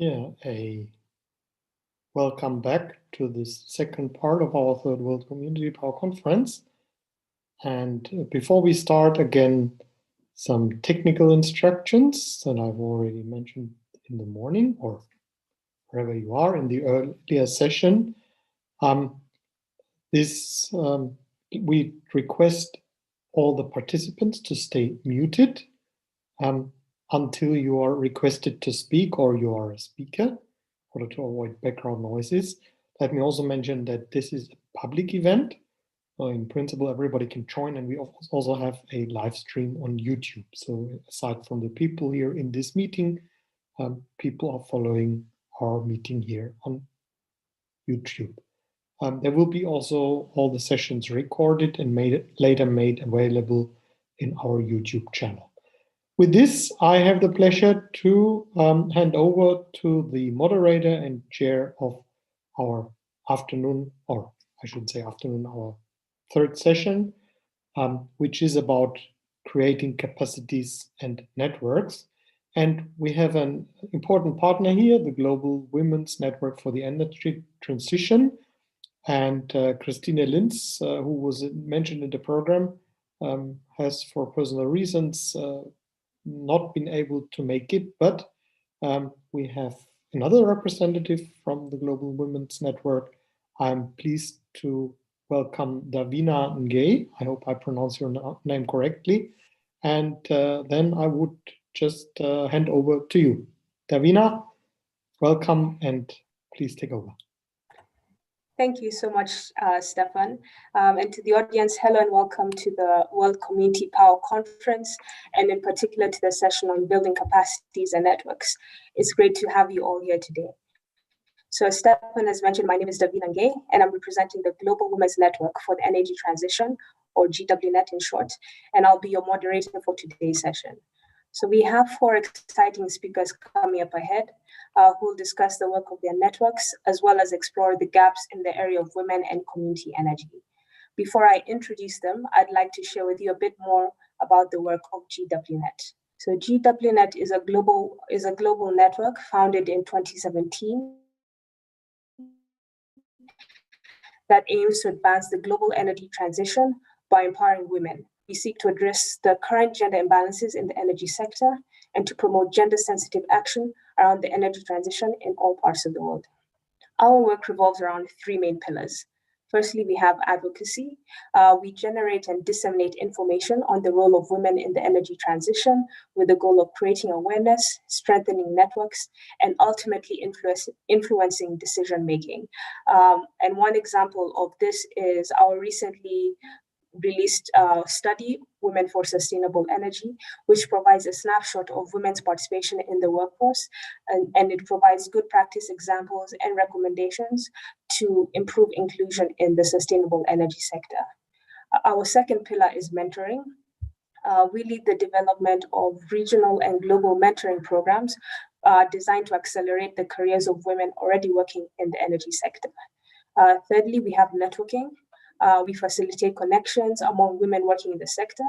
Yeah, a welcome back to this second part of our Third World Community Power Conference. And before we start, again, some technical instructions that I've already mentioned in the morning or wherever you are in the earlier session. We request all the participants to stay muted until you are requested to speak or you are a speaker, in order to avoid background noises. Let me also mention that this is a public event. In principle, everybody can join, and we also have a live stream on YouTube. So aside from the people here in this meeting, people are following our meeting here on YouTube. There will be also all the sessions recorded and later made available in our YouTube channel. With this, I have the pleasure to hand over to the moderator and chair of our afternoon, or I should say afternoon, our third session, which is about creating capacities and networks. And we have an important partner here, the Global Women's Network for the Energy Transition. And Christine Linz, who was mentioned in the program, has, for personal reasons, not been able to make it, but we have another representative from the Global Women's Network. I'm pleased to welcome Davina Ngay. I hope I pronounce your name correctly. And then I would just hand over to you. Davina, welcome, and please take over. Thank you so much, Stefan. And to the audience, hello and welcome to the World Community Power Conference, and in particular to the session on building capacities and networks. It's great to have you all here today. So as Stefan has mentioned, my name is Davina Ngay, and I'm representing the Global Women's Network for the Energy Transition, or GWNet in short, and I'll be your moderator for today's session. So we have 4 exciting speakers coming up ahead who will discuss the work of their networks, as well as explore the gaps in the area of women and community energy. Before I introduce them, I'd like to share with you a bit more about the work of GWNet. So GWNet is a global network founded in 2017 that aims to advance the global energy transition by empowering women. We seek to address the current gender imbalances in the energy sector and to promote gender-sensitive action around the energy transition in all parts of the world. Our work revolves around 3 main pillars. Firstly, we have advocacy. We generate and disseminate information on the role of women in the energy transition with the goal of creating awareness, strengthening networks, and ultimately influencing decision-making. And one example of this is our recently released study, Women for Sustainable Energy, which provides a snapshot of women's participation in the workforce, and it provides good practice examples and recommendations to improve inclusion in the sustainable energy sector. Our second pillar is mentoring. We lead the development of regional and global mentoring programs designed to accelerate the careers of women already working in the energy sector. Thirdly, we have networking. We facilitate connections among women working in the sector.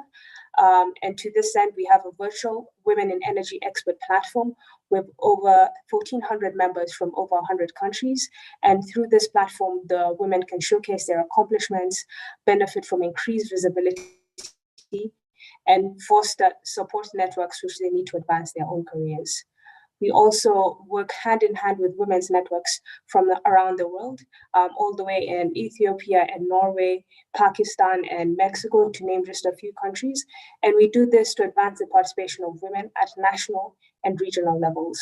And to this end, we have a virtual Women in Energy Expert platform with over 1,400 members from over 100 countries. And through this platform, the women can showcase their accomplishments, benefit from increased visibility, and foster support networks which they need to advance their own careers. We also work hand in hand with women's networks from around the world, all the way in Ethiopia and Norway, Pakistan and Mexico, to name just a few countries. And we do this to advance the participation of women at national and regional levels.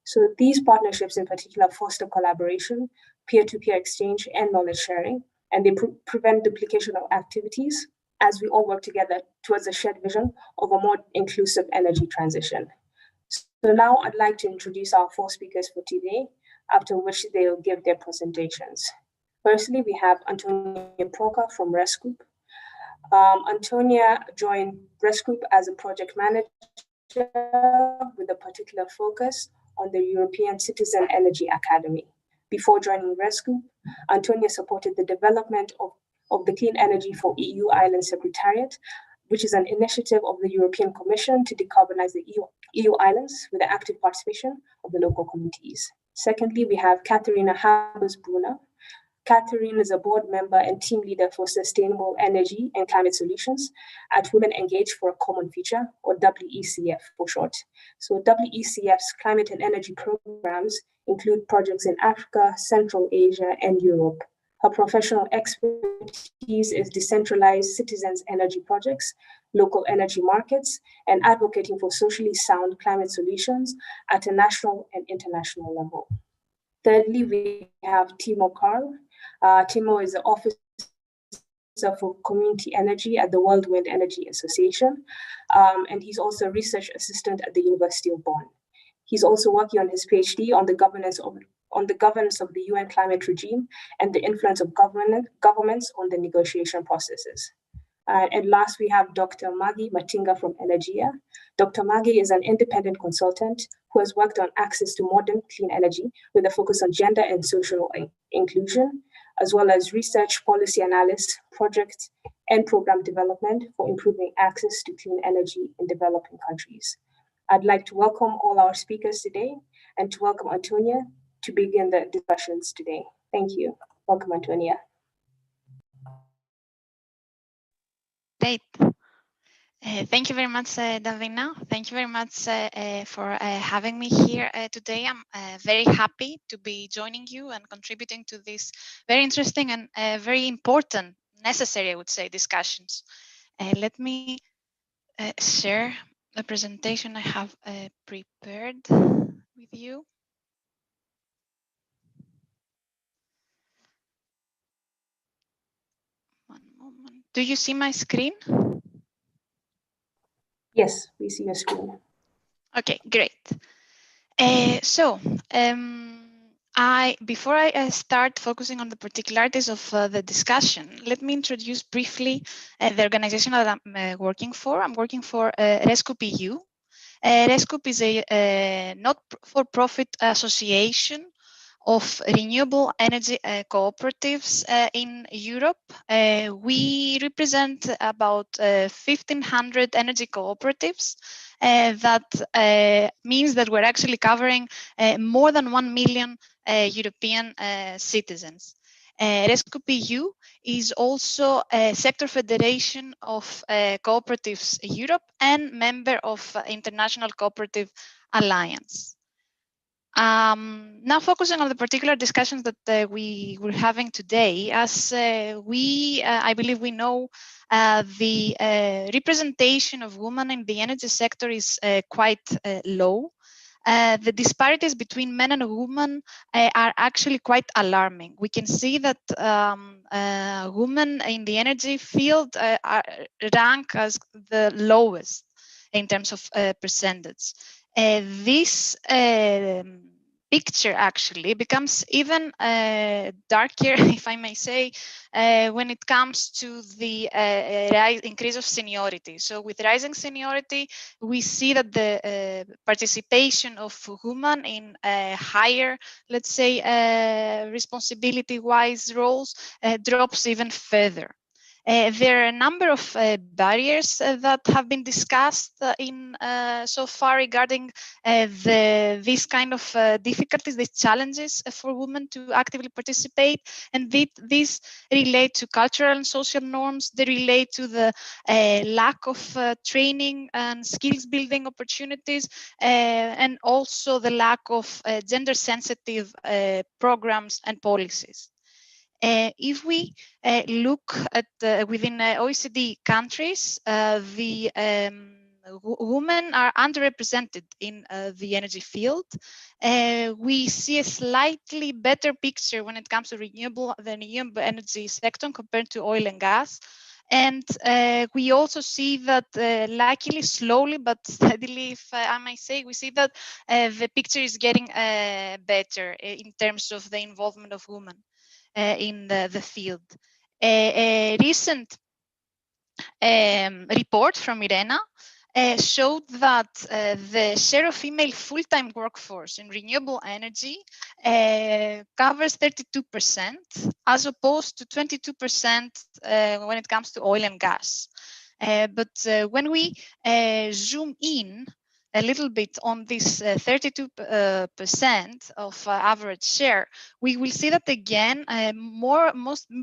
So these partnerships in particular foster collaboration, peer-to-peer exchange, and knowledge sharing, and they prevent duplication of activities as we all work together towards a shared vision of a more inclusive energy transition. So now I'd like to introduce our 4 speakers for today, after which they'll give their presentations. Firstly, we have Antonia Proca from RES Group. Antonia joined RES Group as a project manager with a particular focus on the European Citizen Energy Academy. Before joining RES Group, Antonia supported the development of the Clean Energy for EU Island Secretariat, which is an initiative of the European Commission to decarbonize the EU islands with the active participation of the local communities. Secondly, we have Katharina Habers-Brunner. Katharina is a board member and team leader for sustainable energy and climate solutions at Women Engage for a Common Future, or WECF for short. So WECF's climate and energy programs include projects in Africa, Central Asia, and Europe. Her professional expertise is decentralized citizens' energy projects, local energy markets, and advocating for socially sound climate solutions at a national and international level. Thirdly, we have Timo Karl. Timo is the Officer for Community Energy at the World Wind Energy Association, and he's also a research assistant at the University of Bonn. He's also working on his PhD on the governance of the UN climate regime and the influence of governments on the negotiation processes. And last, we have Dr. Maggie Matinga from Energia. Dr. Maggie is an independent consultant who has worked on access to modern clean energy with a focus on gender and social inclusion, as well as research, policy analysis, project, and program development for improving access to clean energy in developing countries. I'd like to welcome all our speakers today and to welcome Antonia to begin the discussions today. Thank you. Welcome, Antonia. Great. Thank you very much, Davina. Thank you very much for having me here today. I'm very happy to be joining you and contributing to this very interesting and very important, necessary, I would say, discussions. Let me share the presentation I have prepared with you. moment. Do you see my screen? Yes, we see your screen. Okay, great. Before I start focusing on the particularities of the discussion, let me introduce briefly the organization that I'm working for. I'm working for ResCoop-EU. ResCoop is a not-for-profit association of renewable energy cooperatives in Europe. We represent about 1,500 energy cooperatives. That means that we're actually covering more than 1 million European citizens. ResCoop-EU is also a sector federation of Cooperatives Europe and member of International Cooperative Alliance. Now focusing on the particular discussions that we were having today, as I believe we know, the representation of women in the energy sector is quite low. The disparities between men and women are actually quite alarming. We can see that women in the energy field rank as the lowest in terms of percentage. This picture actually becomes even darker, if I may say, when it comes to the increase of seniority. So with rising seniority, we see that the participation of women in higher, let's say, responsibility-wise roles drops even further. There are a number of barriers that have been discussed so far regarding these kind of difficulties, these challenges for women to actively participate, and these relate to cultural and social norms. They relate to the lack of training and skills building opportunities, and also the lack of gender-sensitive programs and policies. If we look at within OECD countries, the women are underrepresented in the energy field. We see a slightly better picture when it comes to the renewable energy sector compared to oil and gas. And we also see that luckily, slowly but steadily, if I may say, we see that the picture is getting better in terms of the involvement of women in the field. A recent report from IRENA showed that the share of female full-time workforce in renewable energy covers 32%, as opposed to 22% when it comes to oil and gas. But when we zoom in a little bit on this 32% of average share, we will see that again,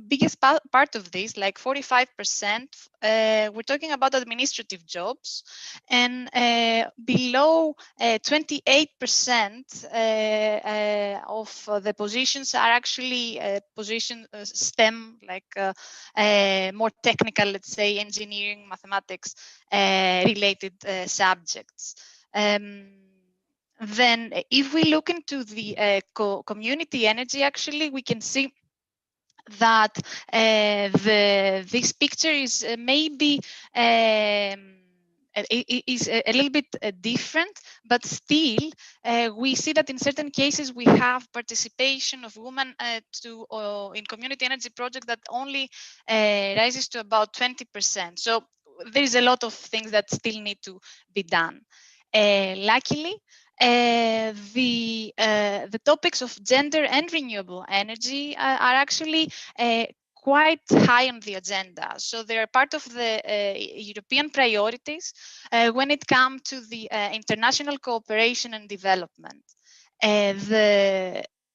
biggest part of this, like 45%, we're talking about administrative jobs, and below 28% of the positions are actually position STEM, like more technical, let's say, engineering, mathematics related subjects. Then if we look into the community energy, actually, we can see that this picture is maybe is a little bit different, but still we see that in certain cases we have participation of women in community energy projects that only rises to about 20%. So there's a lot of things that still need to be done. Luckily, the topics of gender and renewable energy are actually quite high on the agenda. So they're part of the European priorities when it comes to the international cooperation and development. And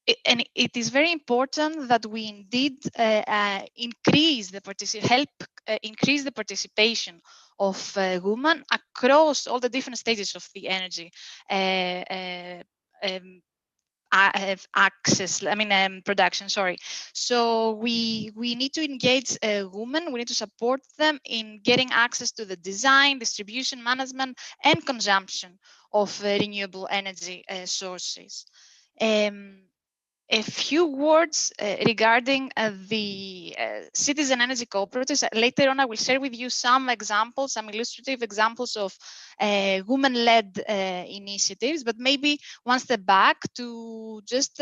it is very important that we indeed increase the participation of women across all the different stages of the energy production. Sorry. So we need to engage women. We need to support them in getting access to the design, distribution, management, and consumption of renewable energy sources. a few words regarding the citizen energy cooperatives. Later on, I will share with you some examples, some illustrative examples of women-led initiatives, but maybe one step back to just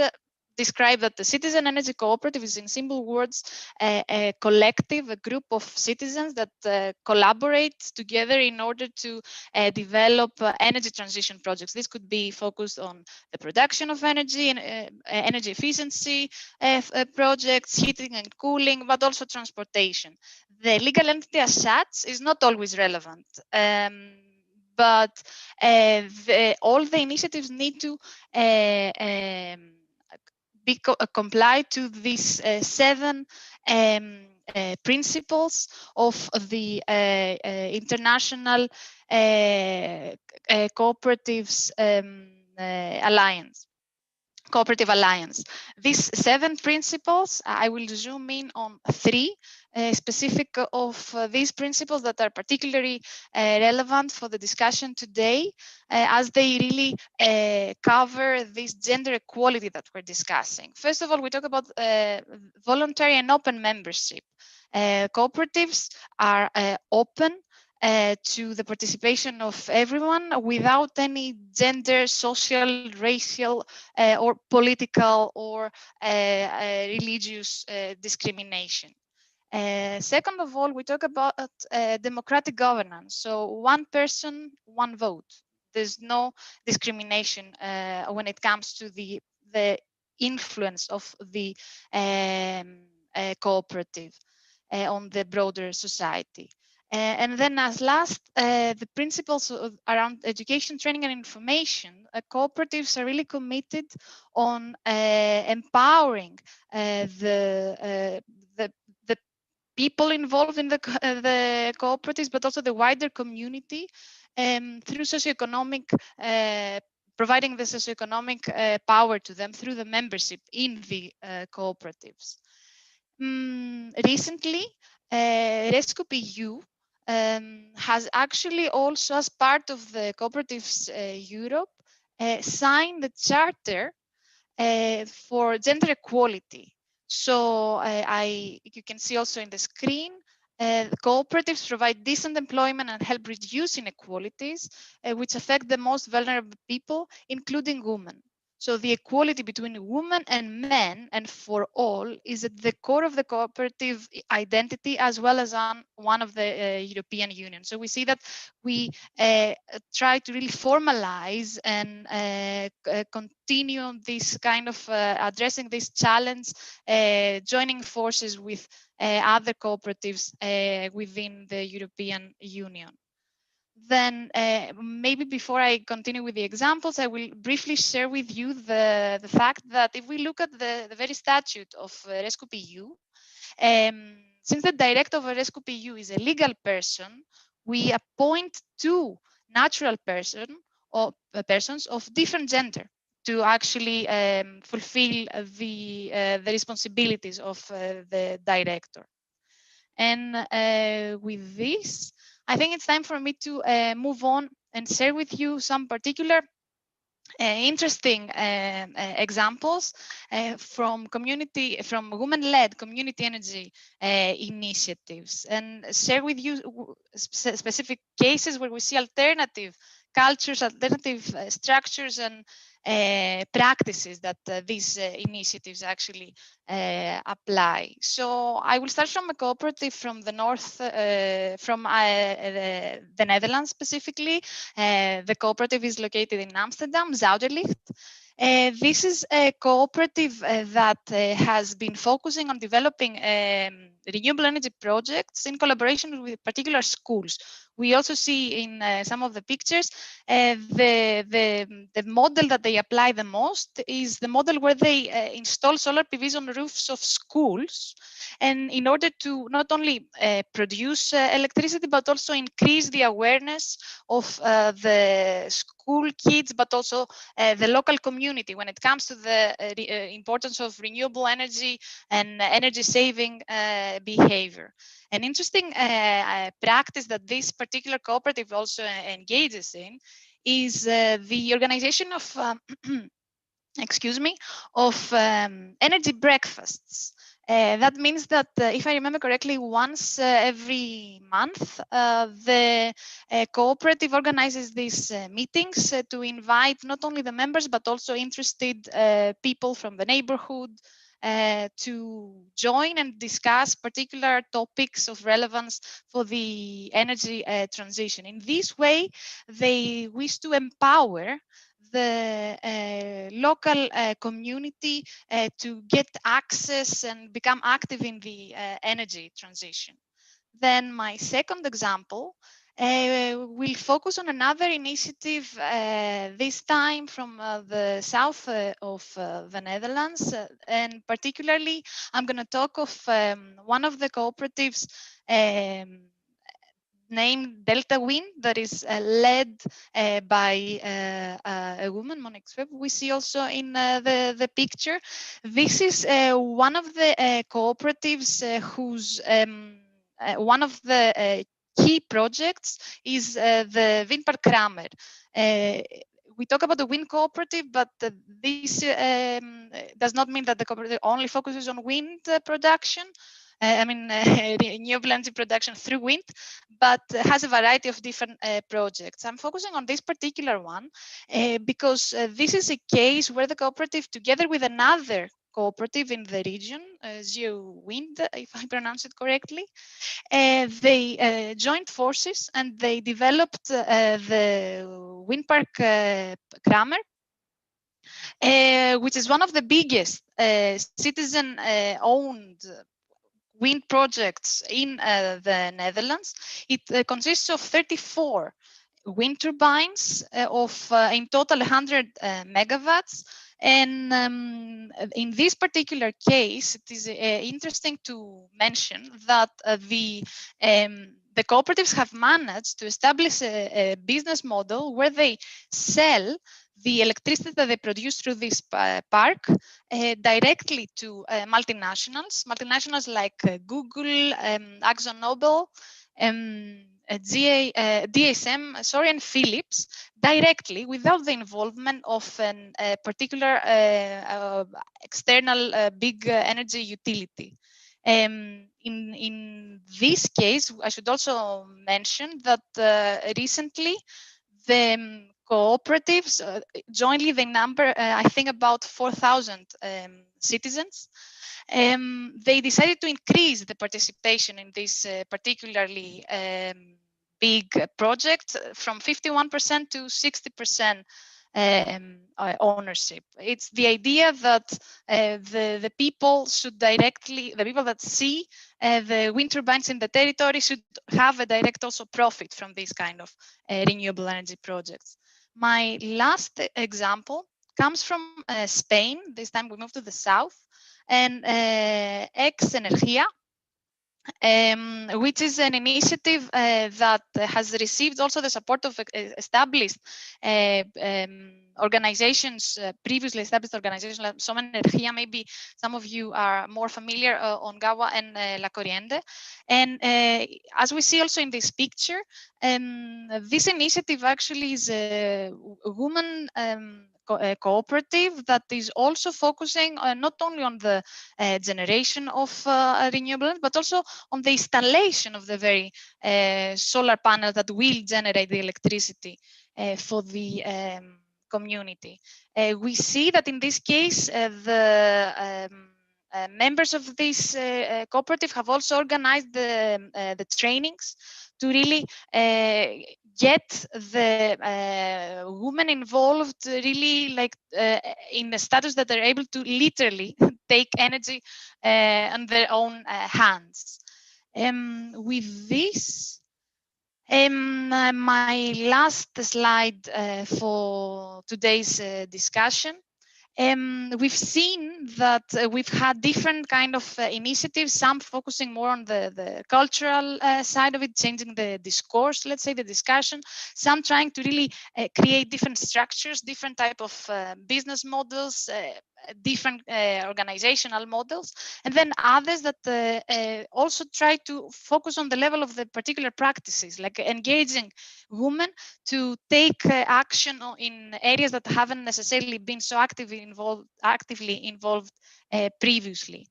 describe that the citizen energy cooperative is, in simple words, a collective, a group of citizens that collaborate together in order to develop energy transition projects. This could be focused on the production of energy and energy efficiency projects, heating and cooling, but also transportation. The legal entity as such is not always relevant. But all the initiatives need to comply to these 7 principles of the International Cooperatives Alliance. Cooperative Alliance. These 7 principles, I will zoom in on 3 specific of these principles that are particularly relevant for the discussion today, as they really cover this gender equality that we're discussing. First of all, we talk about voluntary and open membership. Cooperatives are open to the participation of everyone without any gender, social, racial, or political or religious discrimination. Second of all, we talk about democratic governance. So 1 person, 1 vote. There's no discrimination when it comes to the influence of the cooperative on the broader society. And then as last, the principles around education, training, and information, cooperatives are really committed on empowering the people involved in the cooperatives, but also the wider community through socioeconomic, providing the socioeconomic power to them through the membership in the cooperatives. Recently, Rescue has actually also, as part of the Cooperatives Europe, signed the Charter for Gender Equality. So you can see also in the screen, cooperatives provide decent employment and help reduce inequalities, which affect the most vulnerable people, including women. So the equality between women and men and for all is at the core of the cooperative identity, as well as on one of the European Union. So we see that we try to really formalize and continue on this kind of addressing this challenge, joining forces with other cooperatives within the European Union. Then maybe before I continue with the examples, I will briefly share with you the fact that if we look at the very statute of Rescue, since the director of Rescue is a legal person, we appoint 2 natural persons of different gender to actually fulfill the responsibilities of the director. And with this, I think it's time for me to move on and share with you some particular interesting examples from women-led community energy initiatives, and share with you specific cases where we see alternative cultures, alternative structures, and practices that these initiatives actually apply. So I will start from a cooperative from the north, from the Netherlands specifically. The cooperative is located in Amsterdam, Zuiderlicht. This is a cooperative that has been focusing on developing renewable energy projects in collaboration with particular schools. We also see in some of the pictures the model that they apply the most is the model where they install solar PVs on roofs of schools, and in order to not only produce electricity but also increase the awareness of the school kids, but also the local community when it comes to the importance of renewable energy and energy saving behavior. An interesting practice that this particular cooperative also engages in is the organization of excuse me, of energy breakfasts. That means that, if I remember correctly, once every month, the cooperative organizes these meetings to invite not only the members, but also interested people from the neighborhood to join and discuss particular topics of relevance for the energy transition. In this way, they wish to empower the local community to get access and become active in the energy transition. Then my second example will focus on another initiative, this time from the south of the Netherlands. And particularly, I'm going to talk of one of the cooperatives named Delta Wind, that is led by a woman, Monique Sweb, we see also in the picture. This is one of the cooperatives whose one of the key projects is the Windpark Kramer. We talk about the wind cooperative, but this does not mean that the cooperative only focuses on wind production. Renewable energy production through wind, but has a variety of different projects. I'm focusing on this particular one because this is a case where the cooperative, together with another cooperative in the region, Zio Wind, if I pronounce it correctly, they joined forces and they developed the Windpark Kramer, which is one of the biggest citizen-owned wind projects in the Netherlands. It consists of 34 wind turbines of in total 100 megawatts. And in this particular case, it is interesting to mention that the cooperatives have managed to establish a business model where they sell the electricity that they produce through this park directly to multinationals like Google, AkzoNobel, DSM, and Philips, directly without the involvement of a particular external big energy utility. In this case, I should also mention that recently the cooperatives, jointly they number, I think, about 4,000 citizens. They decided to increase the participation in this particularly big project from 51% to 60% ownership. It's the idea that the people should directly, the people that see the wind turbines in the territory should have a direct also profit from these kind of renewable energy projects. My last example comes from Spain. This time we move to the south, and Ex Energia, which is an initiative that has received also the support of established organizations, previously established organizations like Som Energia. Maybe some of you are more familiar on Gawa and La Corriente. And as we see also in this picture, this initiative actually is a woman cooperative that is also focusing not only on the generation of renewable, but also on the installation of the very solar panel that will generate the electricity for the community. We see that in this case, the members of this cooperative have also organized the trainings to really get the women involved really like in a status that they're able to literally take energy on their own hands. With this, my last slide for today's discussion. We've seen that we've had different kind of initiatives, some focusing more on the cultural side of it, changing the discourse, let's say the discussion, some trying to really create different structures, different type of business models, different organizational models, and then others that also try to focus on the level of the particular practices, like engaging women to take action in areas that haven't necessarily been so actively involved previously.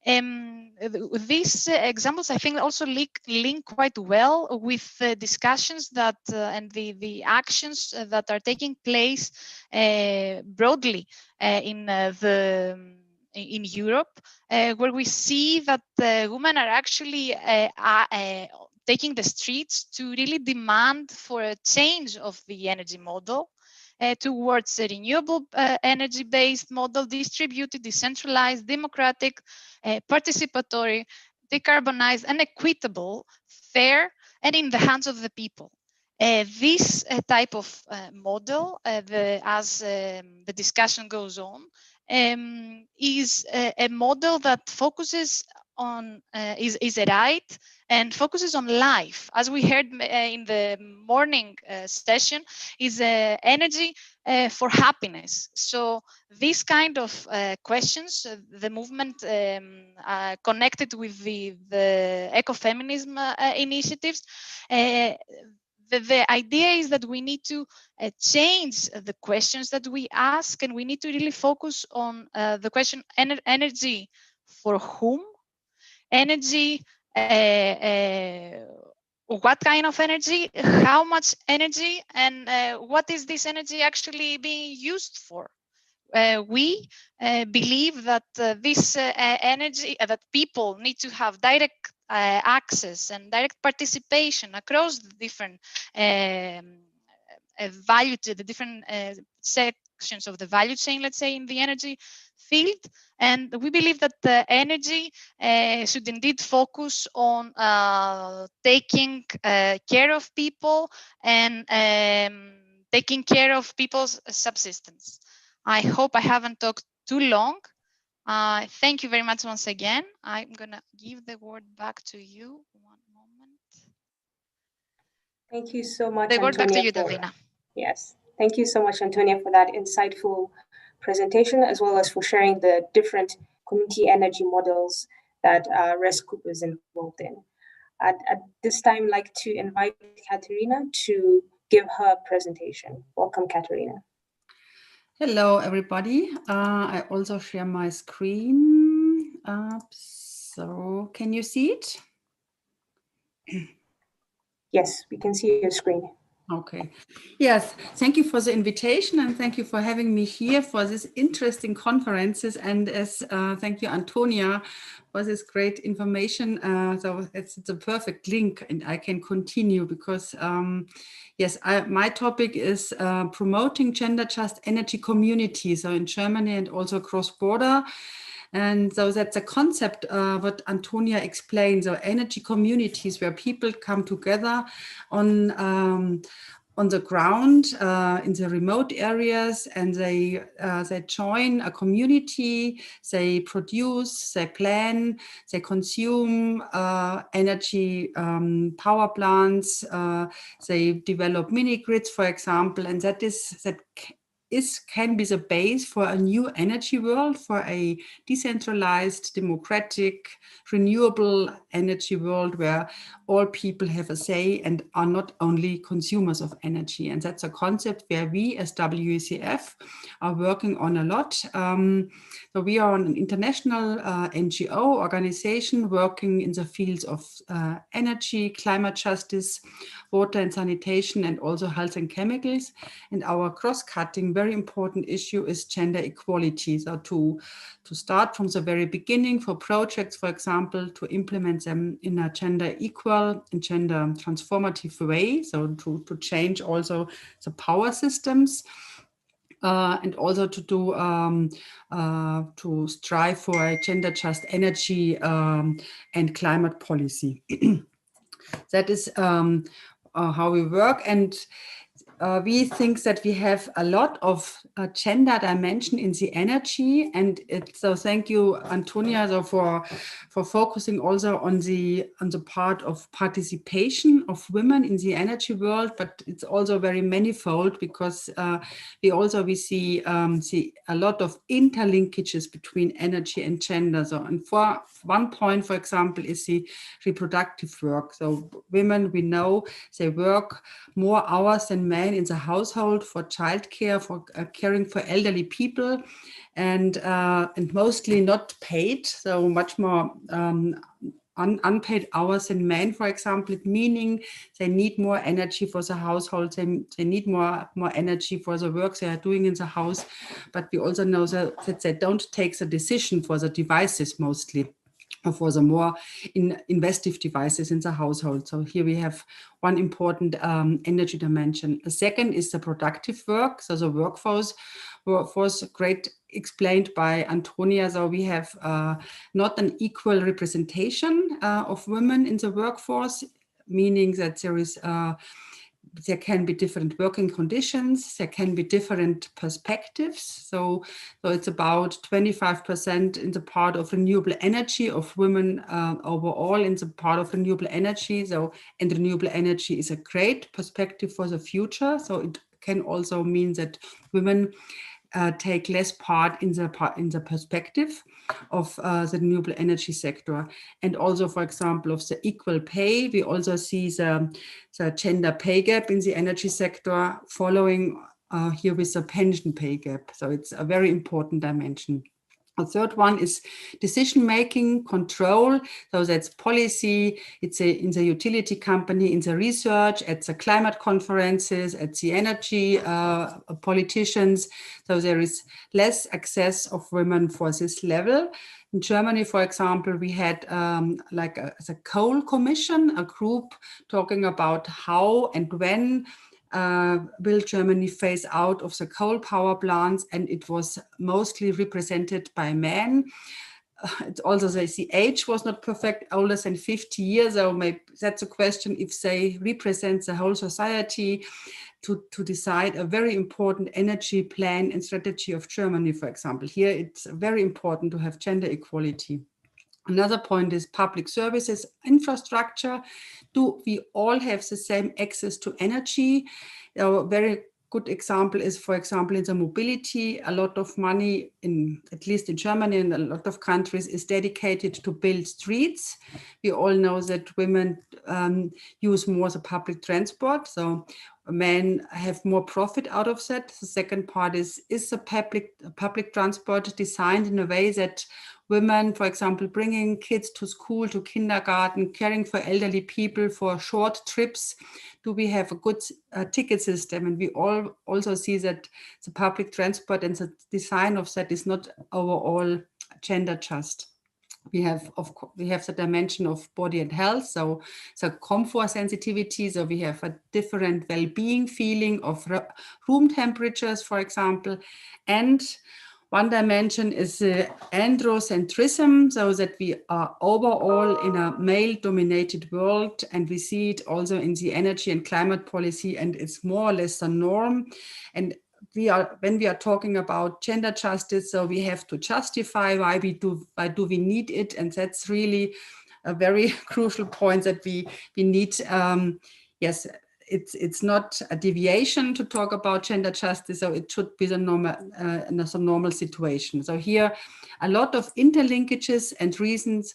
These examples, I think, also link quite well with the discussions that and the actions that are taking place broadly in Europe, where we see that women are actually taking the streets to really demand for a change of the energy model towards a renewable energy-based model, distributed, decentralized, democratic, participatory, decarbonized, and equitable, fair, and in the hands of the people. This type of model, as the discussion goes on, is a model that focuses on, is a right and focuses on life. As we heard in the morning session, is energy for happiness. So these kind of questions, the movement connected with the ecofeminism initiatives, the idea is that we need to change the questions that we ask, and we need to really focus on the question, energy for whom? Energy, what kind of energy, how much energy, and what is this energy actually being used for? We believe that this energy, that people need to have direct access and direct participation across the different value to the different sections of the value chain, let's say, in the energy field. And we believe that the energy should indeed focus on taking care of people and taking care of people's subsistence. I hope I haven't talked too long. Thank you very much once again. I'm gonna give the word back to you. One moment. Thank you so much, The word back to Antonia, you, Davina. Yes, thank you so much, Antonia, for that insightful presentation, as well as for sharing the different community energy models that REST Group is involved in. At this time, I'd like to invite Katerina to give her presentation. Welcome, Katerina. Hello, everybody. I also share my screen. So can you see it? Yes, we can see your screen. Okay. Yes, thank you for the invitation, and thank you for having me here for this interesting conferences. And as thank you, Antonia, for this great information. So it's a perfect link, and I can continue because yes, my topic is promoting gender just energy communities. So in Germany and also cross border. And so that's a concept what Antonia explained. So energy communities where people come together on the ground in the remote areas, and they join a community. They produce, they plan, they consume energy power plants. They develop mini grids, for example, and that can be the base for a new energy world, for a decentralized, democratic, renewable energy world where all people have a say and are not only consumers of energy. And that's a concept where we as WECF are working on a lot. So we are an international NGO organization working in the fields of energy, climate justice, water and sanitation, and also health and chemicals. And our cross-cutting, very important issue is gender equality. So to start from the very beginning for projects, for example, to implement them in a gender equal and gender transformative way. So to change also the power systems. And also to do to strive for a gender just energy and climate policy. That is how we work. And we think that we have a lot of gender dimension in the energy, and so thank you, Antonia, so for focusing also on the part of participation of women in the energy world, but it's also very manifold because we see a lot of interlinkages between energy and gender. So, and for one point, for example, is the reproductive work. So women, we know they work more hours than men in the household for childcare, for caring for elderly people, and mostly not paid. So much more unpaid hours than men, for example, meaning they need more energy for the household. They need more energy for the work they are doing in the house. But we also know that they don't take the decision for the devices mostly, or for the more investive devices in the household. So here we have one important energy dimension. The second is the productive work. So the workforce great explained by Antonia. So we have not an equal representation of women in the workforce, meaning that there can be different working conditions, there can be different perspectives. So it's about 25% in the part of renewable energy of women overall in the part of renewable energy. So, and renewable energy is a great perspective for the future. So it can also mean that women take less part in the perspective of the renewable energy sector. And also, for example, of the equal pay, we also see the gender pay gap in the energy sector following here with the pension pay gap. So it's a very important dimension. The third one is decision-making, control. So that's policy. It's in the utility company, in the research, at the climate conferences, at the energy politicians. So there is less access of women for this level. In Germany, for example, we had the Coal Commission, a group talking about how and when will Germany phase out of the coal power plants, and it was mostly represented by men. It's also the age was not perfect, older than 50 years. So maybe that's a question if they represent the whole society to decide a very important energy plan and strategy of Germany, for example. Here it's very important to have gender equality. Another point is public services infrastructure. Do we all have the same access to energy? A very good example is, for example, in the mobility, a lot of money, at least in Germany and a lot of countries, is dedicated to build streets. We all know that women use more the public transport. So men have more profit out of that. The second part is the public transport designed in a way that women, for example, bringing kids to school, to kindergarten, caring for elderly people for short trips, do we have a good ticket system? And we all also see that the public transport and the design of that is not overall gender just. We have the dimension of body and health, so comfort sensitivity. So we have a different well-being feeling of room temperatures, for example, and one dimension is androcentrism, so that we are overall in a male-dominated world, and we see it also in the energy and climate policy, and it's more or less a norm. And when we are talking about gender justice, so we have to justify why do we need it, and that's really a very crucial point that we need. Yes. It's not a deviation to talk about gender justice, so it should be the normal situation. So here, a lot of interlinkages and reasons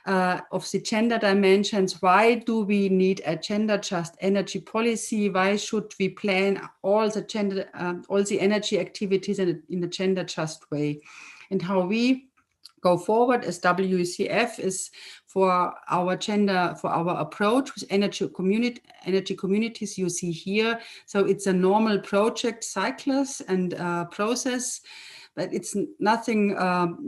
of the gender dimensions. Why do we need a gender just energy policy? Why should we plan all the energy activities in a gender just way? And how we go forward as WECF is for our approach with energy communities you see here. So it's a normal project cycles and process, but it's nothing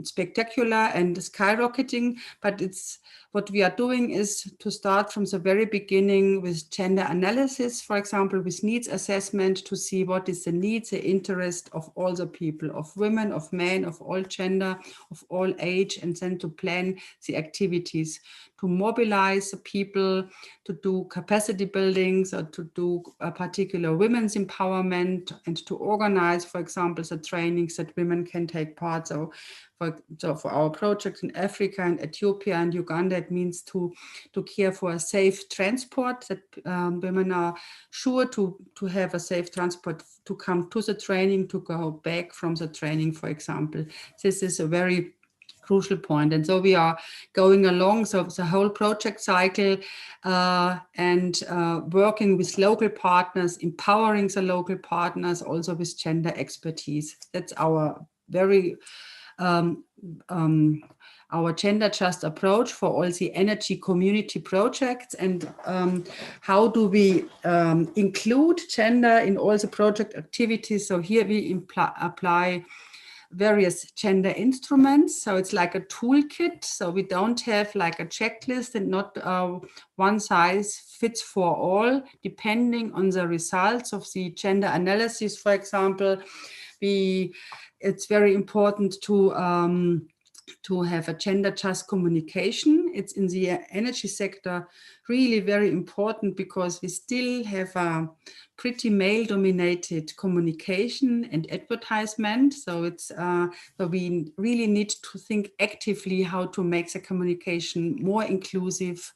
spectacular and skyrocketing, but it's what we are doing is to start from the very beginning with gender analysis, for example, with needs assessment to see what is the needs, the interest of all the people, of women, of men, of all gender, of all age, and then to plan the activities mobilize the people, to do capacity buildings, or to do a particular women's empowerment, and to organize, for example, the trainings that women can take part. So for our projects in Africa and Ethiopia and Uganda, it means to care for a safe transport, that women are sure to have a safe transport to come to the training, to go back from the training, for example. This is a very crucial point. And so we are going along the whole project cycle and working with local partners, empowering the local partners, also with gender expertise. That's our very our gender just approach for all the energy community projects. And how do we include gender in all the project activities? So here we apply various gender instruments. So it's like a toolkit. So we don't have like a checklist, and not one size fits for all, depending on the results of the gender analysis. For example, it's very important to have a gender just communication. It's in the energy sector really very important, because we still have a pretty male-dominated communication and advertisement. So it's so we really need to think actively how to make the communication more inclusive,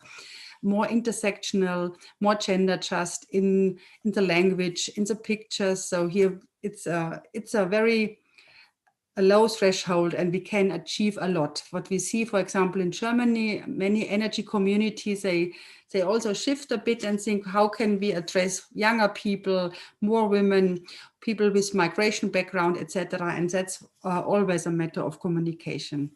more intersectional, more gender just in the language, in the pictures. So here it's a very low threshold, and we can achieve a lot. What we see, for example, in Germany, many energy communities, they also shift a bit and think, how can we address younger people, more women, people with migration background, etc. And that's always a matter of communication.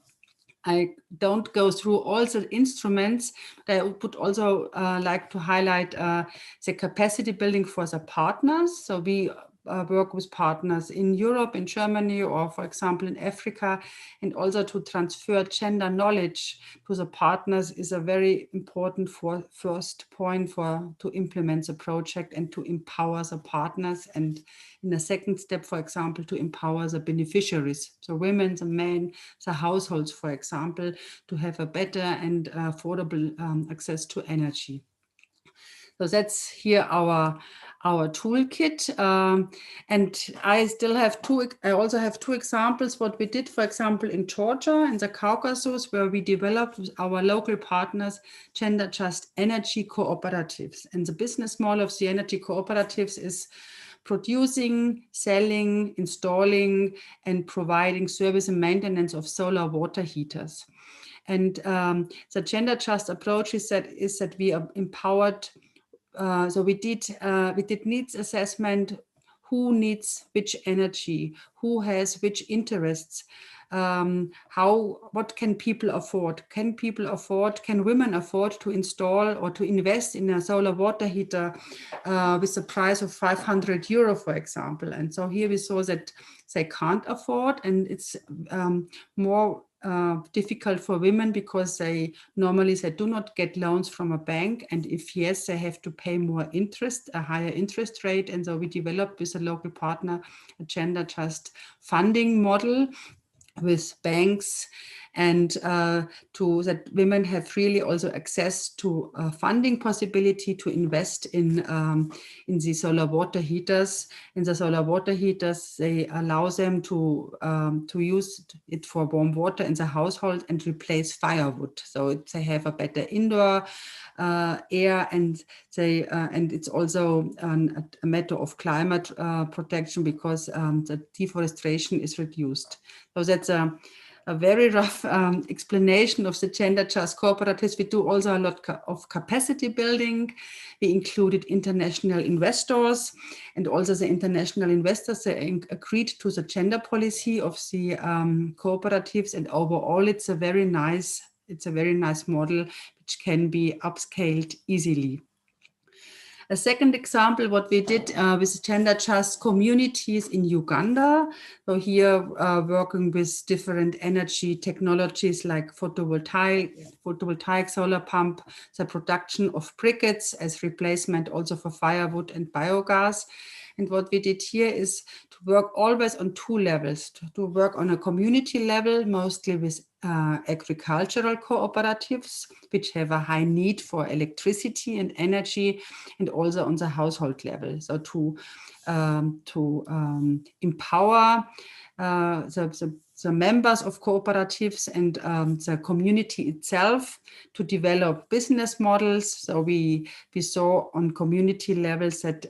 I don't go through all the instruments, but I would also like to highlight the capacity building for the partners. So we work with partners in Europe, in Germany, or for example in Africa, and also to transfer gender knowledge to the partners is a very important first point to implement the project and to empower the partners. And in a second step, for example, to empower the beneficiaries, so women, the men, the households, for example, to have a better and affordable access to energy. So that's here our toolkit. And I also have two examples what we did, for example, in Georgia, in the Caucasus, where we developed with our local partners gender just energy cooperatives. And the business model of the energy cooperatives is producing, selling, installing, and providing service and maintenance of solar water heaters. And the gender just approach is that we are empowered. So we did needs assessment, who needs which energy, who has which interests, what can people afford? Can women afford to install or to invest in a solar water heater with a price of 500 euro, for example? And so here we saw that they can't afford, and it's more difficult for women, because they do not get loans from a bank, and if yes, they have to pay more interest, a higher interest rate. And so we developed with a local partner a gender just funding model with banks, and to that women have really also access to funding possibility to invest in the solar water heaters. In the solar water heaters, they allow them to use it for warm water in the household and replace firewood. So they have a better indoor air, and it's also a matter of climate protection, because the deforestation is reduced. So that's a very rough explanation of the gender just cooperatives. We do also a lot of capacity building. We included international investors, and also the international investors, they agreed to the gender policy of the cooperatives. And overall, it's a very nice model which can be upscaled easily. A second example, what we did with gender just communities in Uganda. So here working with different energy technologies like photovoltaic solar pump, the production of briquettes as replacement also for firewood and biogas. And what we did here is to work always on two levels, to work on a community level, mostly with agricultural cooperatives, which have a high need for electricity and energy, and also on the household level. So to empower the members of cooperatives and the community itself to develop business models. So we saw on community levels that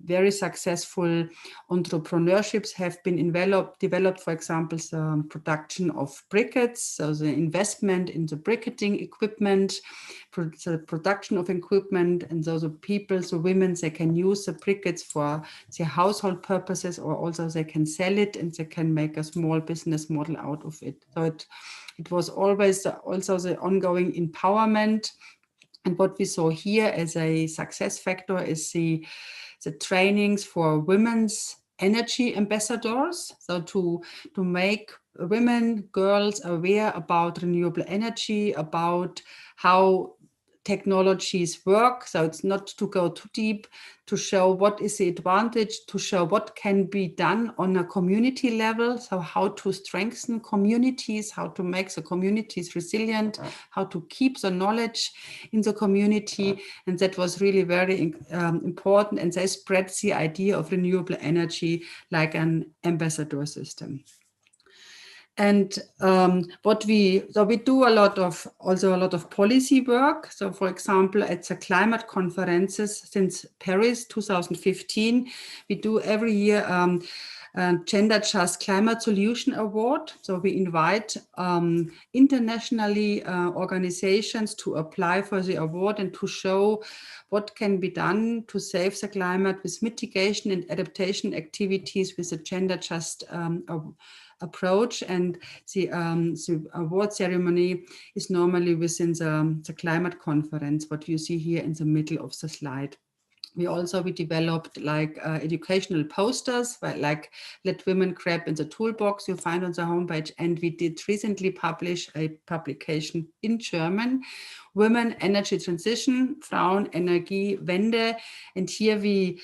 very successful entrepreneurships have been developed, for example, the production of briquettes, so the investment in the briquetting equipment, the production of equipment, and so the people, the women, they can use the briquettes for their household purposes, or also they can sell it and they can make a small business model out of it. So it was always also the ongoing empowerment. And what we saw here as a success factor is the trainings for women's energy ambassadors. So to make women, girls aware about renewable energy, about how technologies work. So it's not to go too deep, to show what is the advantage, to show what can be done on a community level. So how to strengthen communities, how to make the communities resilient, how to keep the knowledge in the community. And that was really very important. And they spread the idea of renewable energy like an ambassador system. And we do also a lot of policy work. So for example, at the climate conferences since Paris 2015, we do every year a Gender Just Climate Solution Award. So we invite internationally organizations to apply for the award and to show what can be done to save the climate with mitigation and adaptation activities with a gender just approach. And the award ceremony is normally within the climate conference, what you see here in the middle of the slide. We developed like educational posters, like Let Women Grab in the Toolbox you find on the homepage. And we did recently publish a publication in German, Women Energy Transition, Frauen Energiewende. And here we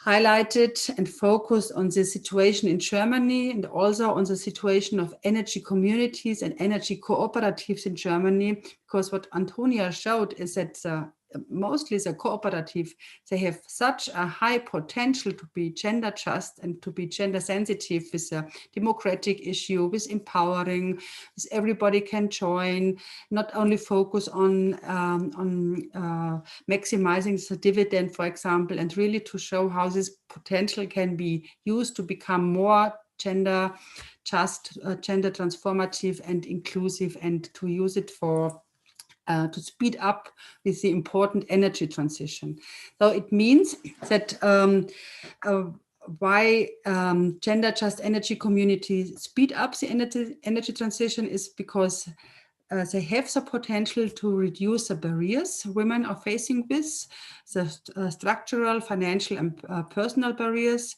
highlighted and focused on the situation in Germany and also on the situation of energy communities and energy cooperatives in Germany, because what Antonia showed is that mostly the cooperative, they have such a high potential to be gender just and to be gender sensitive with a democratic issue, with empowering, with everybody can join, not only focus on maximizing the dividend, for example, and really to show how this potential can be used to become more gender just, gender transformative and inclusive, and to use it for to speed up with the important energy transition. So it means that why gender just energy communities speed up the energy transition is because they have the potential to reduce the barriers women are facing with, the structural, financial, and personal barriers.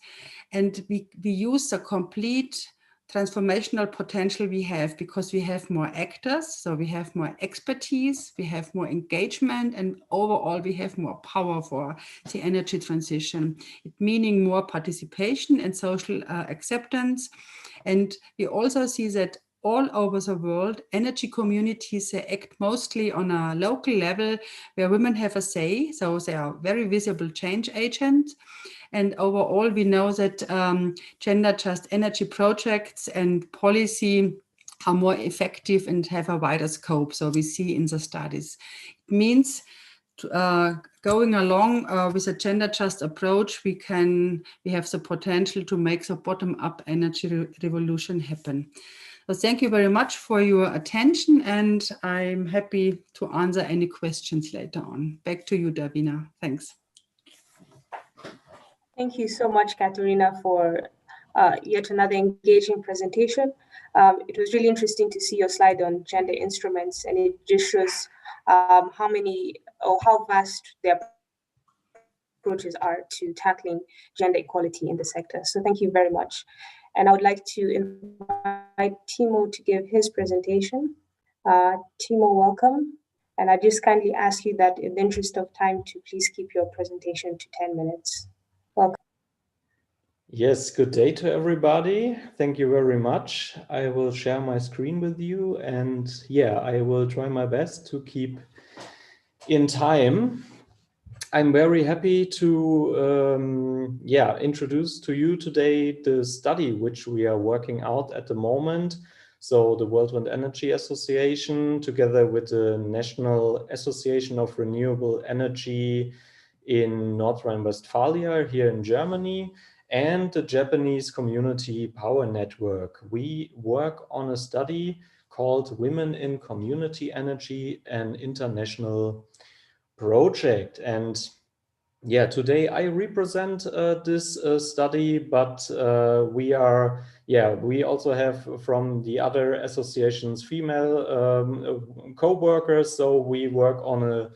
And we use the complete transformational potential we have because we have more actors, so we have more expertise, we have more engagement, and overall we have more power for the energy transition, meaning more participation and social acceptance. And we also see that all over the world, energy communities, they act mostly on a local level where women have a say, so they are very visible change agents. And overall, we know that gender just energy projects and policy are more effective and have a wider scope. So we see in the studies. It means going along with a gender just approach, we have the potential to make the bottom-up energy revolution happen. So thank you very much for your attention, and I'm happy to answer any questions later on. Back to you, Davina. Thanks. Thank you so much, Katharina, for yet another engaging presentation. It was really interesting to see your slide on gender instruments, and it just shows how many or how vast their approaches are to tackling gender equality in the sector. So thank you very much. And I would like to invite Timo to give his presentation. Timo, welcome. And I just kindly ask you that in the interest of time to please keep your presentation to 10 minutes. Welcome. Yes, good day to everybody. Thank you very much. I will share my screen with you, and yeah, I will try my best to keep in time. I'm very happy to introduce to you today the study which we are working out at the moment. So the World Wind Energy Association, together with the National Association of Renewable Energy in North Rhine-Westphalia here in Germany, and the Japanese Community Power Network. We work on a study called Women in Community Energy, an international project. And yeah, today I represent this study, but we also have from the other associations female co-workers, so we work on a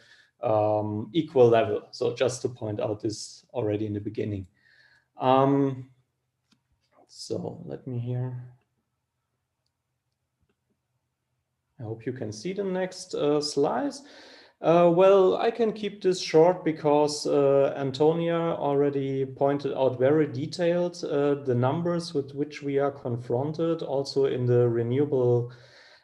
equal level. So just to point out this already in the beginning. So let me here. I hope you can see the next slides. Well, I can keep this short because Antonia already pointed out very detailed the numbers with which we are confronted. Also in the renewable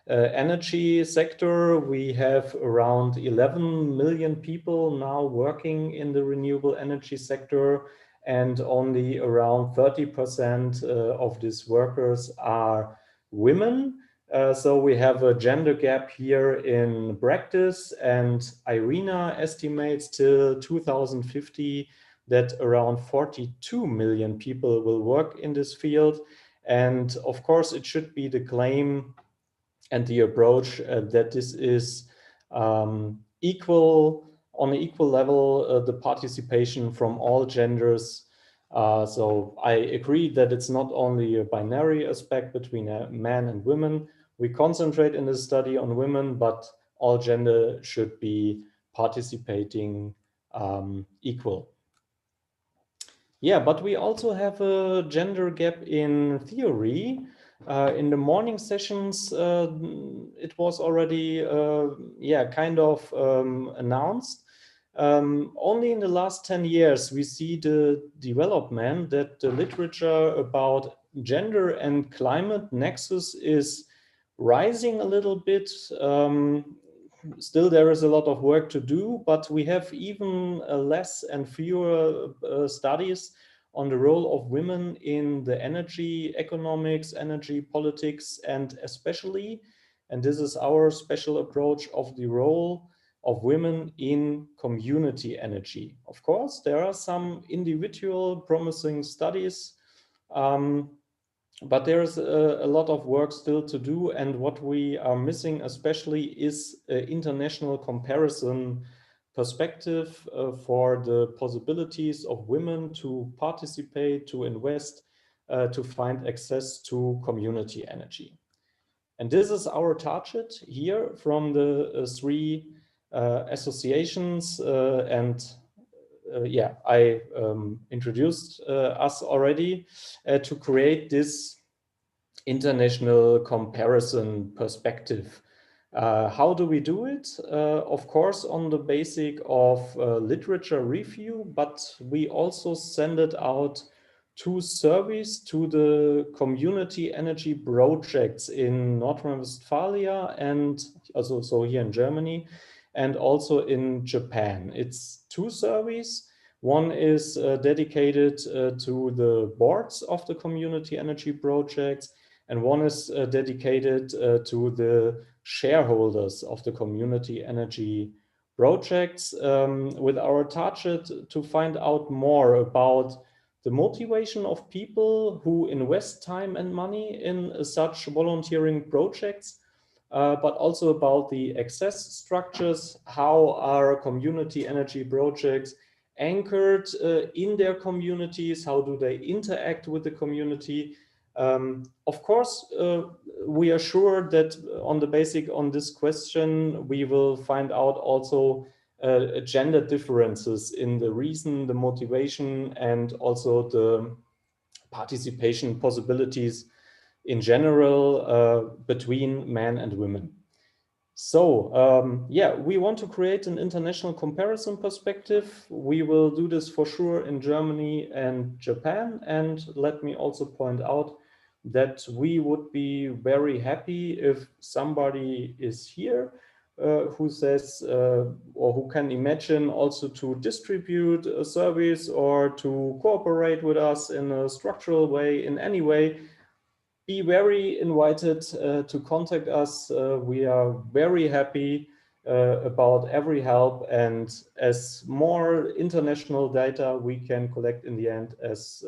energy sector, we have around 11 million people now working in the renewable energy sector, and only around 30% of these workers are women. So we have a gender gap here in practice, and IRENA estimates till 2050 that around 42 million people will work in this field. And of course, it should be the claim and the approach that this is equal, on an equal level, the participation from all genders. So I agree that it's not only a binary aspect between men and women. We concentrate in the study on women, but all gender should be participating equal. Yeah, but we also have a gender gap in theory. In the morning sessions, it was already kind of announced. Only in the last 10 years, we see the development that the literature about gender and climate nexus is rising a little bit. Still, there is a lot of work to do, but we have even less and fewer studies on the role of women in the energy economics, energy politics, and especially, and this is our special approach, of the role of women in community energy. Of course, there are some individual promising studies, but there's a lot of work still to do, and what we are missing especially is an international comparison perspective for the possibilities of women to participate, to invest, to find access to community energy. And this is our target here from the three associations, I introduced us already to create this international comparison perspective. How do we do it? Of course, on the basic of literature review, but we also send it out to surveys to the community energy projects in North Rhine-Westphalia and also so here in Germany, and also in Japan. It's 2 surveys. One is dedicated to the boards of the community energy projects, and one is dedicated to the shareholders of the community energy projects, with our target to find out more about the motivation of people who invest time and money in such volunteering projects, but also about the access structures. How are community energy projects anchored in their communities? How do they interact with the community? Of course, we are sure that on the basic on this question, we will find out also gender differences in the reason, the motivation, and also the participation possibilities in general between men and women. So yeah, we want to create an international comparison perspective. We will do this for sure in Germany and Japan. And let me also point out that we would be very happy if somebody is here who says or who can imagine also to distribute a service or to cooperate with us in a structural way, in any way. Be very invited to contact us. We are very happy about every help, and as more international data we can collect in the end, as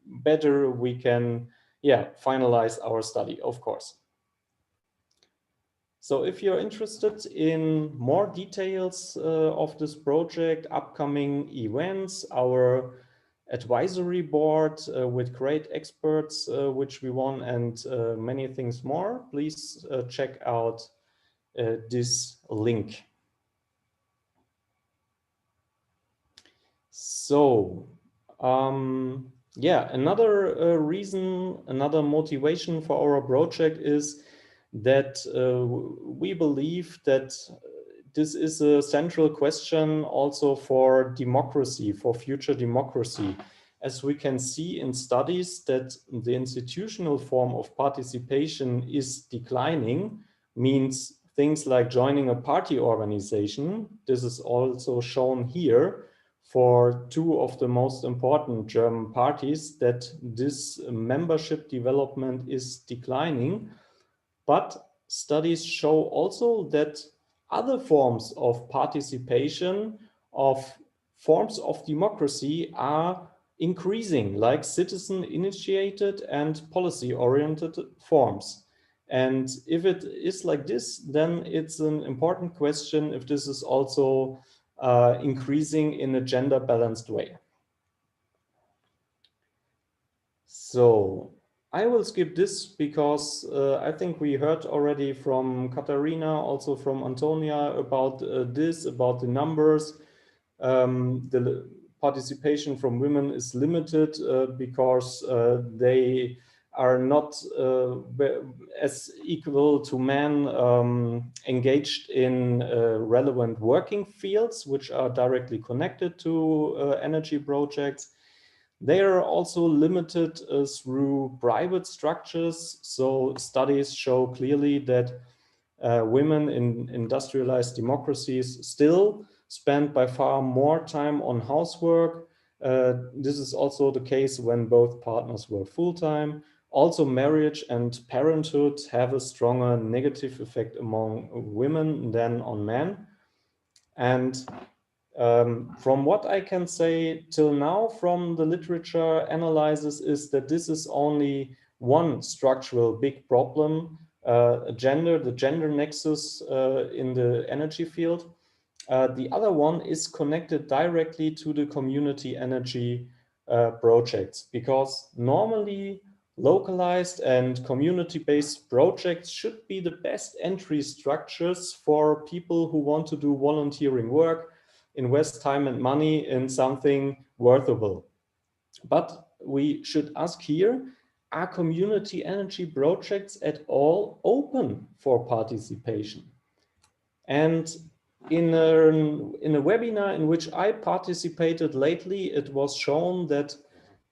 better we can finalize our study, of course. So if you're interested in more details of this project, upcoming events, our advisory board with great experts which we won, and many things more, please check out this link. So yeah, another reason, another motivation for our project is that we believe that this is a central question also for democracy, for future democracy. As we can see in studies that the institutional form of participation is declining, means things like joining a party organization. This is also shown here for two of the most important German parties, that this membership development is declining. But studies show also that other forms of participation, of forms of democracy, are increasing, like citizen-initiated and policy-oriented forms. And if it is like this, then it's an important question if this is also increasing in a gender-balanced way. So I will skip this because I think we heard already from Katharina, also from Antonia, about this, about the numbers. The participation from women is limited because they are not as equal to men engaged in relevant working fields, which are directly connected to energy projects. They are also limited through private structures. So studies show clearly that women in industrialized democracies still spend by far more time on housework. This is also the case when both partners work full-time. Also, marriage and parenthood have a stronger negative effect among women than on men. And from what I can say till now from the literature analysis is that this is only one structural big problem, the gender nexus in the energy field. The other one is connected directly to the community energy projects, because normally localized and community-based projects should be the best entry structures for people who want to do volunteering work, invest time and money in something worthwhile. But we should ask here, are community energy projects at all open for participation? And in a webinar in which I participated lately, it was shown that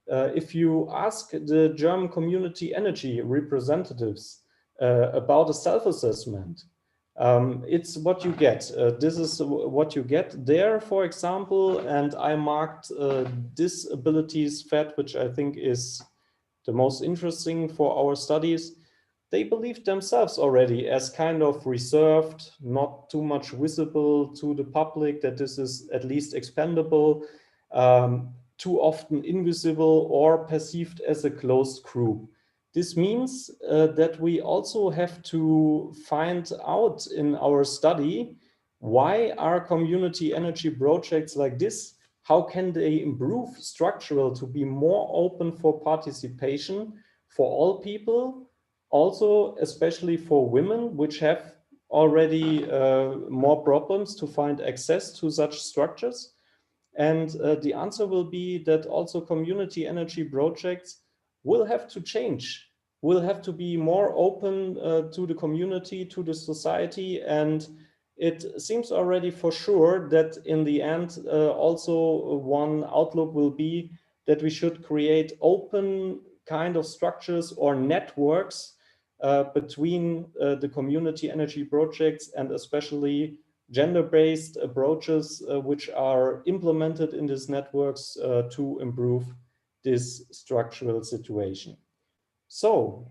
if you ask the German community energy representatives about a self-assessment, it's what you get. This is what you get there, for example, and I marked disabilities FET, which I think is the most interesting for our studies. They believe themselves already as kind of reserved, not too much visible to the public, that this is at least expendable, too often invisible or perceived as a closed group. This means that we also have to find out in our study, why are community energy projects like this? How can they improve structural to be more open for participation for all people? Also, especially for women, which have already more problems to find access to such structures. And the answer will be that also community energy projects will have to change will have to be more open to the community, to the society, and it seems already for sure that in the end also one outlook will be that we should create open kind of structures or networks between the community energy projects, and especially gender-based approaches which are implemented in these networks to improve this structural situation. So,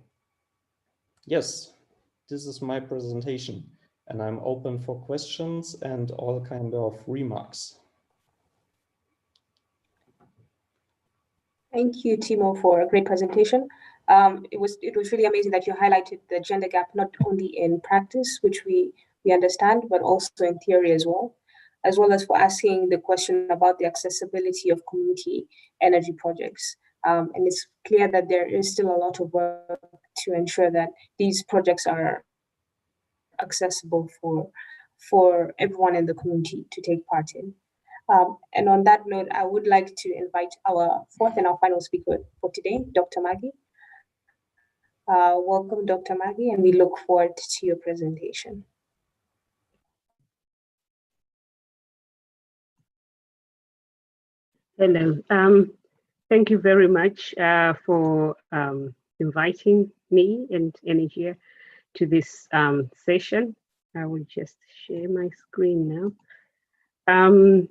yes, this is my presentation, and I'm open for questions and all kind of remarks. Thank you, Timo, for a great presentation. It was really amazing that you highlighted the gender gap, not only in practice, which we understand, but also in theory as well as for asking the question about the accessibility of community energy projects. And it's clear that there is still a lot of work to ensure that these projects are accessible for everyone in the community to take part in. And on that note, I would like to invite our fourth and our final speaker for today, Dr. Maggie. Welcome, Dr. Maggie, and we look forward to your presentation. Hello. Thank you very much for inviting me and Energia to this session. I will just share my screen now.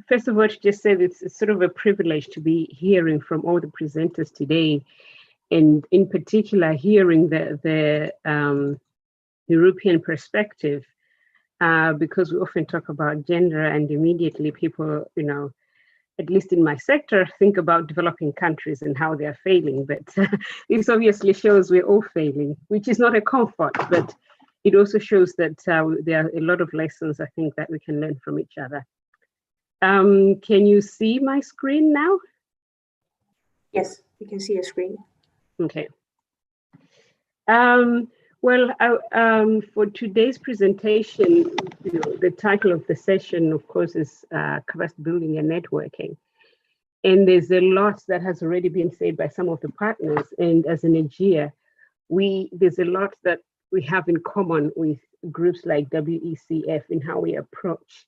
First of all, to just say it's sort of a privilege to be hearing from all the presenters today, and in particular hearing the European perspective, because we often talk about gender and immediately people, you know, at least in my sector, think about developing countries and how they are failing. But this obviously shows we're all failing, which is not a comfort, but it also shows that there are a lot of lessons, I think, that we can learn from each other. Can you see my screen now? Yes, we can see your screen. Okay. Well, for today's presentation, you know, the title of the session, of course, is Capacity Building and Networking. And there's a lot that has already been said by some of the partners. And as an Energia, there's a lot that we have in common with groups like WECF in how we approach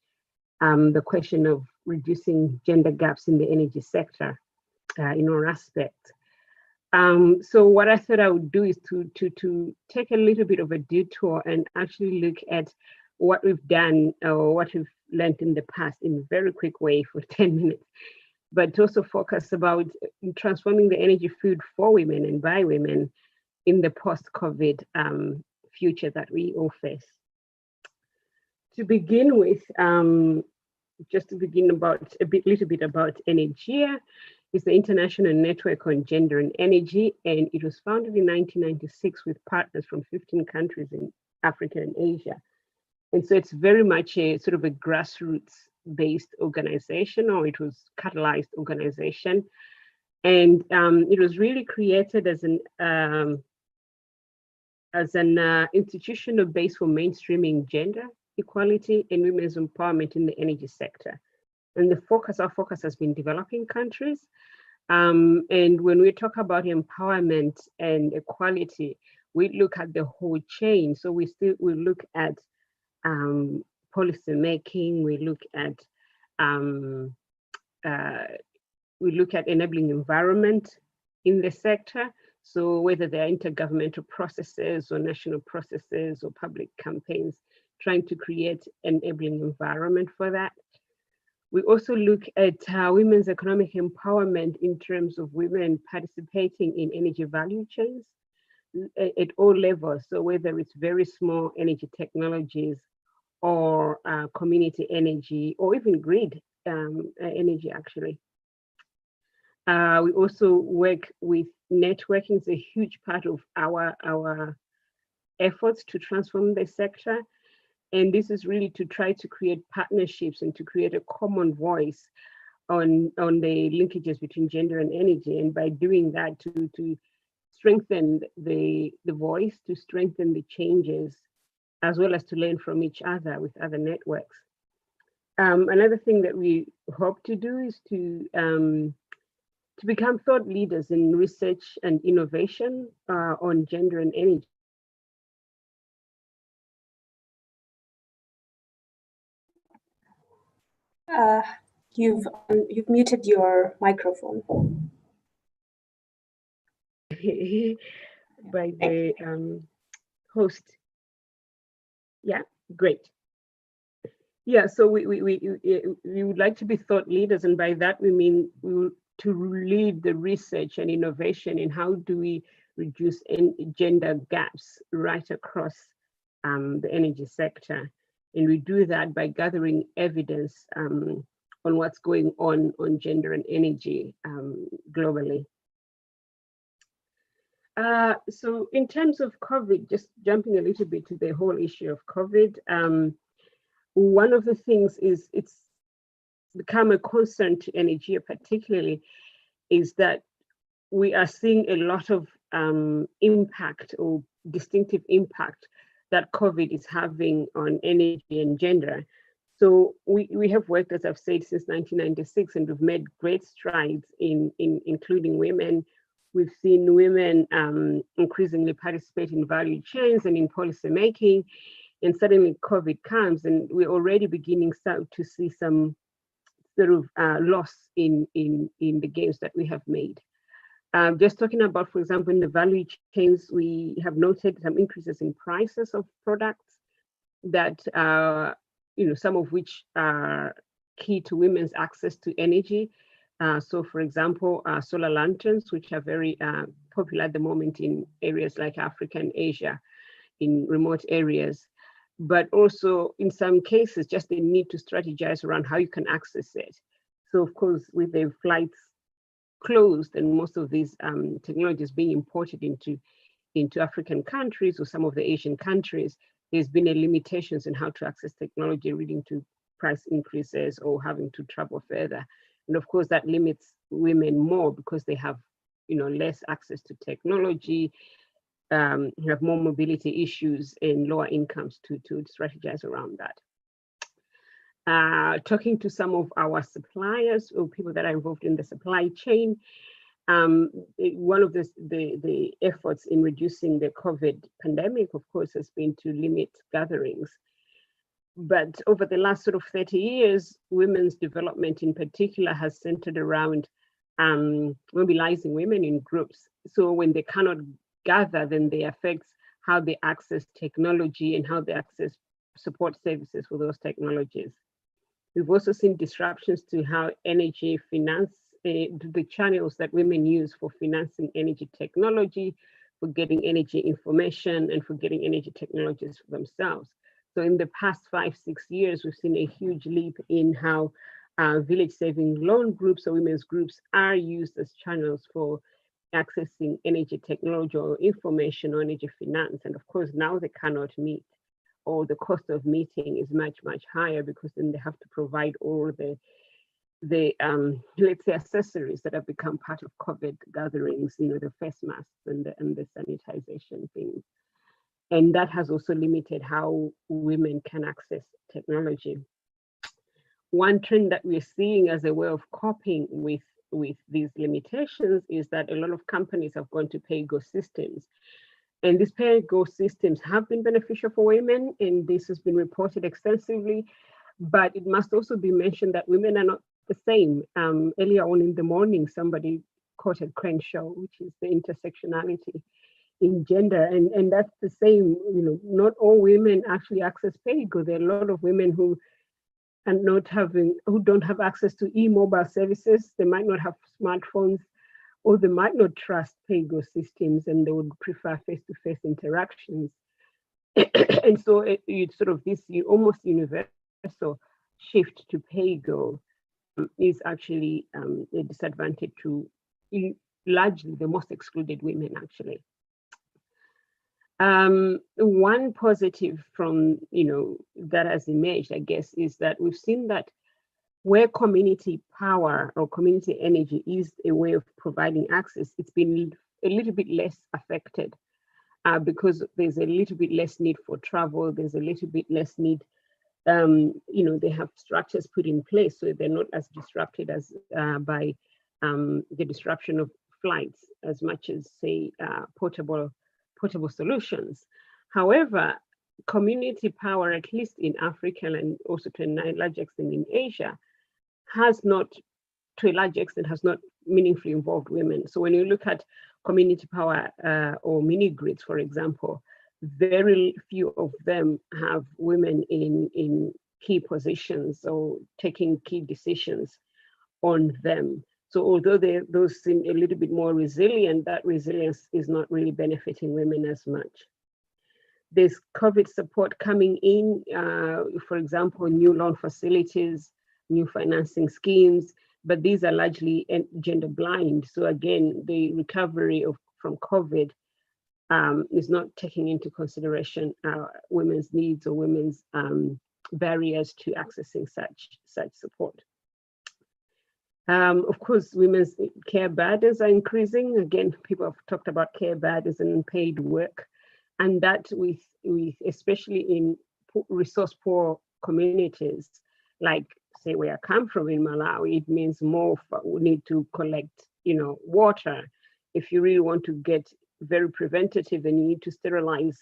the question of reducing gender gaps in the energy sector in all aspects. So what I thought I would do is to take a little bit of a detour and actually look at what we've done or what we've learned in the past in a very quick way for 10 minutes, but to also focus about transforming the energy food for women and by women in the post-COVID future that we all face. To begin with, just to begin about little bit about Energia. It's the International Network on Gender and Energy, and it was founded in 1996 with partners from 15 countries in Africa and Asia. And so it's very much a sort of a grassroots-based organization, or it was catalyzed organization. And it was really created as an institutional base for mainstreaming gender equality and women's empowerment in the energy sector. And our focus has been developing countries. And when we talk about empowerment and equality, we look at the whole chain. So we look at policy making, we look at enabling environment in the sector. So whether they're intergovernmental processes or national processes or public campaigns, trying to create an enabling environment for that. We also look at women's economic empowerment in terms of women participating in energy value chains at all levels. So whether it's very small energy technologies or community energy or even grid energy, actually. We also work with networking. It's a huge part of our efforts to transform the sector. And this is really to try to create partnerships and to create a common voice on the linkages between gender and energy. And by doing that, to strengthen the voice, to strengthen the changes, as well as to learn from each other with other networks. Another thing that we hope to do is to to become thought leaders in research and innovation on gender and energy. You've muted your microphone. By the host. Yeah, great. Yeah, so we would like to be thought leaders, and by that we mean to lead the research and innovation in how do we reduce gender gaps right across the energy sector. And we do that by gathering evidence on what's going on gender and energy globally. So in terms of COVID, just jumping a little bit to the whole issue of COVID, one of the things is it's become a concern to Energia particularly, is that we are seeing a lot of impact or distinctive impact that COVID is having on energy and gender. So we have worked, as I've said, since 1996, and we've made great strides in including women. We've seen women increasingly participate in value chains and in policy making. And suddenly COVID comes, and we're already beginning to see some sort of loss in the gains that we have made. Just talking about, for example, in the value chains, we have noted some increases in prices of products that, some of which are key to women's access to energy. So for example, solar lanterns, which are very popular at the moment in areas like Africa and Asia, in remote areas, but also in some cases, just the need to strategize around how you can access it. So of course, with the flights closed and most of these technologies being imported into African countries or some of the Asian countries, there's been a limitations in how to access technology, leading to price increases or having to travel further. And of course, that limits women more because they have, less access to technology, have more mobility issues and lower incomes to strategize around that. Talking to some of our suppliers or people that are involved in the supply chain, one of the efforts in reducing the COVID pandemic, of course, has been to limit gatherings. But over the last sort of 30 years, women's development in particular has centered around mobilizing women in groups. So when they cannot gather, then they affect how they access technology and how they access support services for those technologies. We've also seen disruptions to how energy finance, the channels that women use for financing energy technology, for getting energy information, and for getting energy technologies for themselves. So in the past 5-6 years, we've seen a huge leap in how village saving loan groups or women's groups are used as channels for accessing energy technology or information or energy finance. And of course, now they cannot meet, or the cost of meeting is much, much higher, because then they have to provide all the let's say accessories that have become part of COVID gatherings, the face masks and the sanitization things. And that has also limited how women can access technology. One trend that we're seeing as a way of coping with these limitations is that a lot of companies have gone to pay-go systems. And these pay-go systems have been beneficial for women, and this has been reported extensively, but it must also be mentioned that women are not the same. Earlier on in the morning, somebody quoted Crenshaw, which is the intersectionality in gender, and that's the same. Not all women actually access pay-go. There are a lot of women who don't have access to e-mobile services. They might not have smartphones, or they might not trust pay-go systems, and they would prefer face-to-face interactions. And so it's sort of this almost universal shift to pay-go is actually a disadvantage to largely the most excluded women, actually. One positive from, that has emerged, I guess, is that we've seen that where community power or community energy is a way of providing access, it's been a little bit less affected because there's a little bit less need for travel. There's a little bit less need, they have structures put in place, so they're not as disrupted as by the disruption of flights as much as, say, portable solutions. However, community power, at least in Africa and also to a large extent in Asia, has not, to a large extent, has not meaningfully involved women. So when you look at community power or mini grids, for example, very few of them have women in key positions or taking key decisions on them. So although those seem a little bit more resilient, that resilience is not really benefiting women as much. There's COVID support coming in, for example, new loan facilities, new financing schemes, but these are largely gender blind. So again, the recovery from COVID is not taking into consideration women's needs or women's barriers to accessing such support. Of course, women's care burdens are increasing. Again, people have talked about care burdens and unpaid work, and that with especially in resource poor communities, like say where I come from in Malawi, it means more we need to collect, water. If you really want to get very preventative, then you need to sterilize,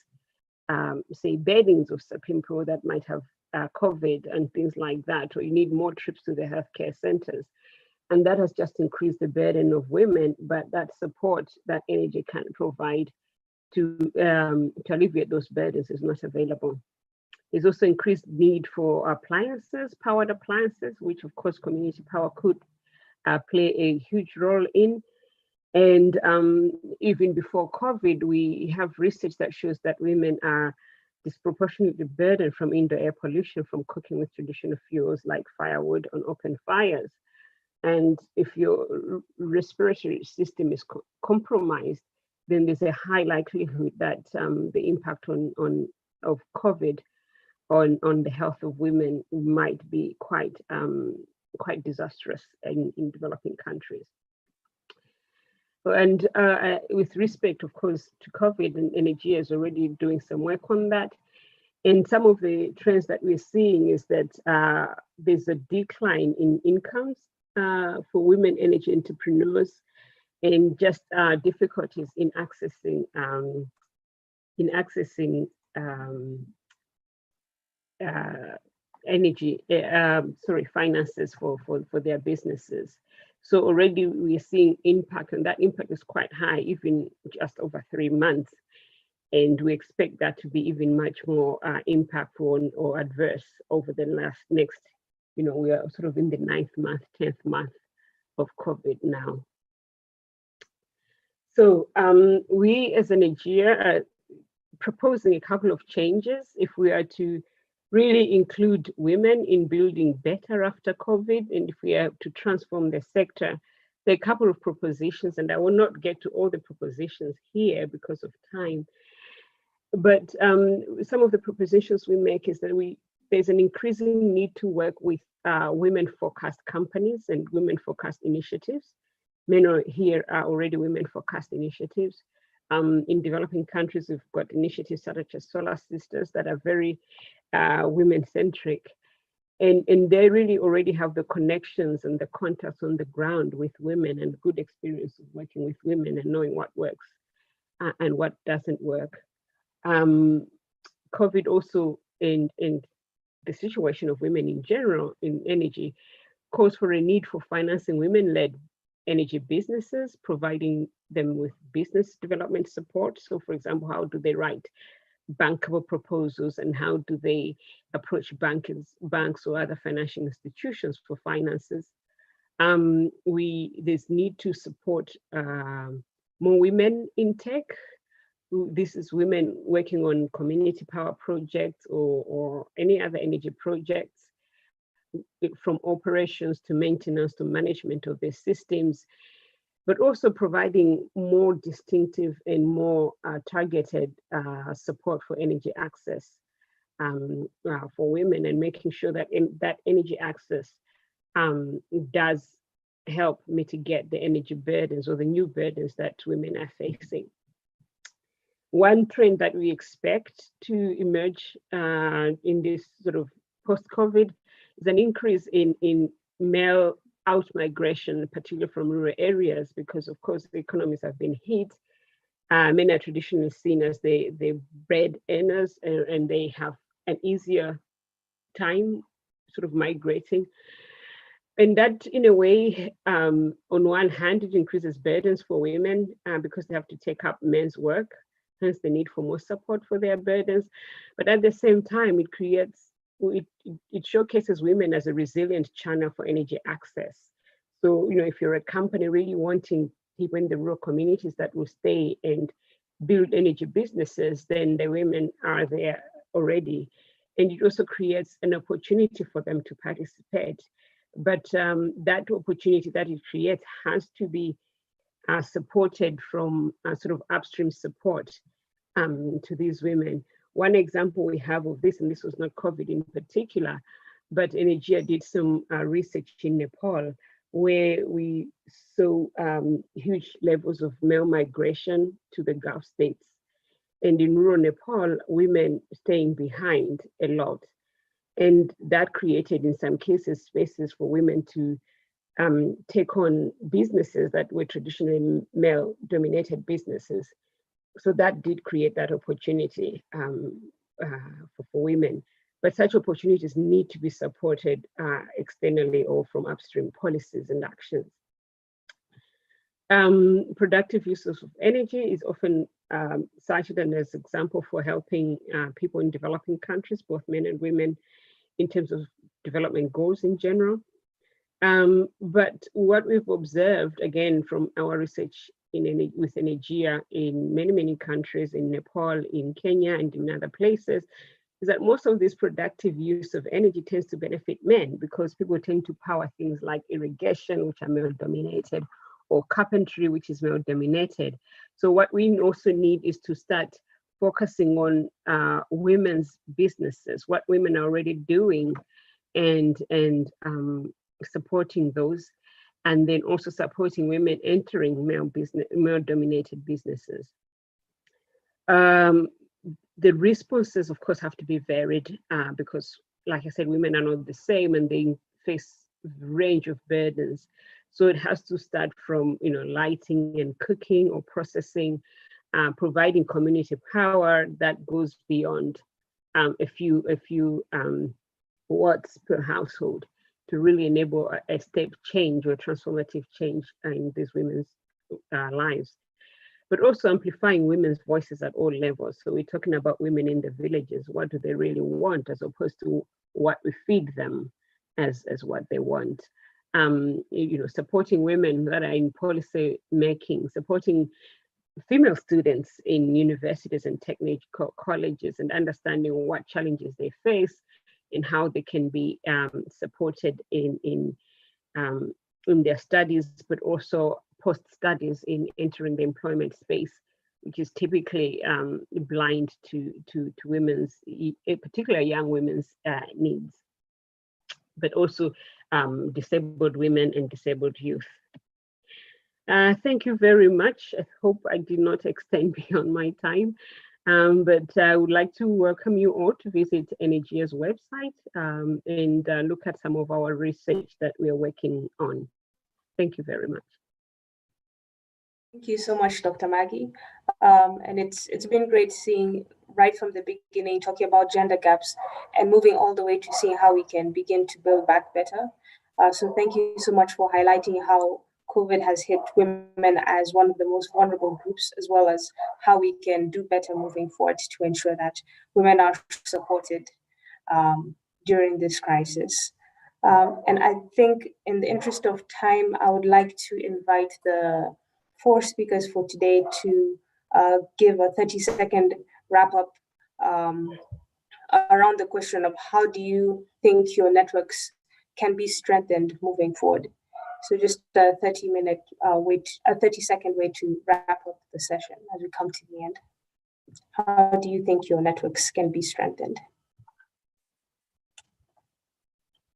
say, beddings of people that might have COVID and things like that, or you need more trips to the healthcare centers. And that has just increased the burden of women, but that support that energy can provide to alleviate those burdens is not available. There's also increased need for appliances, powered appliances, which of course community power could play a huge role in. And even before COVID, we have research that shows that women are disproportionately burdened from indoor air pollution from cooking with traditional fuels like firewood on open fires. And if your respiratory system is compromised, then there's a high likelihood that the impact of COVID on the health of women might be quite disastrous in developing countries. And with respect, of course, to COVID, and Energy is already doing some work on that. And some of the trends that we're seeing is that there's a decline in incomes for women energy entrepreneurs, and just difficulties in accessing finances for their businesses. So already we're seeing impact, and that impact is quite high, even just over 3 months. And we expect that to be even much more impactful or adverse over the next, we are sort of in the 9th month, 10th month of COVID now. So we as Energia are proposing a couple of changes if we are to really include women in building better after COVID, and if we are to transform the sector. There are a couple of propositions, and I will not get to all the propositions here because of time. But some of the propositions we make is that there's an increasing need to work with women-focused companies and women-focused initiatives. Many here are already women-focused initiatives. In developing countries, we've got initiatives such as Solar Sisters that are very women-centric. And they really already have the connections and the contacts on the ground with women and good experience of working with women and knowing what works and what doesn't work. COVID also, in the situation of women in general in energy, calls for a need for financing women-led energy businesses, providing them with business development support. So for example, how do they write bankable proposals, and how do they approach banks or other financial institutions for finances? There's need to support more women in tech. This is women working on community power projects or any other energy projects, from operations to maintenance to management of their systems, but also providing more distinctive and more targeted support for energy access for women, and making sure that that energy access does help mitigate the energy burdens or the new burdens that women are facing. One trend that we expect to emerge in this sort of post-COVID is an increase in male out migration, particularly from rural areas, because of course the economies have been hit. Men are traditionally seen as the bread earners, and they have an easier time sort of migrating. And that, in a way, on one hand, it increases burdens for women because they have to take up men's work, hence the need for more support for their burdens. But at the same time, it showcases women as a resilient channel for energy access. So, if you're a company really wanting people in the rural communities that will stay and build energy businesses, then the women are there already. And it also creates an opportunity for them to participate. But that opportunity that it creates has to be supported from sort of upstream support to these women. One example we have of this, and this was not COVID in particular, but Energia did some research in Nepal where we saw huge levels of male migration to the Gulf states. And in rural Nepal, women staying behind a lot. And that created, in some cases, spaces for women to take on businesses that were traditionally male-dominated businesses. So that did create that opportunity for women. But such opportunities need to be supported externally or from upstream policies and actions. Productive uses of energy is often cited as an example for helping people in developing countries, both men and women, in terms of development goals in general. But what we've observed, again, from our research with Energia in many countries, in Nepal, in Kenya, and in other places, is that most of this productive use of energy tends to benefit men because people tend to power things like irrigation, which are male-dominated, or carpentry, which is male-dominated. So what we also need is to start focusing on women's businesses, what women are already doing, and supporting those, and then also supporting women entering male-dominated businesses. The responses, of course, have to be varied because, like I said, women are not the same and they face a range of burdens. So it has to start from, lighting and cooking or processing, providing community power that goes beyond a few watts per household to really enable a step change or transformative change in these women's lives. But also amplifying women's voices at all levels. So we're talking about women in the villages. What do they really want, as opposed to what we feed them as what they want? Supporting women that are in policy making, supporting female students in universities and technical colleges, and understanding what challenges they face and how they can be supported in their studies, but also post-studies in entering the employment space, which is typically blind to women's, particularly young women's needs, but also disabled women and disabled youth. Thank you very much. I hope I did not extend beyond my time, but I would like to welcome you all to visit Energia's website and look at some of our research that we are working on. Thank you very much. Thank you so much, Dr. Maggie. And it's been great seeing right from the beginning, talking about gender gaps and moving all the way to seeing how we can begin to build back better. So thank you so much for highlighting how COVID has hit women as one of the most vulnerable groups, as well as how we can do better moving forward to ensure that women are supported during this crisis. And I think in the interest of time, I would like to invite the 4 speakers for today to give a 30-second wrap-up around the question of how do you think your networks can be strengthened moving forward. So just a 30-second way to wrap up the session as we come to the end. How do you think your networks can be strengthened?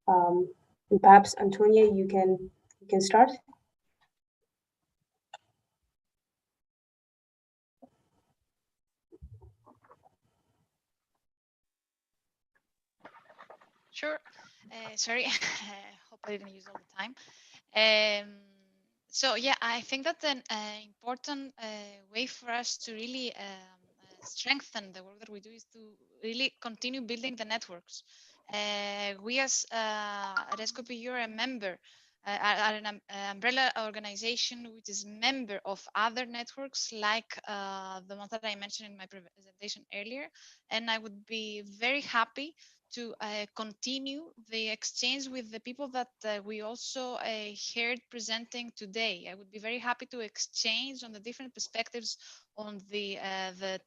And perhaps Antonia, you can start. Sure. Sorry, hope I didn't use all the time. So yeah, I think that an important way for us to really strengthen the work that we do is to really continue building the networks. We as RESCOPE are a member, are an umbrella organization which is member of other networks like the one that I mentioned in my presentation earlier. And I would be very happy to continue the exchange with the people that we also heard presenting today. I would be very happy to exchange on the different perspectives on the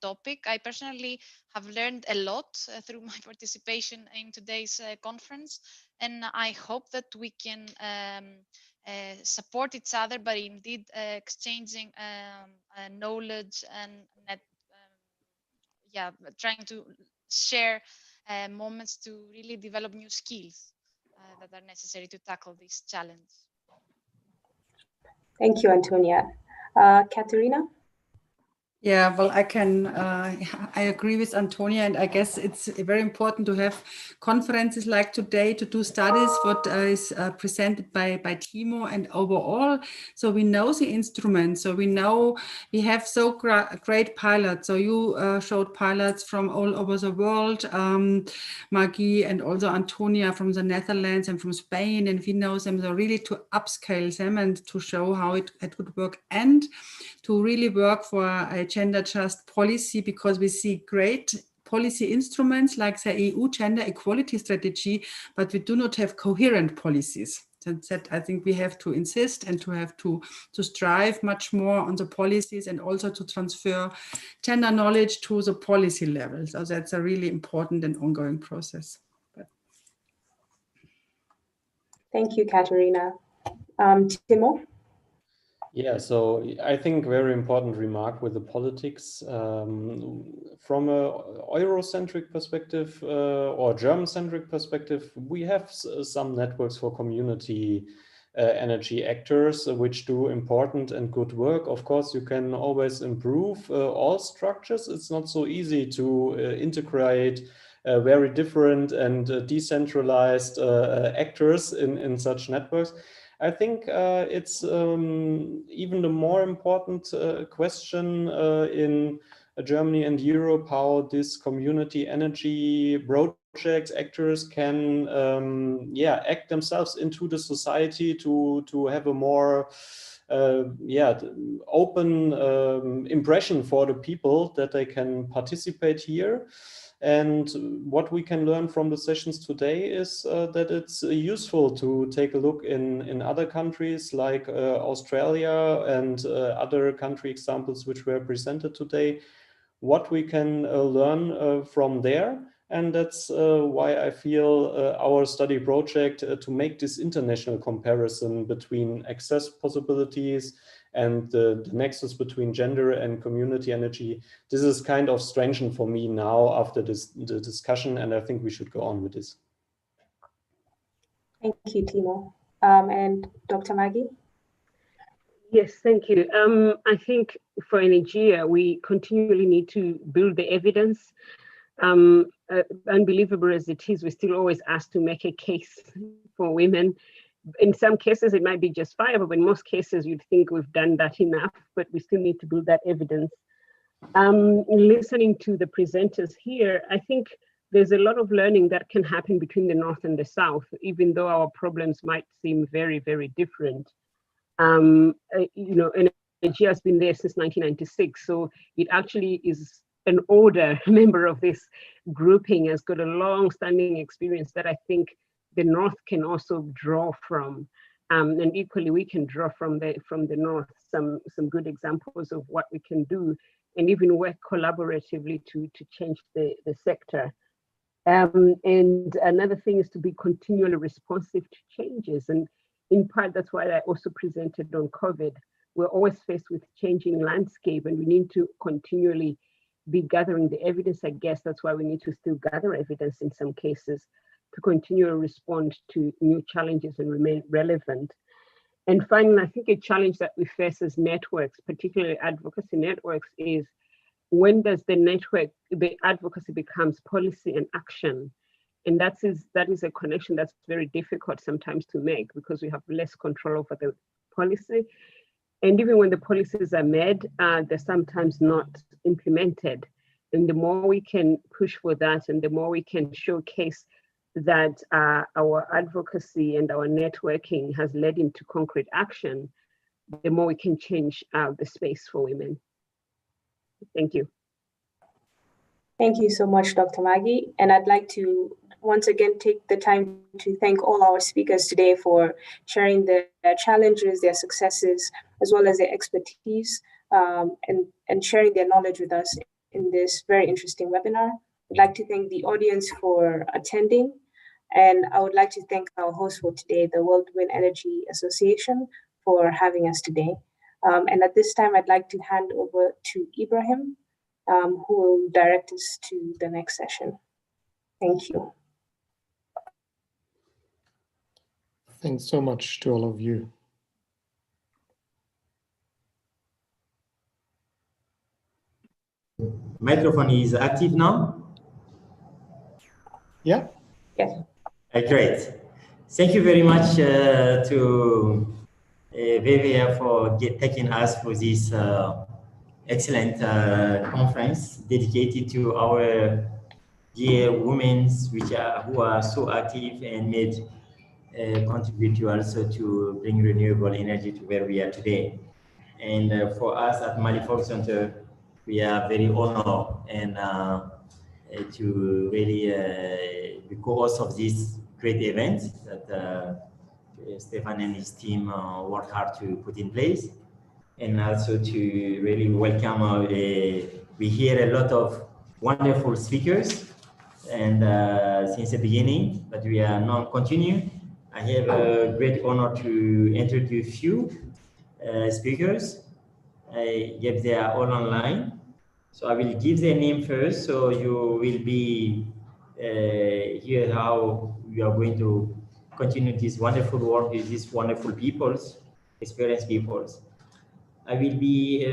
topic. I personally have learned a lot through my participation in today's conference, and I hope that we can support each other by indeed exchanging knowledge and yeah, trying to share moments to really develop new skills that are necessary to tackle this challenge. Thank you, Antonia. Katerina? Yeah, well, I agree with Antonia, and I guess it's very important to have conferences like today to do studies, what is presented by Timo and overall. So we know the instruments, so we know we have so great pilots. So you showed pilots from all over the world, Maggie and also Antonia from the Netherlands and from Spain, and we know them, so really to upscale them and to show how it would work, and to really work for a gender just policy, because we see great policy instruments like the EU gender equality strategy, but we do not have coherent policies. That I think we have to insist and to have to strive much more on the policies and also to transfer gender knowledge to the policy level. So that's a really important and ongoing process. Thank you, Katerina. Timo? Yeah, so I think very important remark with the politics from a Eurocentric perspective or German-centric perspective. We have some networks for community energy actors which do important and good work. Of course, you can always improve all structures. It's not so easy to integrate very different and decentralized actors in such networks. I think it's even the more important question in Germany and Europe, how this community energy projects actors can act themselves into the society to have a more open impression for the people that they can participate here. And what we can learn from the sessions today is that it's useful to take a look in other countries like Australia and other country examples which were presented today, what we can learn from there. And that's why I feel our study project to make this international comparison between access possibilities and the nexus between gender and community energy. This is kind of strengthened for me now after the discussion, and I think we should go on with this. Thank you, Timo. And Dr. Maggie? Yes, thank you. I think for Energia, we continually need to build the evidence. Unbelievable as it is, we're still always asked to make a case for women. In some cases, it might be justifiable, but in most cases, you'd think we've done that enough, but we still need to build that evidence. Listening to the presenters here, I think there's a lot of learning that can happen between the North and the South, even though our problems might seem very, very different. Energia has been there since 1996, so it actually is an older member of this grouping, has got a long-standing experience that I think the North can also draw from, and equally we can draw from the North some good examples of what we can do, and even work collaboratively to change the sector. And another thing is to be continually responsive to changes, and in part that's why I also presented on COVID. We're always faced with changing landscape, and we need to continually be gathering the evidence. I guess that's why we need to still gather evidence in some cases, to continue to respond to new challenges and remain relevant. And finally, I think a challenge that we face as networks, particularly advocacy networks, is when does the advocacy becomes policy and action? And that is a connection that's very difficult sometimes to make because we have less control over the policy. And even when the policies are made, they're sometimes not implemented. And the more we can push for that and the more we can showcase that our advocacy and our networking has led into concrete action, the more we can change the space for women. Thank you. Thank you so much, Dr. Maggie. And I'd like to once again take the time to thank all our speakers today for sharing their challenges, their successes, as well as their expertise, and sharing their knowledge with us in this very interesting webinar. I'd like to thank the audience for attending. And I would like to thank our host for today, the World Wind Energy Association, for having us today. And at this time, I'd like to hand over to Ibrahim, who will direct us to the next session. Thank you. Thanks so much to all of you. Microphone is active now? Yeah. Yes. Great. Thank you very much to Vivia for taking us for this excellent conference dedicated to our dear women who are so active and made contribute to also to bring renewable energy to where we are today. And for us at Mali Folk Center, we are very honored and to really be co-host of this great event that Stefan and his team work hard to put in place. And also to really welcome, we hear a lot of wonderful speakers and since the beginning, but we are now continue. I have a great honor to introduce few speakers. Yet they are all online. So I will give their name first, so you will be hear how we are going to continue this wonderful work with these wonderful peoples, experienced peoples. I will be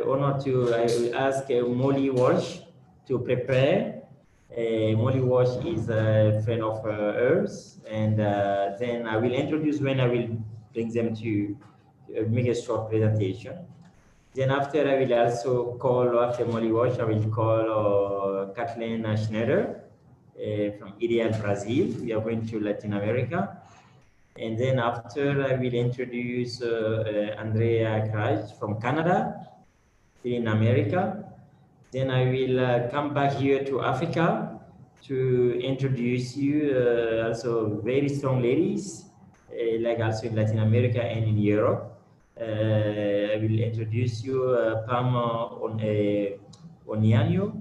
honored to, I will ask Molly Walsh to prepare. Molly Walsh is a friend of ours, and then I will introduce when I will bring them to make a short presentation. Then after I will also call, after Molly Walsh, I will call Kathleen Schneider from Ideal, Brazil. We are going to Latin America. And then after I will introduce Andrea Kraj from Canada, in America. Then I will come back here to Africa to introduce you also very strong ladies, like also in Latin America and in Europe. I will introduce you Pam Onyanyo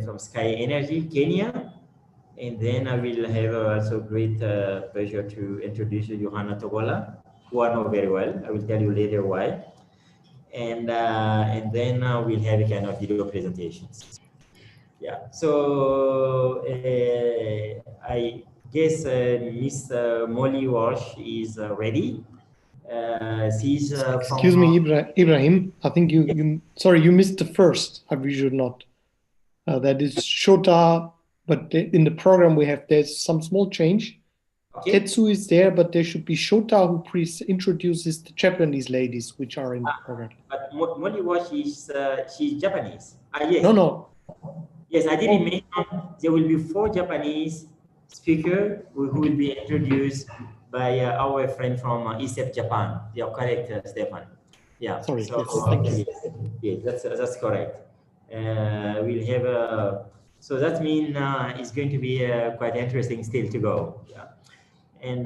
from Sky Energy, Kenya. And then I will have also great pleasure to introduce you Johanna Togola, who I know very well. I will tell you later why. And then we'll have a kind of video presentations. Yeah, so I guess Miss Molly Walsh is ready. She's Excuse me, Ibrahim. I think you missed the first. We should not. That is Shota, but in the program there's some small change. Okay. Tetsu is there, but there should be Shota who introduces the Japanese ladies which are in the program. But Molly Walsh is she's Japanese. Yes. No. Yes, I didn't mention there will be 4 Japanese speakers who will be introduced by our friend from ISEP Japan. You are correct, Stefan. Yeah. Sorry. So, yes, thank you. Yes, that's correct. We'll have so that means it's going to be quite interesting still to go. Yeah. And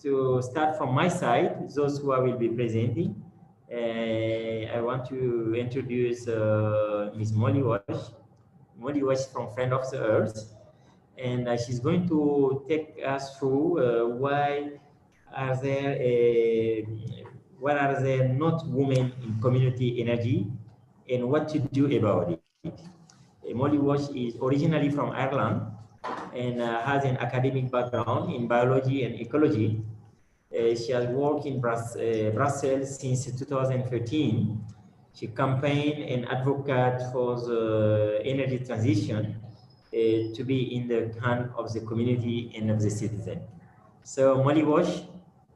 to start from my side, those who I will be presenting, I want to introduce Ms. Molly Walsh. Molly Walsh is from Friend of the Earth, and she's going to take us through why are there not women in community energy and what to do about it. Molly Walsh is originally from Ireland and has an academic background in biology and ecology. She has worked in Brussels since 2013. She campaigned and advocated for the energy transition to be in the hand of the community and of the citizen. So Molly Walsh,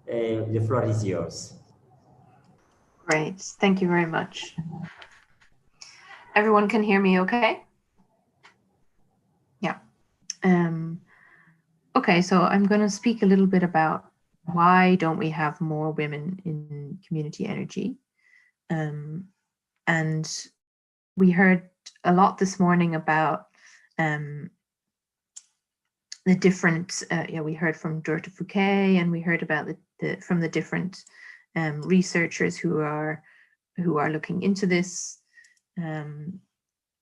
the floor is yours. Great, thank you very much. Everyone can hear me okay? Yeah. Okay, so I'm going to speak a little bit about why don't we have more women in community energy. And we heard a lot this morning about the different, we heard from Dorte Fouquet, and we heard about from the different researchers who are looking into this. And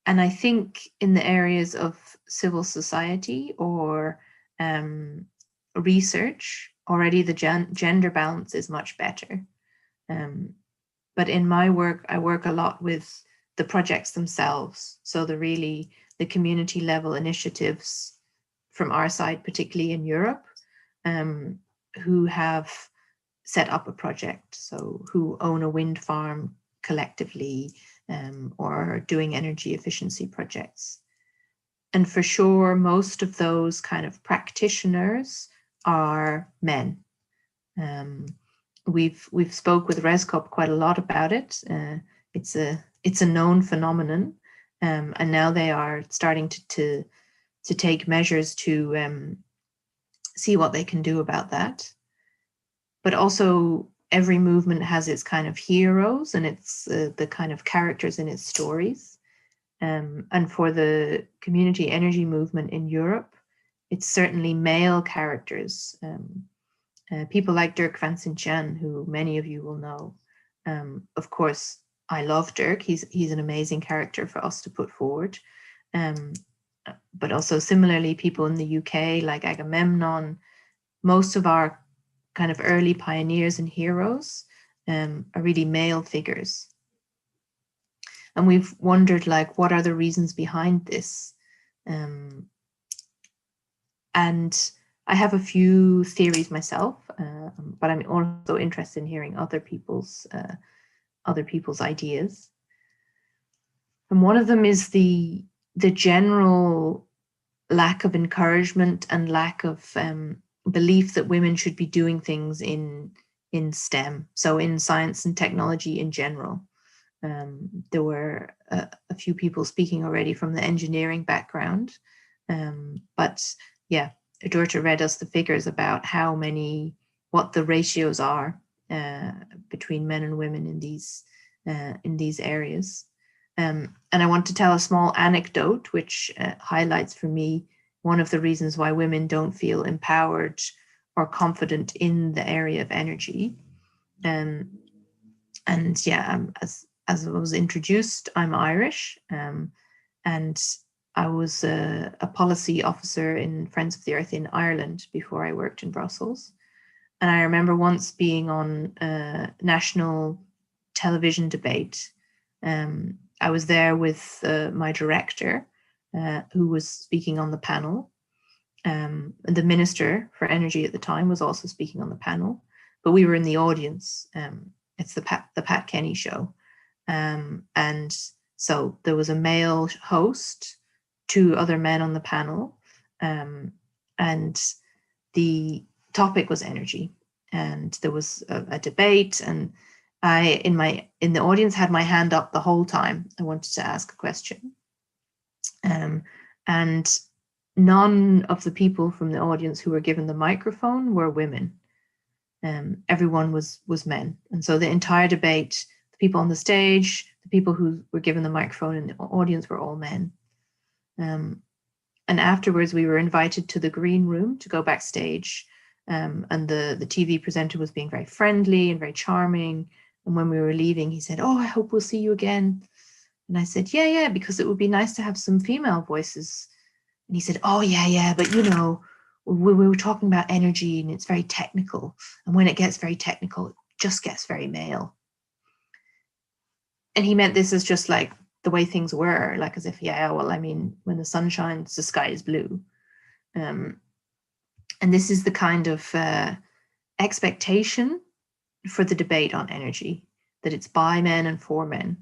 I think in the areas of civil society or research, already the gender balance is much better. But in my work, I work a lot with the projects themselves. So the community level initiatives from our side, particularly in Europe, who have set up a project. So who own a wind farm collectively, or doing energy efficiency projects. And for sure, most of those kind of practitioners are men. We've spoke with ResCop quite a lot about it. It's a known phenomenon, and now they are starting to take measures to see what they can do about that. But also, every movement has its kind of heroes and its the kind of characters in its stories. And for the community energy movement in Europe, it's certainly male characters. People like Dirk van Sint-Jan, who many of you will know. Of course, I love Dirk. He's an amazing character for us to put forward. But also similarly, people in the UK like Agamemnon, most of our kind of early pioneers and heroes are really male figures. And we've wondered, like, what are the reasons behind this? And I have a few theories myself, but I'm also interested in hearing other people's ideas. And one of them is the general lack of encouragement and lack of belief that women should be doing things in STEM, so in science and technology in general. There were a few people speaking already from the engineering background, but yeah, Dorte read us the figures about what the ratios are between men and women in these areas. And I want to tell a small anecdote which highlights for me one of the reasons why women don't feel empowered or confident in the area of energy. And yeah, as I was introduced, I'm Irish, and I was a policy officer in Friends of the Earth in Ireland before I worked in Brussels. And I remember once being on a national television debate. I was there with my director, who was speaking on the panel. The Minister for Energy at the time was also speaking on the panel, but we were in the audience. It's the Pat Kenny show. And so there was a male host, 2 other men on the panel, and the topic was energy. And there was a debate, and I, in the audience, had my hand up the whole time. I wanted to ask a question. And none of the people from the audience who were given the microphone were women. Everyone was men. And so the entire debate, the people on the stage, the people who were given the microphone in the audience were all men. And afterwards, we were invited to the green room to go backstage. And the TV presenter was being very friendly and very charming. And when we were leaving, he said, "Oh, I hope we'll see you again." And I said, yeah, because it would be nice to have some female voices. And he said, "Oh, yeah, but you know, we were talking about energy and it's very technical. And when it gets very technical, it just gets very male." And he meant this as just like the way things were, like as if, yeah, well, I mean, when the sun shines, the sky is blue. And this is the kind of expectation for the debate on energy, that it's by men and for men.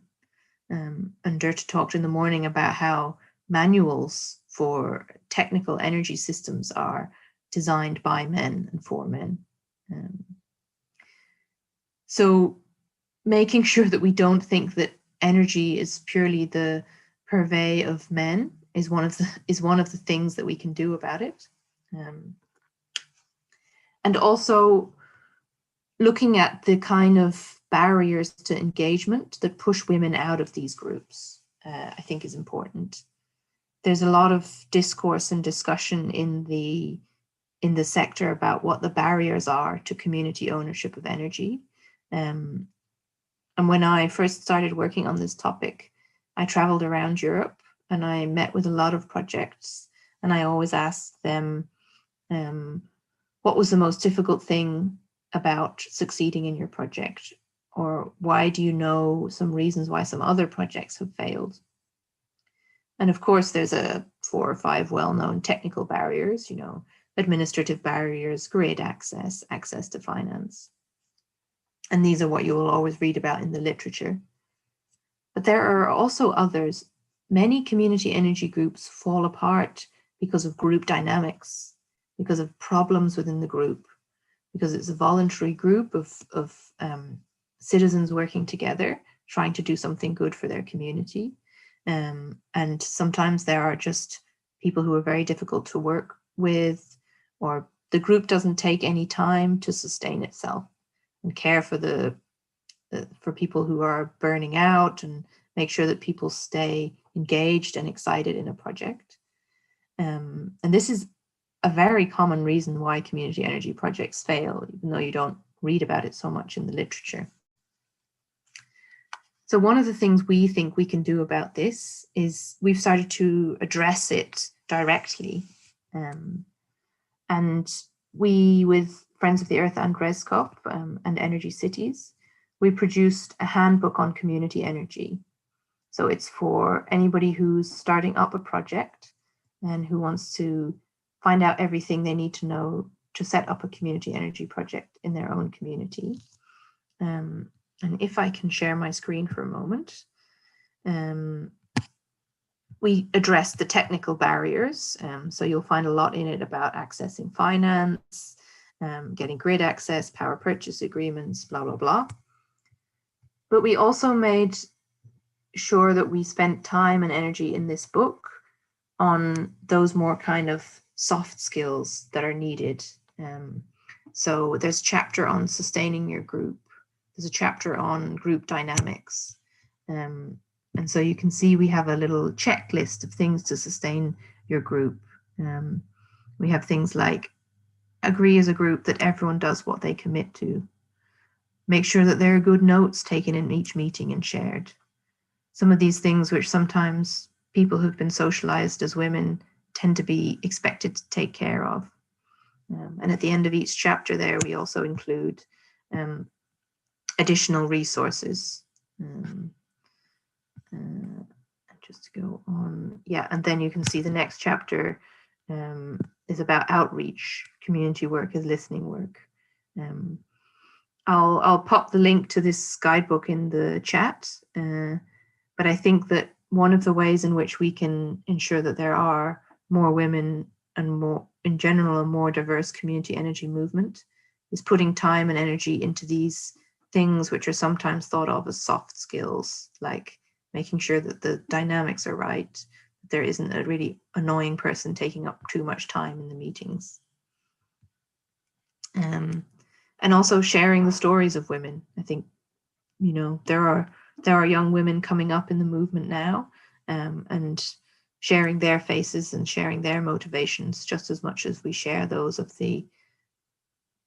And Dorte talked in the morning about how manuals for technical energy systems are designed by men and for men. So making sure that we don't think that energy is purely the purvey of men is one of the things that we can do about it. And also looking at the kind of barriers to engagement that push women out of these groups, I think is important. There's a lot of discourse and discussion in the sector about what the barriers are to community ownership of energy. And when I first started working on this topic, I traveled around Europe and I met with a lot of projects, and I always asked them, what was the most difficult thing about succeeding in your project? Or why do you know some reasons why some other projects have failed? And of course, there's 4 or 5 well-known technical barriers, you know, administrative barriers, grid access, access to finance. And these are what you will always read about in the literature. But there are also others. Many community energy groups fall apart because of group dynamics, because of problems within the group, because it's a voluntary group of citizens working together, trying to do something good for their community. And sometimes there are just people who are very difficult to work with, or the group doesn't take any time to sustain itself and care for for people who are burning out and make sure that people stay engaged and excited in a project. And this is a very common reason why community energy projects fail, even though you don't read about it so much in the literature. So one of the things we think we can do about this is we've started to address it directly. And we, with Friends of the Earth and ResCop and Energy Cities, we produced a handbook on community energy. So it's for anybody who's starting up a project and who wants to find out everything they need to know to set up a community energy project in their own community. And if I can share my screen for a moment, we address the technical barriers. So you'll find a lot in it about accessing finance, getting grid access, power purchase agreements, blah, blah, blah. But we also made sure that we spent time and energy in this book on those more kind of soft skills that are needed. So there's a chapter on sustaining your group. There's a chapter on group dynamics. And so you can see we have a little checklist of things to sustain your group. We have things like agree as a group that everyone does what they commit to. Make sure that there are good notes taken in each meeting and shared. Some of these things which sometimes people who've been socialized as women tend to be expected to take care of. And at the end of each chapter there, we also include additional resources. Just to go on, yeah, and then you can see the next chapter is about outreach, community work as listening work. I'll pop the link to this guidebook in the chat, but I think that one of the ways in which we can ensure that there are more women and more, in general, a more diverse community energy movement is putting time and energy into these things which are sometimes thought of as soft skills, like making sure that the dynamics are right, that there isn't a really annoying person taking up too much time in the meetings. And also sharing the stories of women. I think, you know, there are young women coming up in the movement now, and sharing their faces and sharing their motivations just as much as we share those of the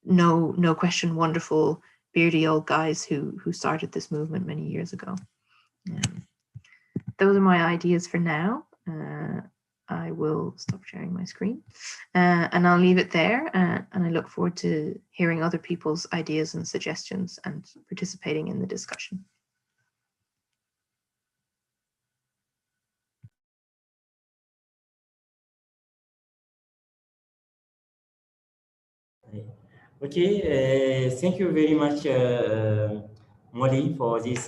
no question wonderful beardy old guys who started this movement many years ago. Those are my ideas for now. I will stop sharing my screen and I'll leave it there. And I look forward to hearing other people's ideas and suggestions and participating in the discussion. Okay, thank you very much, Molly, for these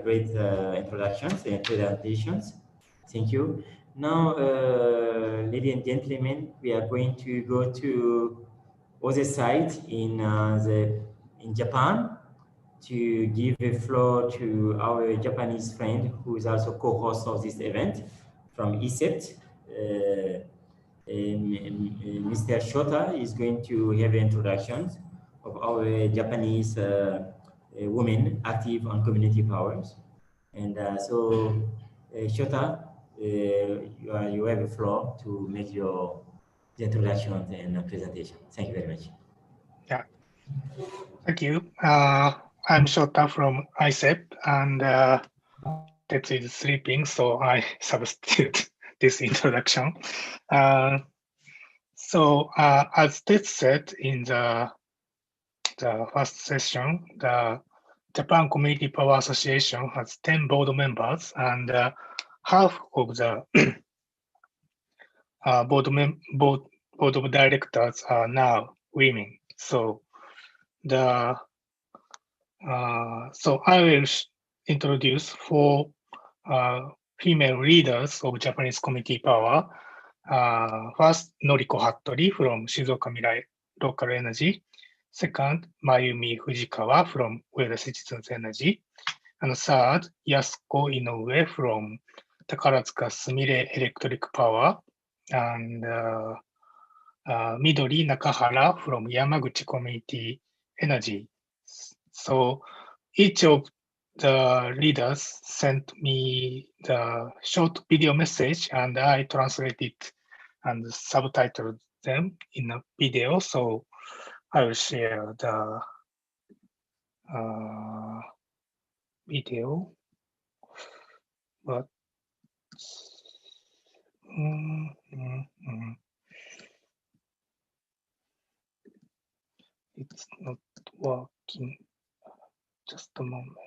great introductions and presentations. Thank you. Now, ladies and gentlemen, we are going to go to other side in Japan to give the floor to our Japanese friend who is also co-host of this event from ECEPT. Mr. Shota is going to have introductions of our Japanese women active on community powers. And so, Shota, you have the floor to make your introduction and presentation. Thank you very much. Yeah, thank you. I'm Shota from ICEP, and Tetsu is sleeping, so I substitute this introduction. So as Tetsu said in the first session, the Japan Community Power Association has 10 board members, and half of the board of directors are now women. So so I will introduce 4 female leaders of Japanese community power. First, Noriko Hattori from Shizuoka Mirai Local Energy. Second, Mayumi Fujikawa from Ueda Citizens Energy. And third, Yasuko Inoue from Takaratsuka Sumire Electric Power. And Midori Nakahara from Yamaguchi Community Energy. So each of the leaders sent me the short video message, and I translated and subtitled them in a video. So I will share the video, but it's not working. Just a moment.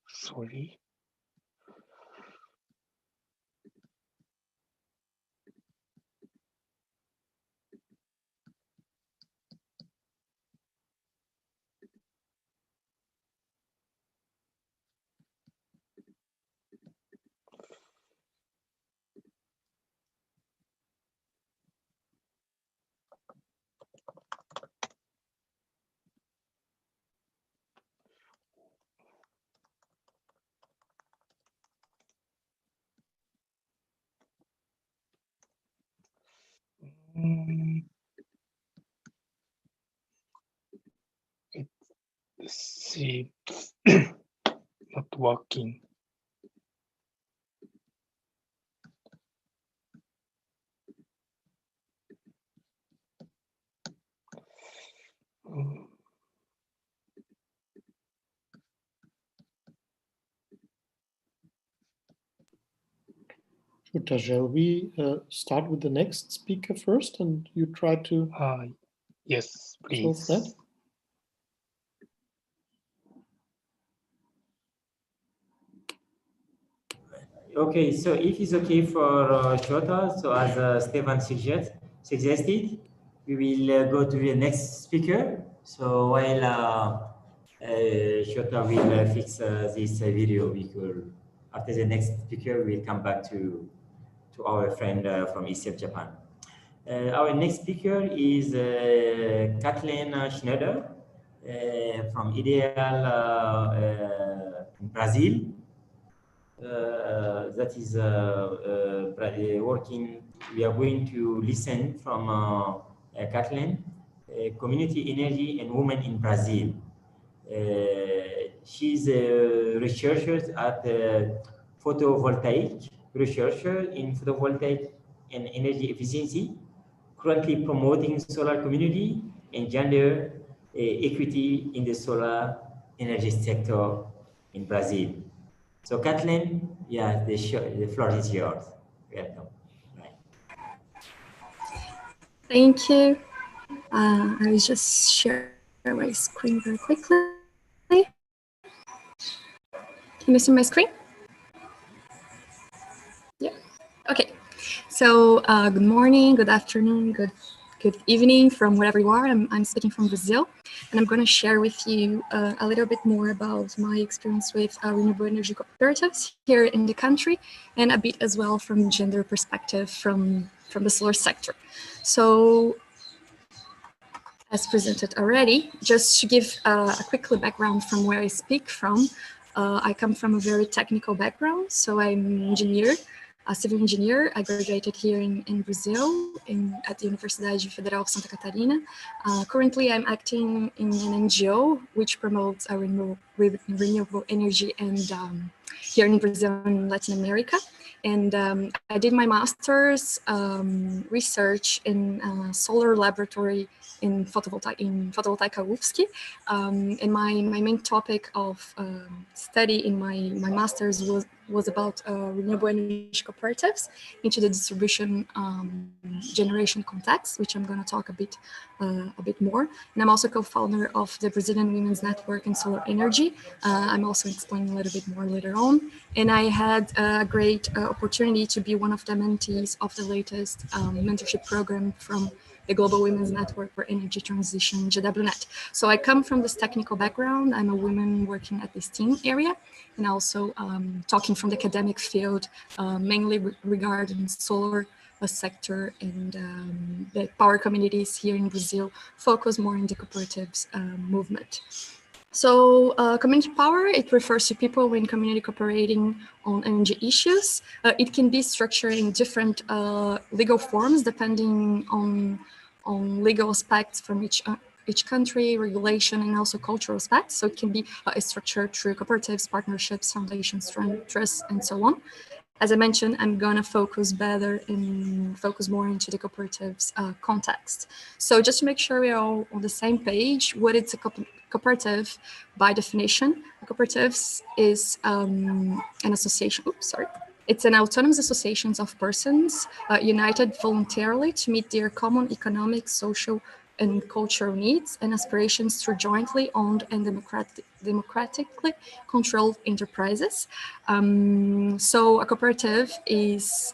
Sorry. Let's see, not working. Shota, shall we start with the next speaker first, and you try to yes, please. solve that? Okay, so if it's okay for Shota, so as Stefan suggested, we will go to the next speaker. So while Shota will fix this video, because after the next speaker, we'll come back to our friend from ECEP Japan. Our next speaker is Kathleen Schneider from Ideal Brazil. That is working. We are going to listen from Kathleen, Community Energy and Women in Brazil. She's a researcher at photovoltaic, researcher in photovoltaic and energy efficiency, currently promoting solar community and gender equity in the solar energy sector in Brazil. So Kathleen, yeah, the floor is yours. Welcome. Right. Thank you. I will just share my screen very quickly. Can you see my screen? Yeah. Okay. So good morning, good afternoon, good evening from wherever you are. I'm speaking from Brazil, and I'm going to share with you a little bit more about my experience with renewable energy cooperatives here in the country, and a bit as well from gender perspective from the solar sector. So, as presented already, just to give a quick background from where I speak from, I come from a very technical background. So I'm an engineer, a civil engineer. I graduated here in Brazil at the Universidade Federal of Santa Catarina. Currently, I'm acting in an NGO which promotes renewable energy and here in Brazil and Latin America. And I did my master's research in solar laboratory in Photovoltaica UFSC. And my main topic of study in my master's was about renewable energy cooperatives into the distribution generation context, which I'm going to talk a bit more. And I'm also co-founder of the Brazilian Women's Network in Solar Energy. I'm also explaining a little bit more later on. And I had a great opportunity to be one of the mentees of the latest mentorship program from the Global Women's Network for Energy Transition, GWNet. So I come from this technical background. I'm a woman working at this team area, and also talking from the academic field, mainly regarding solar sector, and the power communities here in Brazil focus more on the cooperatives movement. So community power, it refers to people in community cooperating on energy issues. It can be structured in different legal forms depending on legal aspects from each country, regulation, and also cultural aspects. So it can be structured through cooperatives, partnerships, foundations, trusts, and so on. As I mentioned, I'm gonna focus more into the cooperatives context. So just to make sure we're all on the same page, what is a cooperative by definition? A cooperative is an association, It's an autonomous association of persons united voluntarily to meet their common economic, social, and cultural needs and aspirations through jointly owned and democratically controlled enterprises. So a cooperative is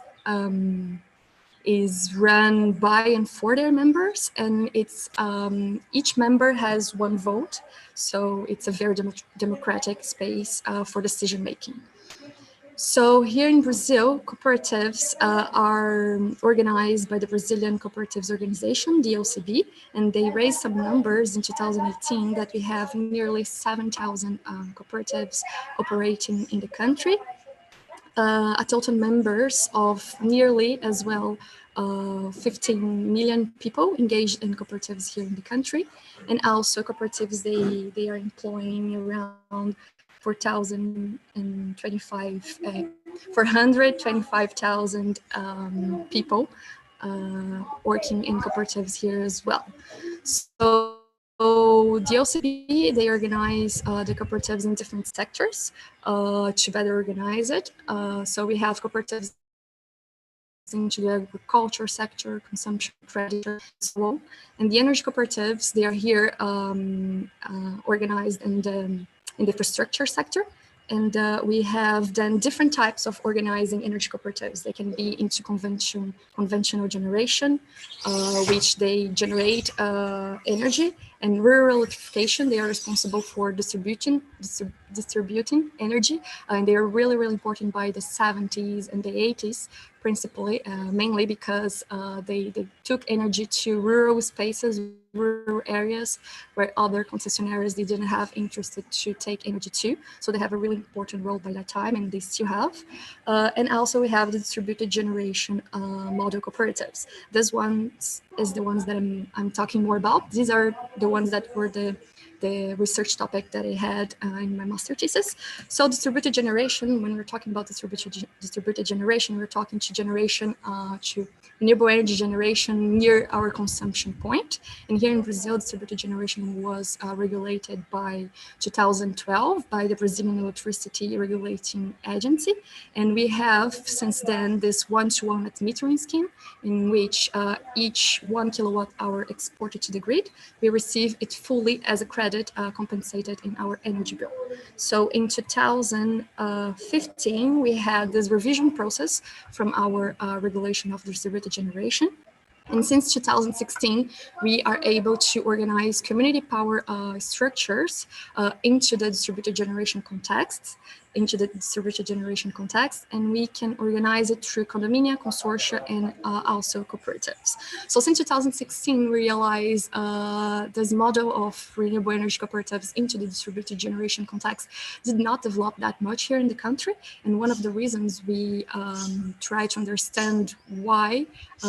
run by and for their members, and it's each member has one vote. So it's a very democratic space for decision making. So here in Brazil, cooperatives are organized by the Brazilian Cooperatives Organization, DOCB, and they raised some numbers in 2018 that we have nearly 7,000 cooperatives operating in the country. A total members of nearly as well 15 million people engaged in cooperatives here in the country. And also cooperatives, they are employing around 425,000 people working in cooperatives here as well. So DOCB, they organize the cooperatives in different sectors to better organize it. So we have cooperatives into the agriculture sector, consumption, credit, and so on. And the energy cooperatives, they are here organized in the infrastructure sector. And we have done different types of organizing energy cooperatives. They can be into conventional generation, which they generate energy, and rural electrification. They are responsible for distributing energy, and they are really, really important by the 70s and the 80s, principally, mainly because they took energy to rural spaces, rural areas where other concessionaires they didn't have interested to take energy to. So they have a really important role by that time, and they still have. And also we have the distributed generation model cooperatives. This one is the ones that I'm talking more about. These are the ones that were the research topic that I had in my master thesis. So distributed generation, when we're talking about distributed generation, we're talking to generation to renewable energy generation near our consumption point. And here in Brazil, distributed generation was regulated by 2012 by the Brazilian Electricity Regulating Agency. And we have since then this one-to-one net metering scheme in which each 1 kilowatt hour exported to the grid, we receive it fully as a credit compensated in our energy bill. So in 2015, we had this revision process from our regulation of distributed generation. And since 2016, we are able to organize community power structures into the distributed generation context, and we can organize it through condominia, consortia, and also cooperatives. So since 2016, we realized this model of renewable energy cooperatives into the distributed generation context did not develop that much here in the country. And one of the reasons we try to understand why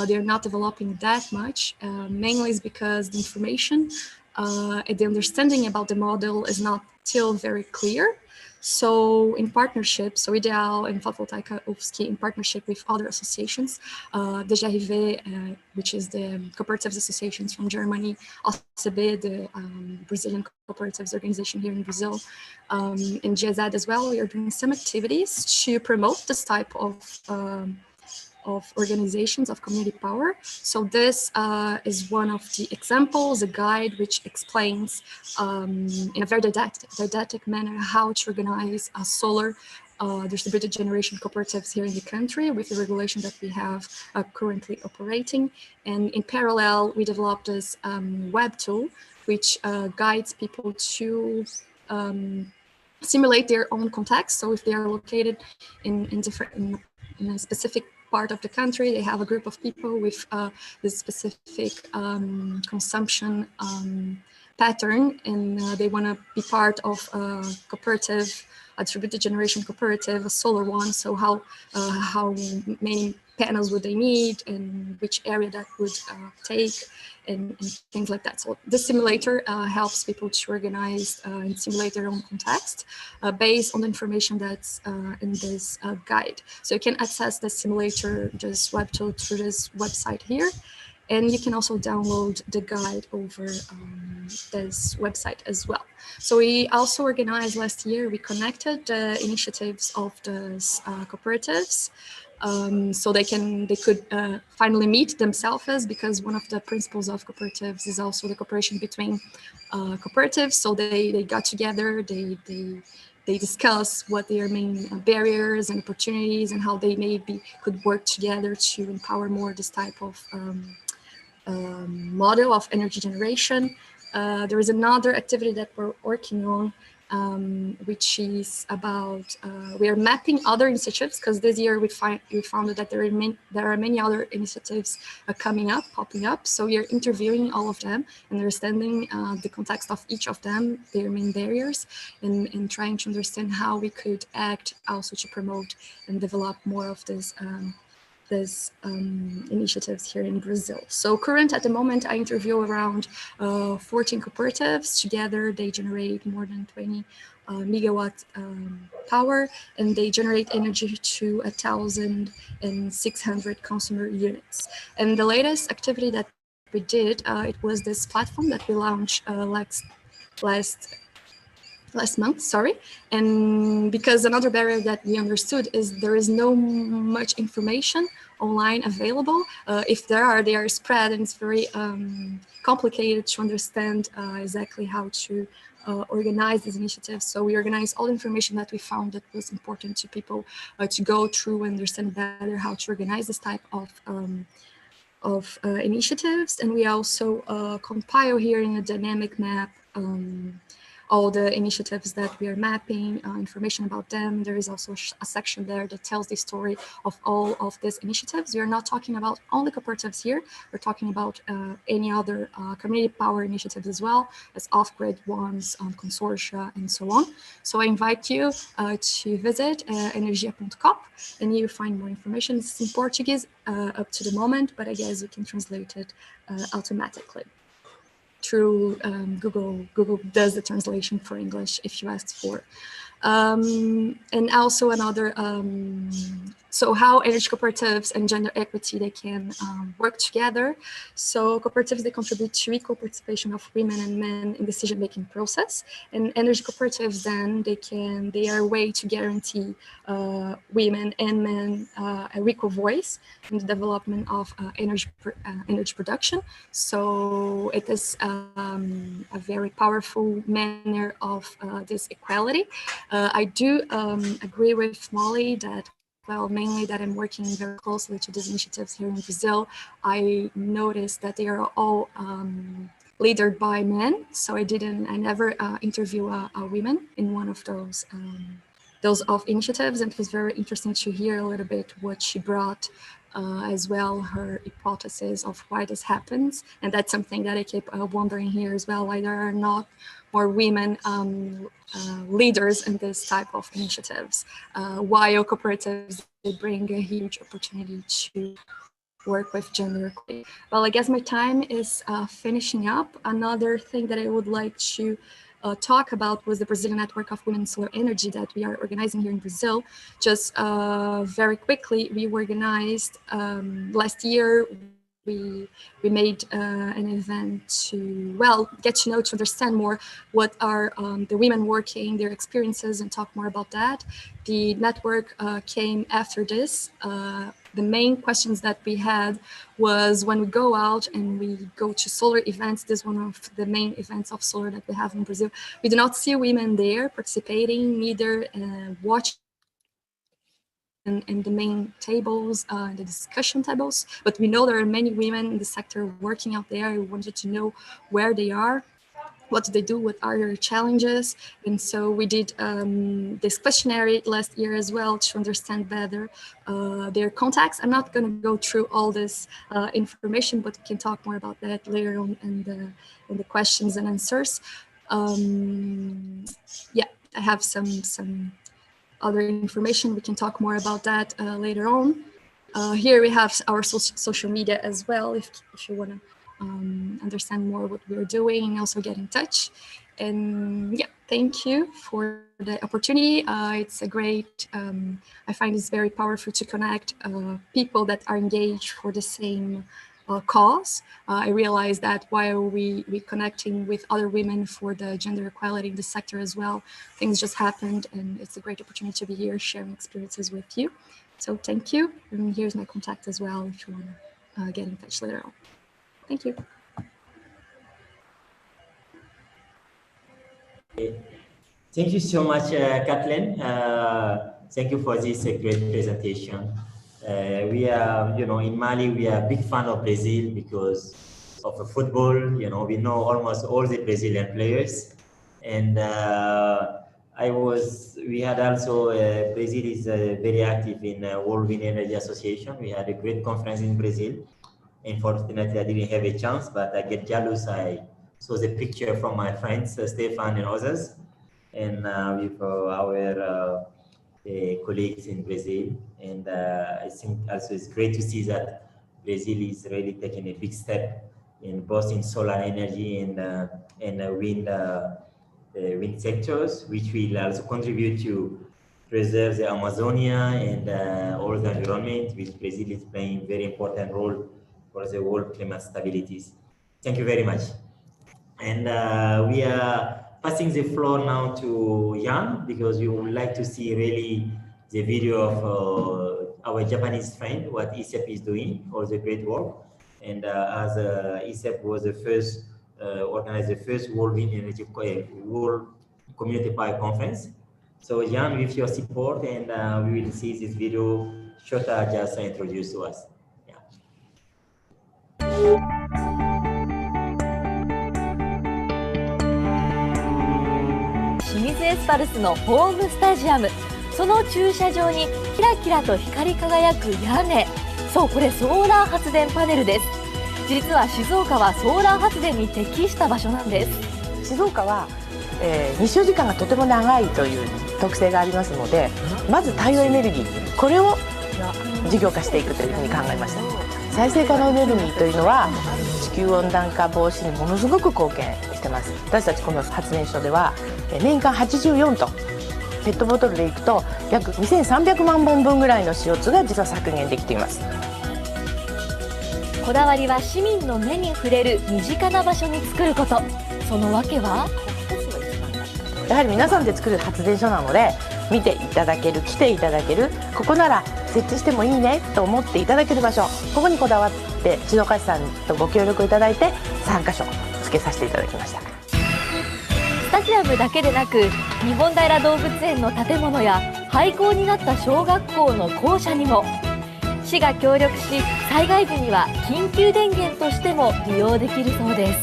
they're not developing that much, mainly is because the information and the understanding about the model is not still very clear. So in partnership, so Ideal and Photovoltaica UFSC in partnership with other associations, the GRV, which is the Cooperatives Associations from Germany, ACB, the Brazilian Cooperatives Organization here in Brazil, and GIZ as well, we are doing some activities to promote this type of organizations of community power. So this is one of the examples, a guide which explains in a very didactic manner how to organize a solar distributed generation cooperatives here in the country with the regulation that we have currently operating. And in parallel, we developed this web tool which guides people to simulate their own context. So if they are located in a specific part of the country, they have a group of people with this specific consumption pattern, and they want to be part of a cooperative, a distributed generation cooperative, a solar one. So how many panels would they need, and which area that would take, and things like that. So the simulator helps people to organize and simulate their own context based on the information that's in this guide. So you can access the simulator, this web tool, through this website here. And you can also download the guide over this website as well. So we also organized last year, we connected the initiatives of these cooperatives. So they could finally meet themselves, because one of the principles of cooperatives is also the cooperation between cooperatives. So they got together, they discuss what their main barriers and opportunities and how they maybe could work together to empower more this type of model of energy generation. There is another activity that we're working on, which is about, we are mapping other initiatives, because this year we found that there are many other initiatives popping up. So we are interviewing all of them, understanding the context of each of them, their main barriers, and trying to understand how we could act also to promote and develop more of this initiatives here in Brazil. So at the moment, I interview around 14 cooperatives. Together, they generate more than 20 megawatt power, and they generate energy to 1,600 consumer units. And the latest activity that we did, it was this platform that we launched last month, and because another barrier that we understood is there is no much information online available. If there are, they are spread, and it's very complicated to understand exactly how to organize these initiatives. So we organized all the information that we found that was important to people to go through and understand better how to organize this type of initiatives. And we also compile here in a dynamic map all the initiatives that we are mapping, information about them. There is also a section there that tells the story of all of these initiatives. We are not talking about only cooperatives here. We're talking about any other community power initiatives as well, as off-grid ones, consortia, and so on. So I invite you to visit energia.cop, and you find more information. It's in Portuguese up to the moment, but I guess you can translate it automatically through Google does the translation for English if you ask for. And also another, so how energy cooperatives and gender equity, they can work together. So cooperatives, they contribute to equal participation of women and men in decision-making process. And energy cooperatives, then they are a way to guarantee women and men a equal voice in the development of energy production. So it is a very powerful manner of this equality. I do agree with Molly that, well, mainly that I'm working very closely to these initiatives here in Brazil. I noticed that they are all led by men. So I never interview a woman in one of those initiatives, and it was very interesting to hear a little bit what she brought as well, her hypothesis of why this happens. And that's something that I keep wondering here as well, why there are not more women leaders in this type of initiatives, while cooperatives, they bring a huge opportunity to work with gender equity. Well, I guess my time is finishing up. Another thing that I would like to talk about was the Brazilian Network of Women in Solar Energy that we are organizing here in Brazil. Just very quickly, we organized last year, we made an event to, well, get to know, to understand more what are the women working, their experiences, and talk more about that. The network came after this. The main questions that we had was when we go out and we go to solar events, this is one of the main events of solar that we have in Brazil. We do not see women there participating, neither watching in the main tables, the discussion tables, but we know there are many women in the sector working out there. We wanted to know where they are, what do they do, what are their challenges. And so we did this questionnaire last year as well to understand better their contacts. I'm not going to go through all this information, but we can talk more about that later on in the questions and answers. Yeah, I have some other information. We can talk more about that later on. Here we have our social media as well, if you want to understand more what we're doing and also get in touch. And yeah, thank you for the opportunity. It's a great, I find it's very powerful to connect people that are engaged for the same cause. I realized that while we connecting with other women for the gender equality in the sector as well, things just happened, and it's a great opportunity to be here sharing experiences with you. So thank you, and here's my contact as well if you want to get in touch later on. Thank you. Thank you so much, Kathleen. Thank you for this great presentation. We are, in Mali, we are a big fan of Brazil because of football. We know almost all the Brazilian players. And we had also, Brazil is very active in World Wind Energy Association. We had a great conference in Brazil. Unfortunately, I didn't have a chance, but I get jealous. I saw the picture from my friends, Stefan and others, and with our colleagues in Brazil. And I think also it's great to see that Brazil is really taking a big step in both in solar energy and wind sectors, which will also contribute to preserve the Amazonia and all the environment, which Brazil is playing a very important role for the world climate stabilities. Thank you very much. And we are passing the floor now to Jan, because we would like to see really the video of our Japanese friend, what ICEP is doing, all the great work. And as ICEP was the first, organized the first World Wind Energy World Community Power Conference. So Jan, with your support, and we will see this video, Shota just introduced to us. Yeah. 清水エスパルスのホームスタジアム、その駐車場にキラキラと光り輝く屋根、そうこれソーラー発電パネルです。実は静岡はソーラー発電に適した場所なんです。静岡は、日照時間がとても長いという特性がありますので、まず太陽エネルギー、これを事業化していくというふうに考えました。再生可能エネルギーというのは地球温暖化防止にものすごく貢献してます。私たちこの発電所では年間84トンペットボトルでいくと約2300万本分ぐらいの CO2 が実は削減できています。こだわりは市民の目に触れる身近な場所に作ること。その訳はやはり皆さんで作る発電所なので、見ていただける、来ていただける、ここなら設置してもいいねと思っていただける場所、ここにこだわって静岡市さんとご協力いただいて3カ所付けさせていただきました。スタジアムだけでなく、日本平動物園の建物や廃校になった小学校の校舎にも市が協力し、災害時には緊急電源としても利用できるそうです。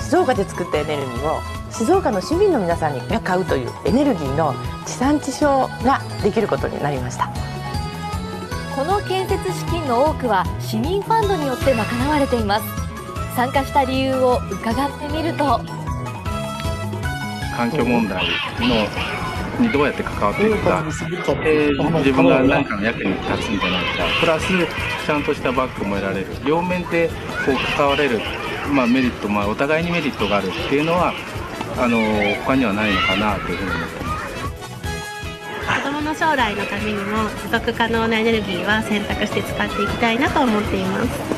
静岡で作ったエネルギーを静岡の市民の皆さんが買うというエネルギーの地産地消ができることになりました。この建設資金の多くは市民ファンドによって賄われています。参加した理由を伺ってみると、環境問題にどうやって関わっていくか、自分が何かの役に立つんじゃないか、プラスちゃんとしたバックも得られる、両面でこう関われる、メリット、お互いにメリットがあるっていうのは他にはないのかなというふうに思っています。子どもの将来のためにも持続可能なエネルギーは選択して使っていきたいなと思っています。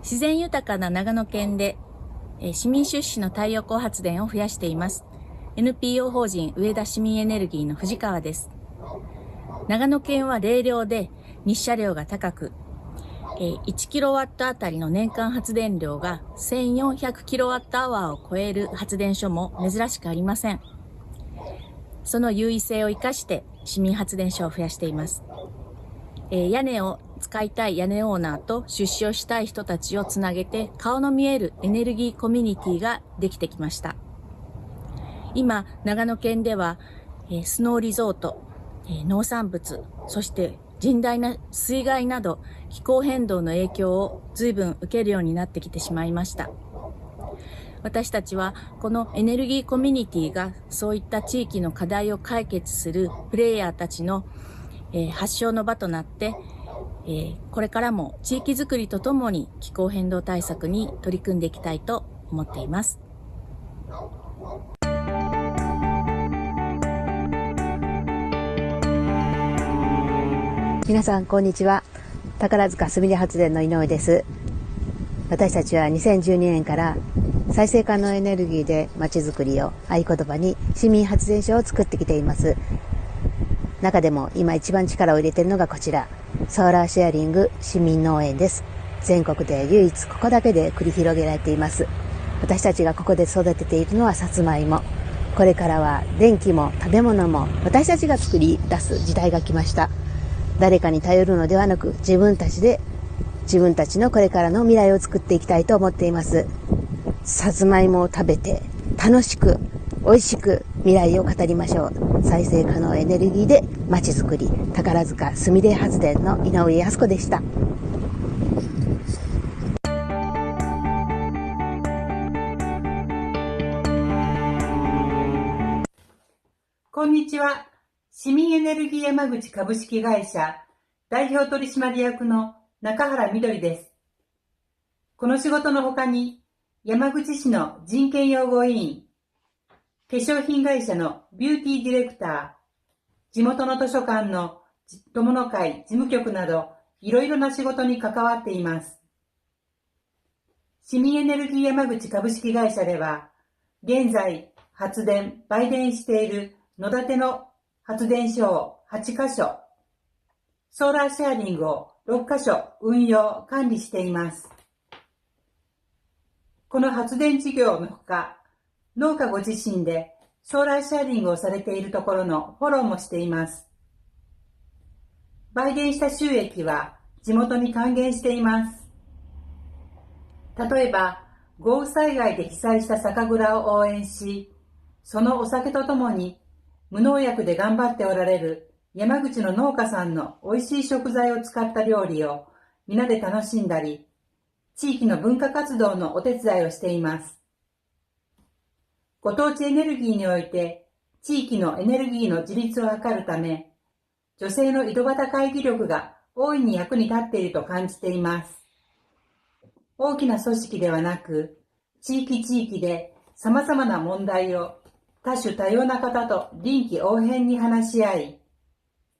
自然豊かな長野県で市民出資の太陽光発電を増やしています。NPO 法人上田市民エネルギーの藤川です。長野県は冷涼で日射量が高く、1キロワットあたりの年間発電量が1400キロワットアワーを超える発電所も珍しくありません。その優位性を生かして市民発電所を増やしています。屋根を使いたい屋根オーナーと出資をしたい人たちをつなげて顔の見えるエネルギーコミュニティができてきました。今、長野県では、スノーリゾート、農産物、そして甚大な水害など気候変動の影響を随分受けるようになってきてしまいました。私たちはこのエネルギーコミュニティがそういった地域の課題を解決するプレイヤーたちの、発祥の場となって、これからも地域づくりとともに気候変動対策に取り組んでいきたいと思っています。皆さんこんにちは。宝塚すみれ発電の井上です。私たちは2012年から再生可能エネルギーでまちづくりを合言葉に市民発電所を作ってきています。中でも今一番力を入れているのがこちら、ソーラーシェアリング市民農園です。全国で唯一ここだけで繰り広げられています。私たちがここで育てているのはさつまいも。これからは電気も食べ物も私たちが作り出す時代が来ました。誰かに頼るのではなく、自分たちで自分たちのこれからの未来を作っていきたいと思っています。さつまいもを食べて楽しく美味しく未来を語りましょう。再生可能エネルギーでまちづくり、宝塚すみれ発電の井上靖子でした。こんにちは。市民エネルギー山口株式会社代表取締役の中原みどりです。この仕事の他に山口市の人権擁護委員、化粧品会社のビューティーディレクター、地元の図書館の友の会事務局などいろいろな仕事に関わっています。市民エネルギー山口株式会社では現在発電・売電している野立の発電所を8カ所、ソーラーシェアリングを6カ所運用・管理しています。この発電事業のほか、農家ご自身でソーラーシェアリングをされているところのフォローもしています。売電した収益は地元に還元しています。例えば、豪雨災害で被災した酒蔵を応援し、そのお酒とともに無農薬で頑張っておられる山口の農家さんの美味しい食材を使った料理を皆で楽しんだり、地域の文化活動のお手伝いをしています。ご当地エネルギーにおいて地域のエネルギーの自立を図るため、女性の井戸端会議力が大いに役に立っていると感じています。大きな組織ではなく、地域地域で様々な問題を多種多様な方と臨機応変に話し合い、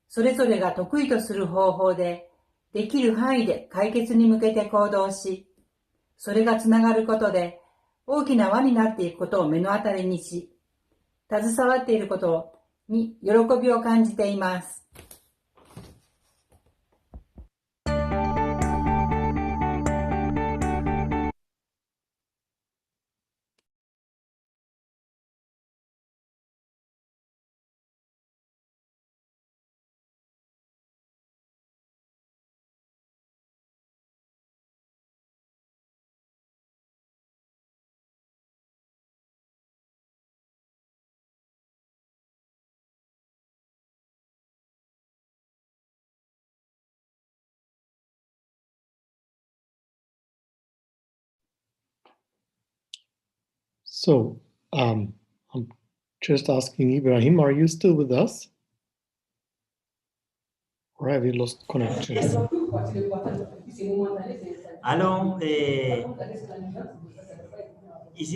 それぞれが得意とする方法で、できる範囲で解決に向けて行動し、それがつながることで大きな輪になっていくことを目の当たりにし、携わっていることに喜びを感じています。So, I'm just asking Ibrahim, are you still with us? Or have you lost connection? Yes. Hello. Is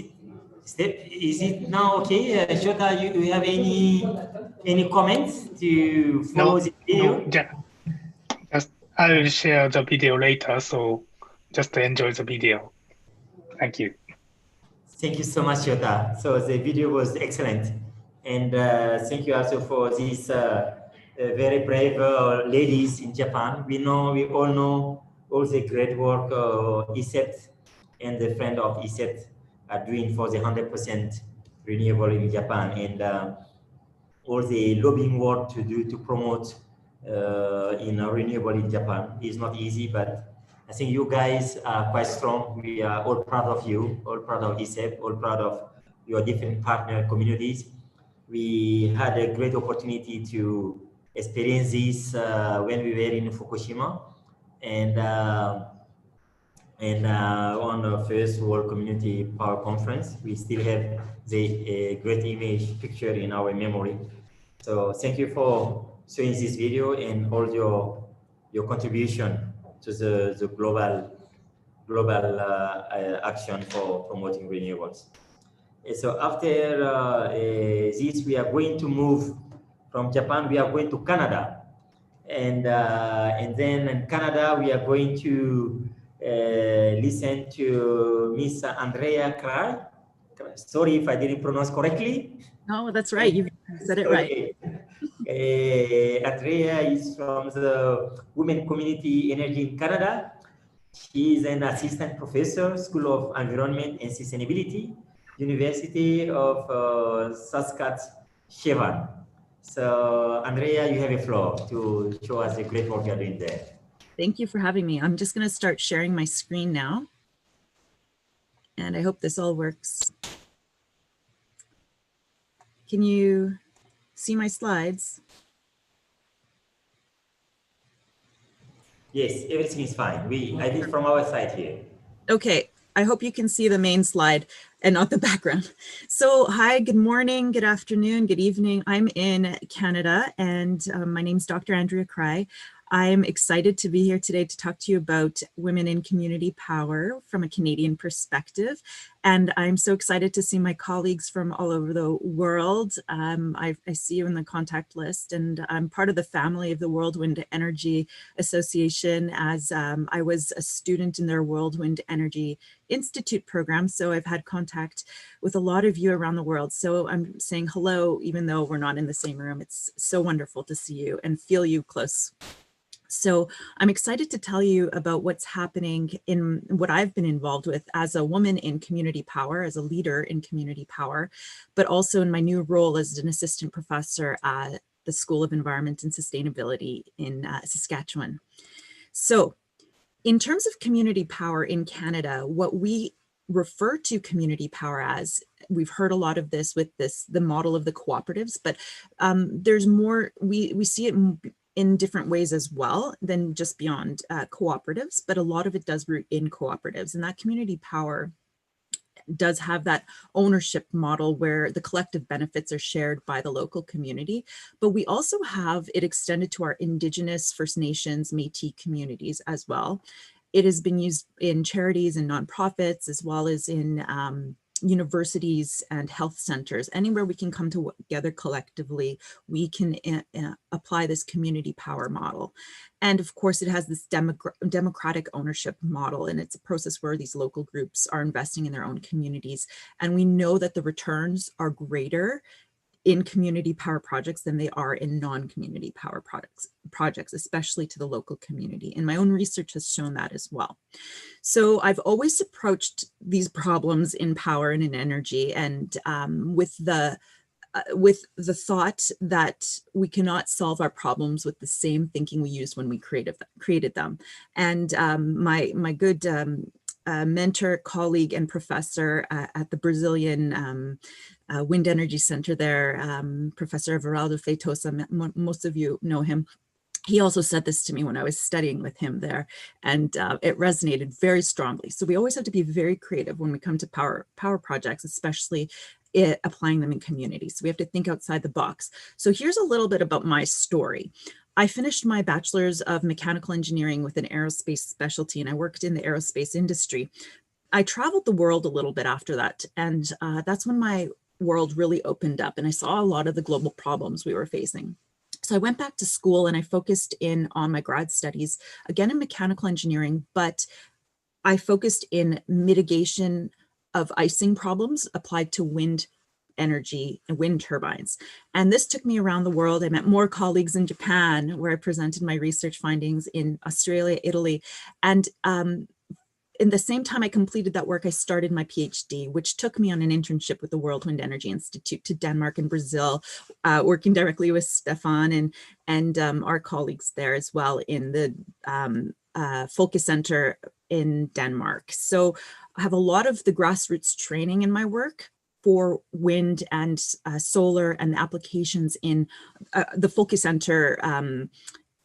it now okay? Shota, you have any comments to follow the video? No, just I will share the video later, so just enjoy the video. Thank you. Thank you so much, Shota. So the video was excellent. And thank you also for these very brave ladies in Japan. We all know all the great work ESET and the friend of ESET are doing for the 100% renewable in Japan, and all the lobbying work to promote renewable in Japan is not easy, but I think you guys are quite strong. We are all proud of you, all proud of ESET, all proud of your different partner communities. We had a great opportunity to experience this when we were in Fukushima, and on the first World Community Power Conference. We still have the great image picture in our memory. So thank you for showing this video and all your contribution to the global action for promoting renewables. So after this, we are going to move from Japan. We are going to Canada, and then in Canada we are going to listen to Miss Andrea Cry. Sorry if I didn't pronounce correctly. No, that's right. You said it right. Andrea is from the Women Community Energy in Canada. She is an assistant professor, School of Environment and Sustainability, University of Saskatchewan. So, Andrea, you have a floor to show us the great work you're doing there. Thank you for having me. I'm just going to start sharing my screen now. And I hope this all works. Can you see my slides? Yes, everything is fine. I did from our side here. Okay, I hope you can see the main slide and not the background. So hi, good morning, good afternoon, good evening. I'm in Canada, and my name's Dr. Andrea Cry. I'm excited to be here today to talk to you about women in community power from a Canadian perspective. And I'm so excited to see my colleagues from all over the world. I see you in the contact list, and I'm part of the family of the World Wind Energy Association, as I was a student in their World Wind Energy Institute program. So I've had contact with a lot of you around the world. So I'm saying hello, even though we're not in the same room. It's so wonderful to see you and feel you close. So I'm excited to tell you about what's happening in what I've been involved with as a woman in community power, as a leader in community power, but also in my new role as an assistant professor at the School of Environment and Sustainability in Saskatchewan. So in terms of community power in Canada, what we refer to community power as, we've heard a lot of this with the model of the cooperatives, but there's more, we see it in different ways as well than just beyond cooperatives, but a lot of it does root in cooperatives, and that community power does have that ownership model where the collective benefits are shared by the local community. But we also have it extended to our Indigenous, First Nations, Métis communities as well. It has been used in charities and nonprofits, as well as in universities and health centers. Anywhere we can come together collectively, we can apply this community power model. And of course, it has this democratic ownership model, and it's a process where these local groups are investing in their own communities. And we know that the returns are greater in community power projects than they are in non-community power projects, especially to the local community. And my own research has shown that as well. So I've always approached these problems in power and in energy, and with the thought that we cannot solve our problems with the same thinking we used when we created them. And my good mentor, colleague, and professor at the Brazilian Wind Energy Center there, Professor Everaldo Feitosa, most of you know him. He also said this to me when I was studying with him there, and it resonated very strongly. So we always have to be very creative when we come to power projects, especially applying them in communities. So we have to think outside the box. So here's a little bit about my story. I finished my bachelor's of mechanical engineering with an aerospace specialty, and I worked in the aerospace industry. I traveled the world a little bit after that, and that's when my world really opened up, and I saw a lot of the global problems we were facing. So I went back to school and I focused in on my grad studies, again in mechanical engineering, but I focused in mitigation of icing problems applied to wind energy and wind turbines. And this took me around the world. I met more colleagues in Japan, where I presented my research findings, in Australia, Italy. And in the same time I completed that work, I started my PhD, which took me on an internship with the World Wind Energy Institute to Denmark and Brazil, working directly with Stefan and our colleagues there as well in the Focus Center in Denmark. So I have a lot of the grassroots training in my work for wind and solar and the applications in the Focus Center,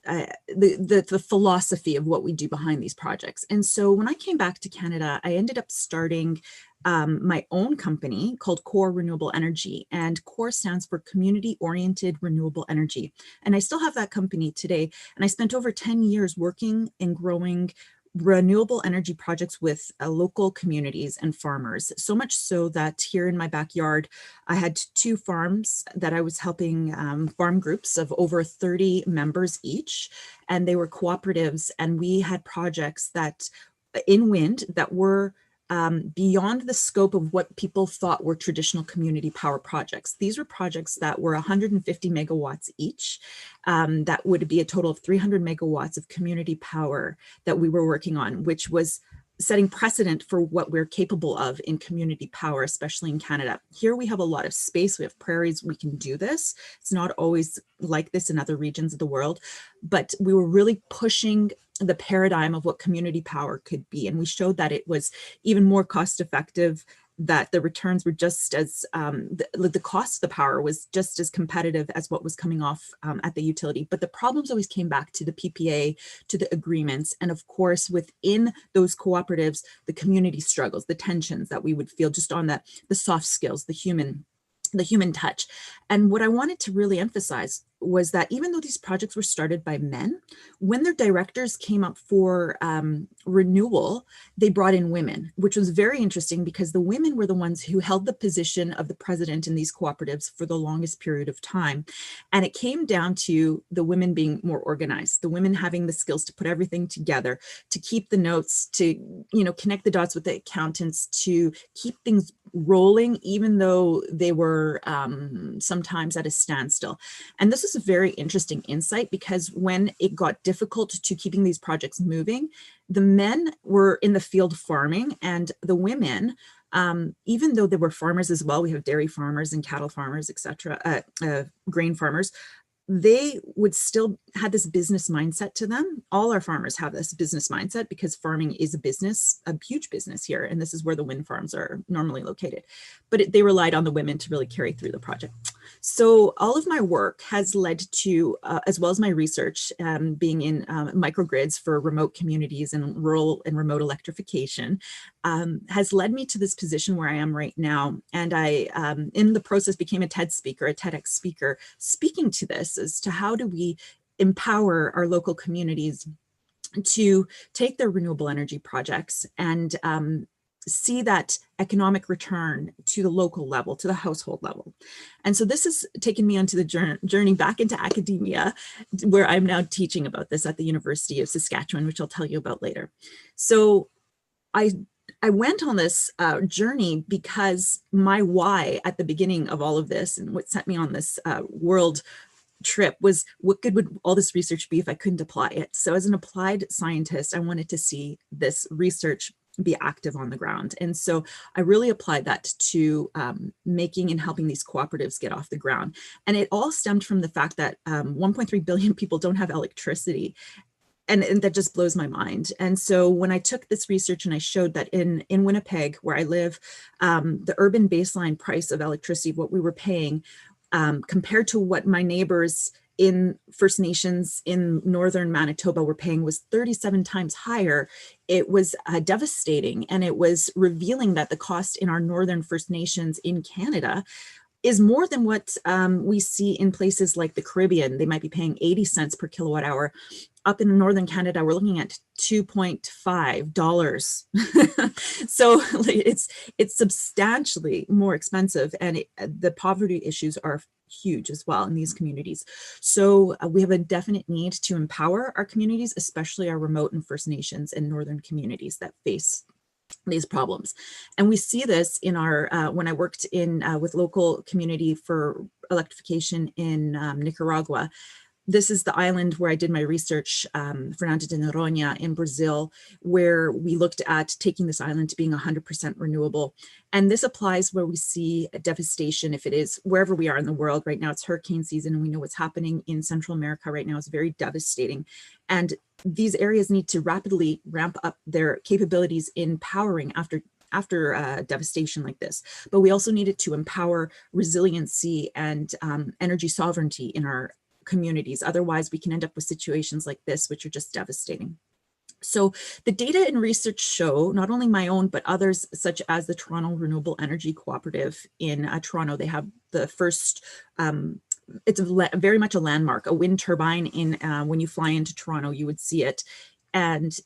the philosophy of what we do behind these projects. And so when I came back to Canada, I ended up starting my own company called Core Renewable Energy, and Core stands for Community Oriented Renewable Energy. And I still have that company today. And I spent over 10 years working and growing renewable energy projects with local communities and farmers. So much so that here in my backyard, I had 2 farms that I was helping, farm groups of over 30 members each, and they were cooperatives. And we had projects that in wind that were beyond the scope of what people thought were traditional community power projects. These were projects that were 150 megawatts each. That would be a total of 300 megawatts of community power that we were working on, which was setting precedent for what we're capable of in community power, especially in Canada. Here we have a lot of space, we have prairies, we can do this. It's not always like this in other regions of the world, but we were really pushing the paradigm of what community power could be. And we showed that it was even more cost effective, that the returns were just as, the cost of the power was just as competitive as what was coming off at the utility. But the problems always came back to the PPA, to the agreements, and of course, within those cooperatives, the community struggles, the tensions that we would feel just on the soft skills, the human touch. And what I wanted to really emphasize was that even though these projects were started by men, when their directors came up for renewal, they brought in women, which was very interesting because the women were the ones who held the position of the president in these cooperatives for the longest period of time. And it came down to the women being more organized, the women having the skills to put everything together, to keep the notes, to connect the dots with the accountants, to keep things rolling, even though they were sometimes at a standstill. And this is a very interesting insight, because when it got difficult to keeping these projects moving, the men were in the field farming, and the women, even though there were farmers as well, we have dairy farmers and cattle farmers, etc., grain farmers, they would still have this business mindset to them. All our farmers have this business mindset because farming is a business, a huge business here. And this is where the wind farms are normally located. But they relied on the women to really carry through the project. So all of my work has led to, as well as my research, being in microgrids for remote communities and rural and remote electrification, has led me to this position where I am right now. And I, in the process, became a TEDx speaker, speaking to this as to how do we empower our local communities to take their renewable energy projects and see that economic return to the local level, to the household level. And so this has taken me onto the journey back into academia, where I'm now teaching about this at the University of Saskatchewan, which I'll tell you about later. So I went on this journey because my why at the beginning of all of this, and what set me on this world trip, was what good would all this research be if I couldn't apply it? So as an applied scientist, I wanted to see this research be active on the ground. And so I really applied that to making and helping these cooperatives get off the ground. And it all stemmed from the fact that 1.3 billion people don't have electricity. And that just blows my mind. And so when I took this research and I showed that in Winnipeg, where I live, the urban baseline price of electricity, what we were paying compared to what my neighbors in First Nations in northern Manitoba were paying was 37 times higher. It was devastating, and it was revealing that the cost in our northern First Nations in Canada is more than what we see in places like the Caribbean. They might be paying 80 cents per kilowatt hour. Up in northern Canada, we're looking at $2.5. So it's substantially more expensive, and the poverty issues are huge as well in these communities. So we have a definite need to empower our communities, especially our remote and First Nations and northern communities that face these problems. And we see this in our, when I worked in with local community for electrification in Nicaragua. This is the island where I did my research, Fernando de Noronha in Brazil, where we looked at taking this island to being 100% renewable. And this applies where we see a devastation, if it is wherever we are in the world. Right now it's hurricane season, and we know what's happening in Central America right now is very devastating. And these areas need to rapidly ramp up their capabilities in powering after devastation like this. But we also needed to empower resiliency and energy sovereignty in our communities. Otherwise, we can end up with situations like this, which are just devastating. So the data and research show, not only my own, but others such as the Toronto Renewable Energy Cooperative in Toronto. They have the first, it's very much a landmark, a wind turbine in, when you fly into Toronto, you would see it. And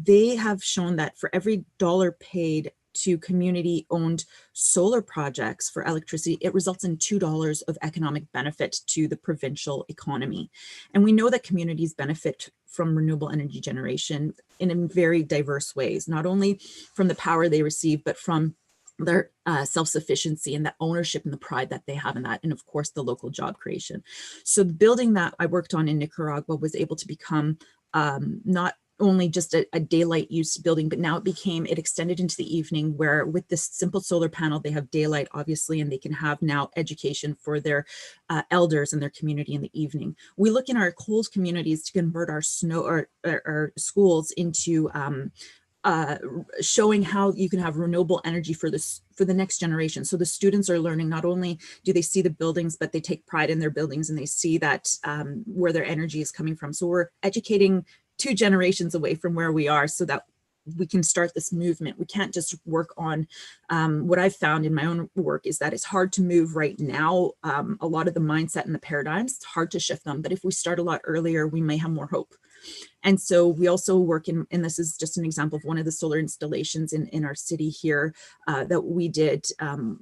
they have shown that for every dollar paid to community-owned solar projects for electricity, it results in $2 of economic benefit to the provincial economy. And we know that communities benefit from renewable energy generation in very diverse ways, not only from the power they receive, but from their self-sufficiency and the ownership and the pride that they have in that, and of course the local job creation. So the building that I worked on in Nicaragua was able to become not only just a daylight use building, but now it extended into the evening, where with this simple solar panel, they have daylight, obviously, and they can have now education for their elders and their community in the evening. We look in our cold communities to convert our our schools into showing how you can have renewable energy for the next generation. So the students are learning, not only do they see the buildings, but they take pride in their buildings and they see that where their energy is coming from. So we're educating 2 generations away from where we are so that we can start this movement. We can't just work on what I've found in my own work is that it's hard to move right now. A lot of the mindset and the paradigms, it's hard to shift them, but if we start a lot earlier, we may have more hope. And so we also work in, and this is just an example of one of the solar installations in our city here that we did,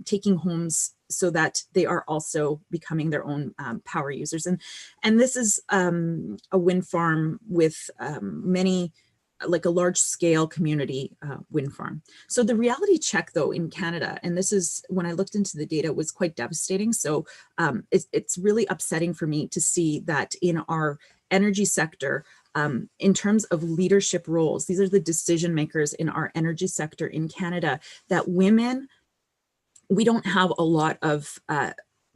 taking homes so that they are also becoming their own power users. And this is a wind farm with many, like a large scale community wind farm. So the reality check though in Canada, and this is when I looked into the data, was quite devastating. So it's really upsetting for me to see that in our energy sector, in terms of leadership roles, these are the decision makers in our energy sector in Canada, that women, we don't have a lot of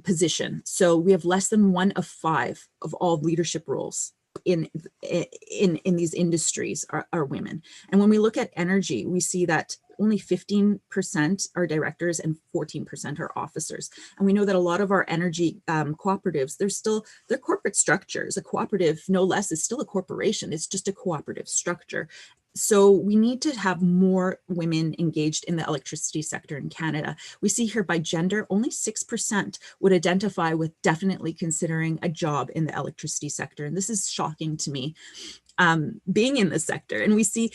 position. So we have less than 1 of 5 of all leadership roles in these industries are women. And when we look at energy, we see that only 15% are directors and 14% are officers. And we know that a lot of our energy cooperatives, they're corporate structures. A cooperative, no less, is still a corporation. It's just a cooperative structure. So we need to have more women engaged in the electricity sector in Canada. We see here by gender, only 6% would identify with definitely considering a job in the electricity sector. And this is shocking to me, being in this sector. And we see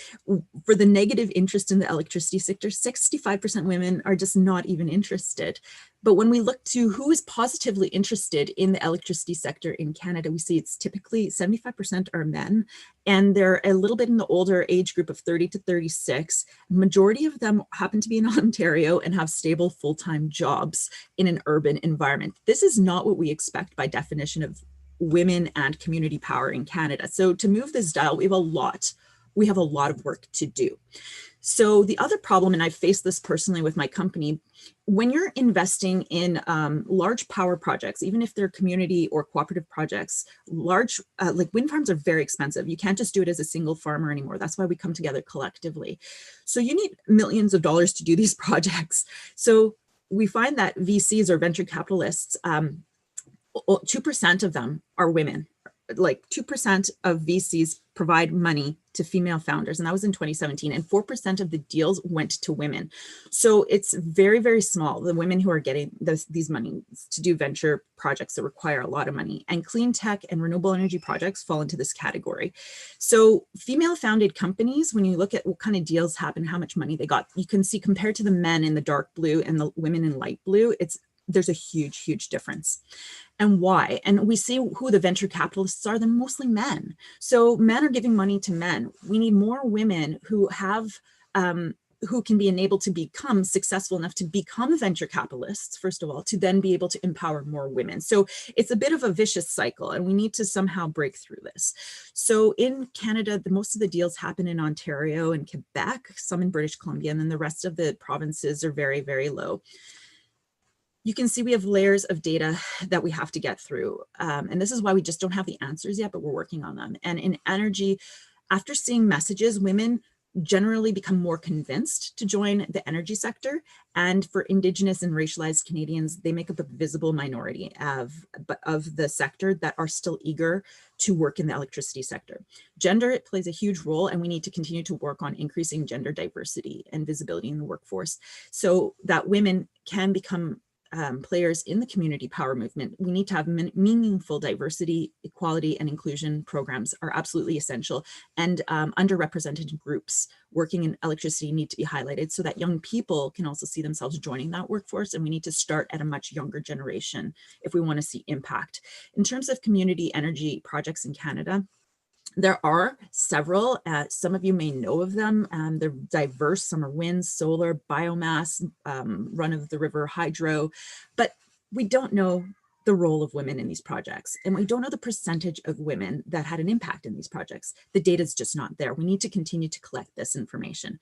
for the negative interest in the electricity sector, 65% women are just not even interested. But when we look to who is positively interested in the electricity sector in Canada, we see it's typically 75% are men, and they're a little bit in the older age group of 30 to 36. Majority of them happen to be in Ontario and have stable full-time jobs in an urban environment. This is not what we expect by definition of women and community power in Canada. So to move this dial, we have a lot of work to do. So the other problem, and I've faced this personally with my company, when you're investing in large power projects, even if they're community or cooperative projects, large, like wind farms are very expensive. You can't just do it as a single farmer anymore. That's why we come together collectively. So you need millions of dollars to do these projects. So we find that VCs or venture capitalists, 2% of them are women. Like 2% of VCs provide money to female founders, and that was in 2017, and 4% of the deals went to women. So it's very, very small, the women who are getting these monies to do venture projects that require a lot of money, and clean tech and renewable energy projects fall into this category. So female founded companies, when you look at what kind of deals happen, how much money they got, you can see compared to the men in the dark blue and the women in light blue, there's a huge, huge difference. And why? And we see who the venture capitalists are, they're mostly men. So men are giving money to men. We need more women who have, who can be enabled to become successful enough to become venture capitalists, first of all, to then be able to empower more women. So it's a bit of a vicious cycle, and we need to somehow break through this. So in Canada, most of the deals happen in Ontario and Quebec, some in British Columbia, and then the rest of the provinces are very, very low. You can see we have layers of data that we have to get through. And this is why we just don't have the answers yet, but we're working on them. And in energy, after seeing messages, women generally become more convinced to join the energy sector. And for Indigenous and racialized Canadians, they make up a visible minority of the sector that are still eager to work in the electricity sector. Gender, it plays a huge role, and we need to continue to work on increasing gender diversity and visibility in the workforce so that women can become players in the community power movement. We need to have meaningful diversity, equality, and inclusion programs are absolutely essential. And underrepresented groups working in electricity need to be highlighted so that young people can also see themselves joining that workforce. And we need to start at a much younger generation if we want to see impact. In terms of community energy projects in Canada, there are several, some of you may know of them, they're diverse, some are wind, solar, biomass, run-of-the-river hydro, but we don't know the role of women in these projects, and we don't know the percentage of women that had an impact in these projects. The data is just not there. We need to continue to collect this information.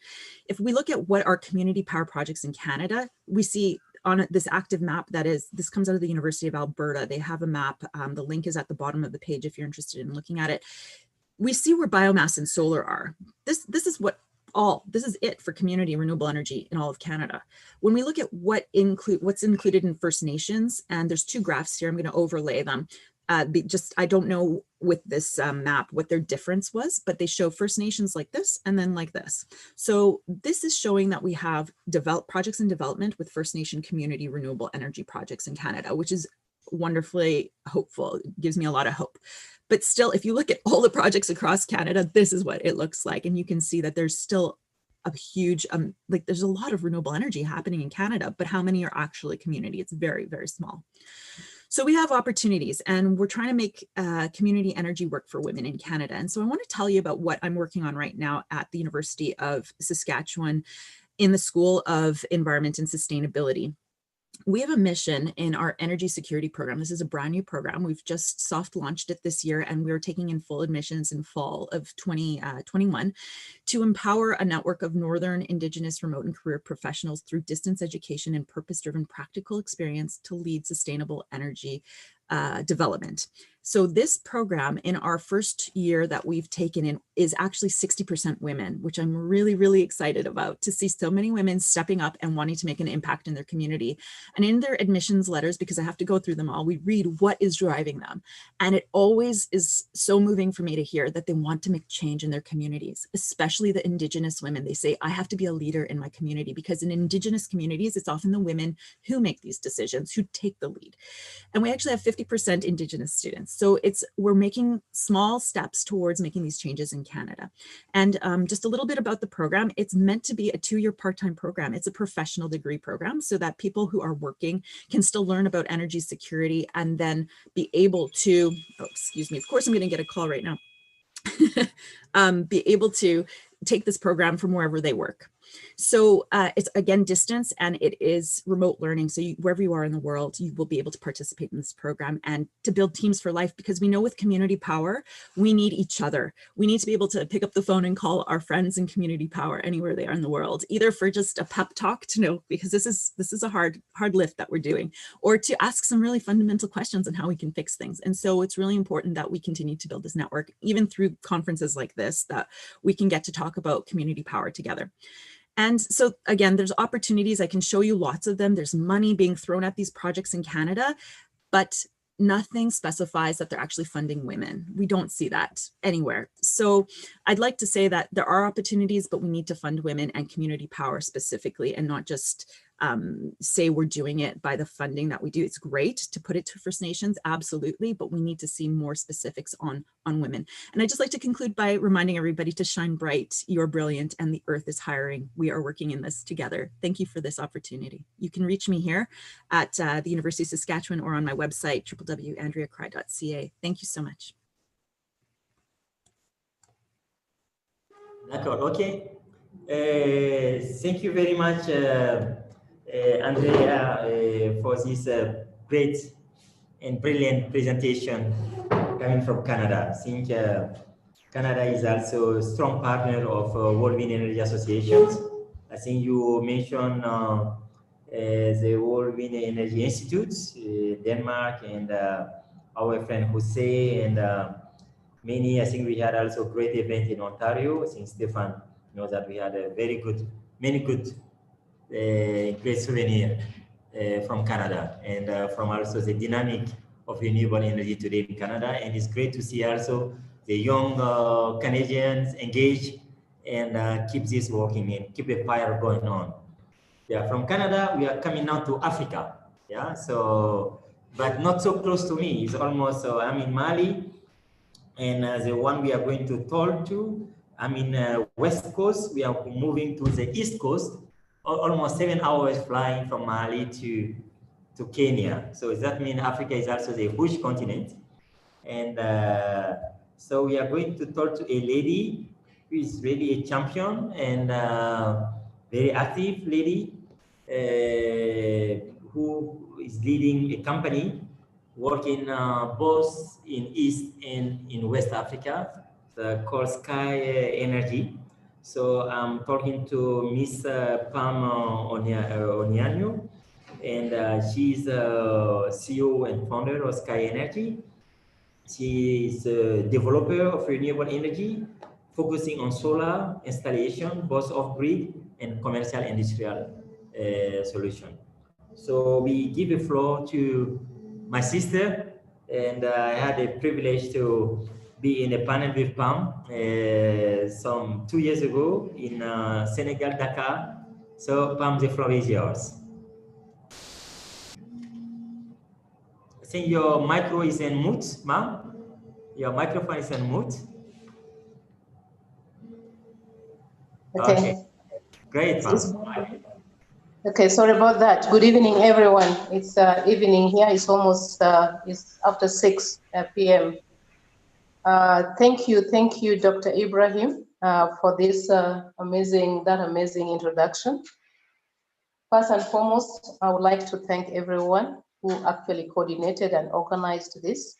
If we look at what are community power projects in Canada, we see on this active map this comes out of the University of Alberta. They have a map, the link is at the bottom of the page if you're interested in looking at it. We see where biomass and solar are. This is it for community renewable energy in all of Canada. When we look at what's included in First Nations, and there's two graphs here, I'm going to overlay them. I don't know with this map what their difference was, but they show First Nations like this and then like this. So this is showing that we have projects in development with First Nation community renewable energy projects in Canada, which is wonderfully hopeful. It gives me a lot of hope. But still, if you look at all the projects across Canada, this is what it looks like. And you can see that there's still a huge, there's a lot of renewable energy happening in Canada, but how many are actually community? It's very, very small. So we have opportunities, and we're trying to make community energy work for women in Canada. And so I want to tell you about what I'm working on right now at the University of Saskatchewan in the School of Environment and Sustainability. We have a mission in our energy security program. This is a brand new program. We've just soft launched it this year, and we're taking in full admissions in fall of 2021 to empower a network of Northern Indigenous remote and career professionals through distance education and purpose-driven practical experience to lead sustainable energy development. So this program in our first year that we've taken in is actually 60% women, which I'm really, really excited about, to see so many women stepping up and wanting to make an impact in their community. And in their admissions letters, because I have to go through them all, we read what is driving them. And it always is so moving for me to hear that they want to make change in their communities, especially the Indigenous women. They say, I have to be a leader in my community, because in Indigenous communities, it's often the women who make these decisions, who take the lead. And we actually have 50% Indigenous students. So we're making small steps towards making these changes in Canada. And just a little bit about the program. It's meant to be a 2-year part-time program. It's a professional degree program so that people who are working can still learn about energy security and then be able to, oh, excuse me, of course I'm going to get a call right now, be able to take this program from wherever they work. So it's again distance, and it is remote learning. So wherever you are in the world, you will be able to participate in this program and to build teams for life, because we know with community power, we need each other. We need to be able to pick up the phone and call our friends in community power anywhere they are in the world, either for just a pep talk to know, because this is a hard lift that we're doing, or to ask some really fundamental questions on how we can fix things. And so it's really important that we continue to build this network, even through conferences like this, that we can get to talk about community power together. And so again, there's opportunities. I can show you lots of them. There's money being thrown at these projects in Canada, but nothing specifies that they're actually funding women. We don't see that anywhere. So I'd like to say that there are opportunities, but we need to fund women and community power specifically, and not just say we're doing it by the funding that we do. It's great to put it to First Nations, absolutely, but we need to see more specifics on women. And I'd just like to conclude by reminding everybody to shine bright. You're brilliant, and the earth is hiring. We are working in this together. Thank you for this opportunity. You can reach me here at the University of Saskatchewan or on my website, www.andreacry.ca. Thank you so much. D'accord, okay. Thank you very much, Andrea, for this great and brilliant presentation coming from Canada. I think Canada is also a strong partner of World Wind Energy Associations. I think you mentioned the World Wind Energy Institute, Denmark, and our friend Jose, and many. I think we had also a great event in Ontario. I think Stefan knows that we had a very good, many good, great souvenir from Canada, and from also the dynamic of renewable energy today in Canada. And it's great to see also the young Canadians engage and keep this working and keep a fire going on. Yeah, from Canada, we are coming now to Africa. Yeah, so, but not so close to me. It's almost, I'm in Mali, and the one we are going to talk to, I'm in West Coast. We are moving to the East Coast, almost 7 hours flying from Mali to Kenya. So does that mean Africa is also the bush continent? And so we are going to talk to a lady who is really a champion and very active lady who is leading a company working both in East and in West Africa, called Sky Energy. So I'm talking to Miss Pam Onyanyo, and she's CEO and founder of Sky Energy. She is a developer of renewable energy, focusing on solar installation, both off-grid and commercial industrial solution. So we give the floor to my sister, and I had the privilege to be in a panel with Pam some 2 years ago in Senegal, Dakar. So Pam, the floor is yours. I think your micro is in mute, ma'am. Your microphone is in mute. Okay. Great, ma'am. Okay, sorry about that. Good evening, everyone. It's evening here. It's almost it's after 6 p.m. Thank you, Dr. Ibrahim, for this amazing introduction. First and foremost, I would like to thank everyone who actually coordinated and organized this,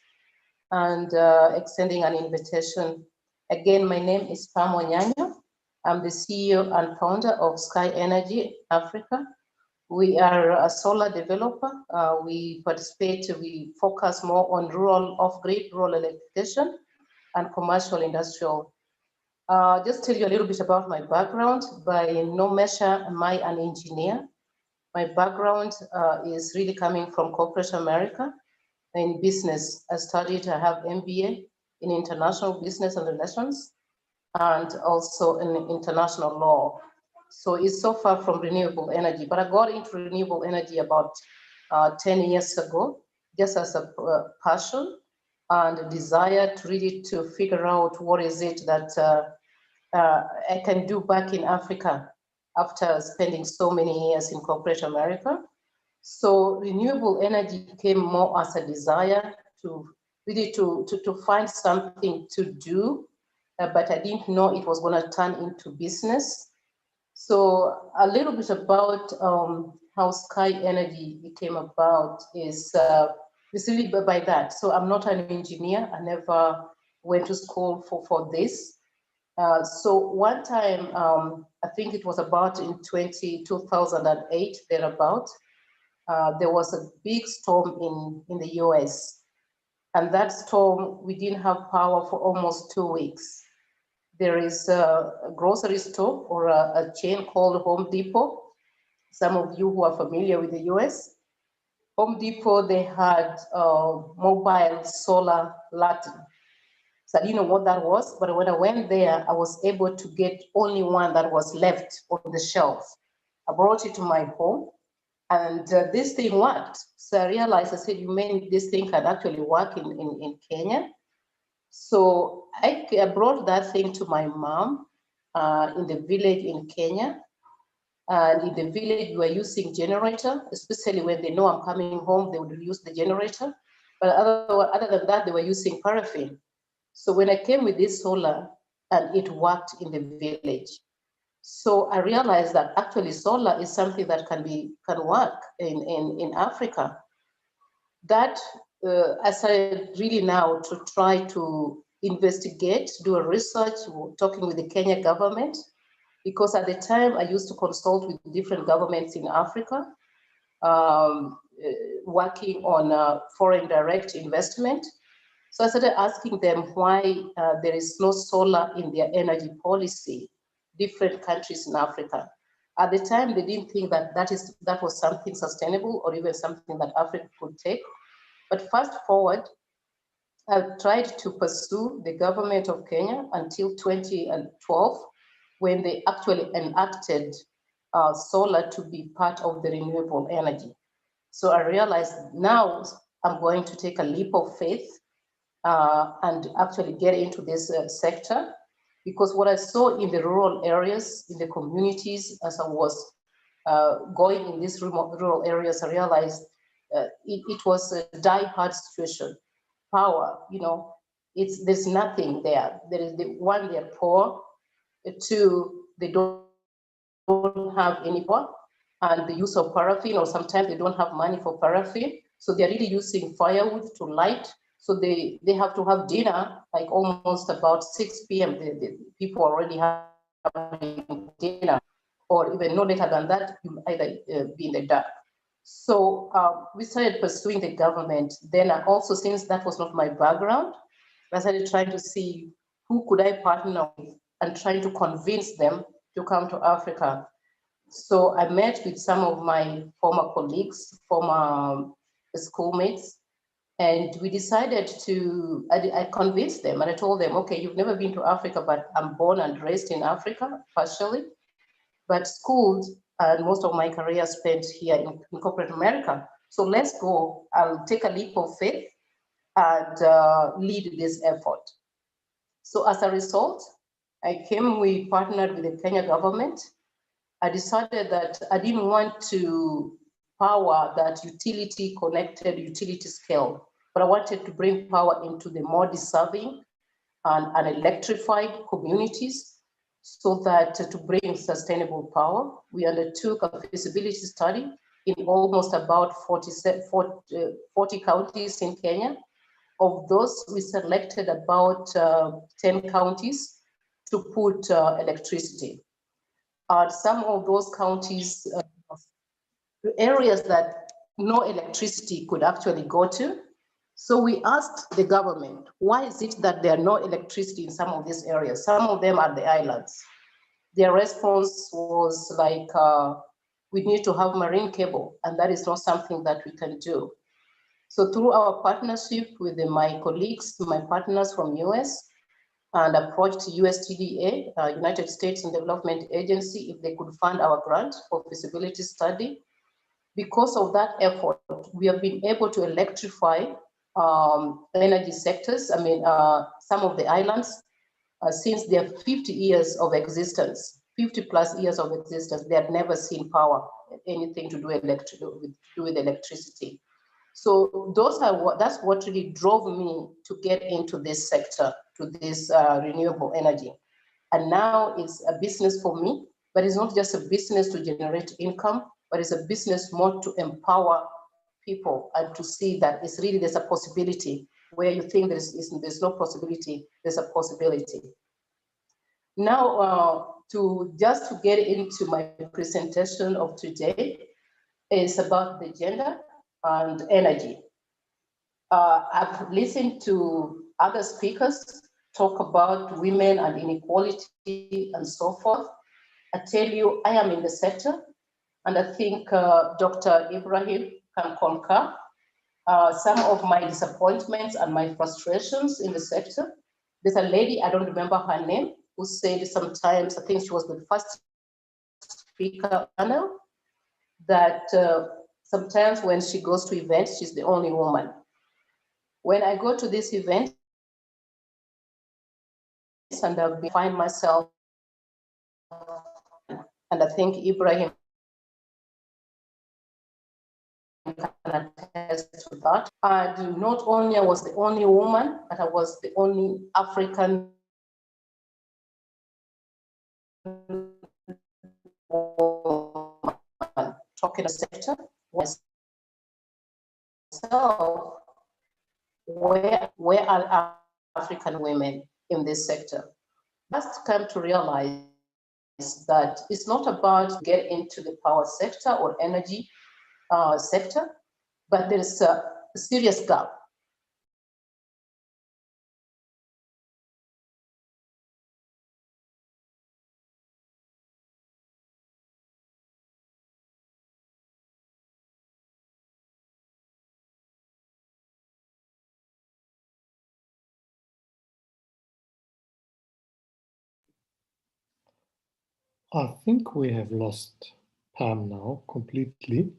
and extending an invitation. Again, my name is Pam Onyanyo. I'm the CEO and founder of Sky Energy Africa, We are a solar developer. We focus more on rural off-grid, rural electrification, and commercial industrial. Just tell you a little bit about my background. By no measure am I an engineer. My background is really coming from corporate America in business. I have MBA in international business and relations, and also in international law. So it's so far from renewable energy, but I got into renewable energy about 10 years ago, just as a passion and a desire to really to figure out what is it that I can do back in Africa after spending so many years in corporate America. So renewable energy came more as a desire to really to find something to do, but I didn't know it was going to turn into business. So a little bit about how Sky Energy came about is really by that. So I'm not an engineer. I never went to school for this. So one time, I think it was about in 2008, thereabout, there was a big storm in the US. And that storm, we didn't have power for almost 2 weeks. There is a grocery store or a chain called Home Depot. Some of you who are familiar with the US, Home Depot, they had mobile solar lighting. So I didn't know what that was, but when I went there, I was able to get only one that was left on the shelf. I brought it to my home, and this thing worked. So I realized, I said, you mean this thing can actually work in Kenya? So I brought that thing to my mom in the village in Kenya. And in the village, we were using generator, especially when they know I'm coming home, they would use the generator. But other than that, they were using paraffin. So when I came with this solar, and it worked in the village. So I realized that actually solar is something that can work in Africa. That I started really now to try to investigate, do a research, talking with the Kenya government, because at the time I used to consult with different governments in Africa, working on foreign direct investment. So I started asking them why there is no solar in their energy policy, different countries in Africa. At the time, they didn't think that was something sustainable or even something that Africa could take. But fast forward, I tried to pursue the government of Kenya until 2012, when they actually enacted solar to be part of the renewable energy. So I realized now I'm going to take a leap of faith and actually get into this sector, because what I saw in the rural areas, in the communities, as I was going in these rural areas, I realized it was a die-hard situation. Power, there's nothing there. There is one, they're poor. Two, they don't have any power, and the use of paraffin, or sometimes they don't have money for paraffin. So they're really using firewood to light. So they have to have dinner like almost about 6 p.m. The people already having dinner, or even no later than that, you either be in the dark. So we started pursuing the government. Then also, since that was not my background, I started trying to see who could I partner with and trying to convince them to come to Africa. So I met with some of my former colleagues, former schoolmates, and we decided to, I convinced them and I told them, okay, you've never been to Africa, but I'm born and raised in Africa, partially, but schooled, and most of my career spent here in corporate America. So let's go, I'll take a leap of faith and lead this effort. So as a result, we partnered with the Kenya government. I decided that I didn't want to power that utility-connected, utility scale, but I wanted to bring power into the more deserving and electrified communities, so that to bring sustainable power, we undertook a feasibility study in almost about 40 counties in Kenya. Of those, we selected about 10 counties to put electricity. Some of those counties areas that no electricity could actually go to. So we asked the government, why is it that there are no electricity in some of these areas? Some of them are the islands. Their response was like, we need to have marine cable, and that is not something that we can do. So through our partnership with my colleagues, my partners from US, and approached USTDA, United States Development Agency, if they could fund our grant for feasibility study. Because of that effort, we have been able to electrify energy sectors. I mean, some of the islands, since their 50 years of existence, 50 plus years of existence, they had never seen power, anything to do with electricity. So that's what really drove me to get into this sector, to this renewable energy. And now it's a business for me, but it's not just a business to generate income, but it's a business more to empower people and to see that it's really, there's a possibility where you think there's no possibility, there's a possibility. Now, to get into my presentation of today is about the gender and energy. I've listened to other speakers talk about women and inequality and so forth. I tell you, I am in the sector, and I think Dr. Ibrahim can concur. Some of my disappointments and my frustrations in the sector. There's a lady, I don't remember her name, who said sometimes, I think she was the first speaker panel, that sometimes when she goes to events, she's the only woman. When I go to this event, and I find myself, and I think Ibrahim can attest to that. And not only I was the only woman, but I was the only African woman talking the sector. So where are African women in this sector? Just come to realize that it's not about get into the power sector or energy sector, but there is a serious gap. I think we have lost Pam now completely.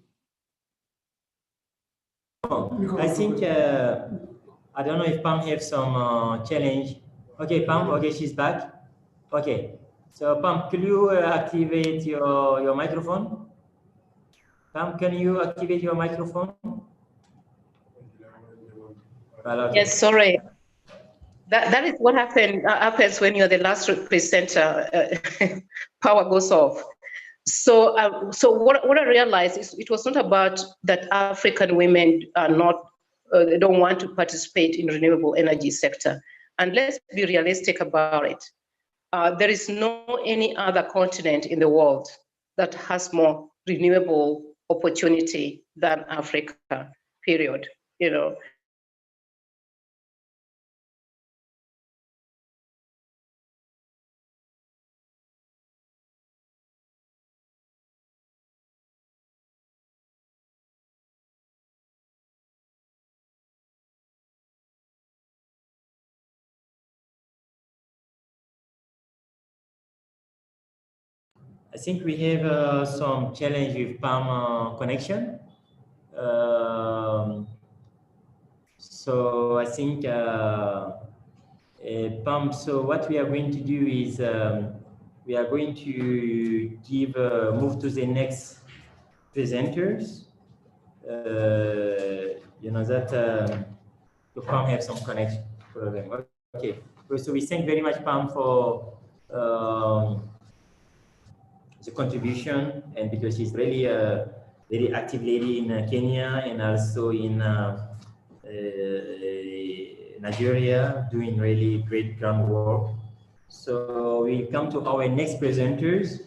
I think, I don't know if Pam has some challenge. Okay, Pam, okay, she's back. Okay, so Pam, can you activate your microphone? Pam, can you activate your microphone? Well, okay. Yes, sorry. That is what happens when you're the last presenter. Power goes off. So, what I realized is it was not about that African women are not, they don't want to participate in renewable energy sector. And let's be realistic about it. There is no any other continent in the world that has more renewable opportunity than Africa, period, you know. I think we have some challenge with Pam connection. So I think Pam, so what we are going to do is we are going to give move to the next presenters. You know that Pam have some connection problem. Okay, so we thank very much Pam for the contribution, and because she's really a very active lady in Kenya and also in Nigeria, doing really great groundwork. So we come to our next presenters.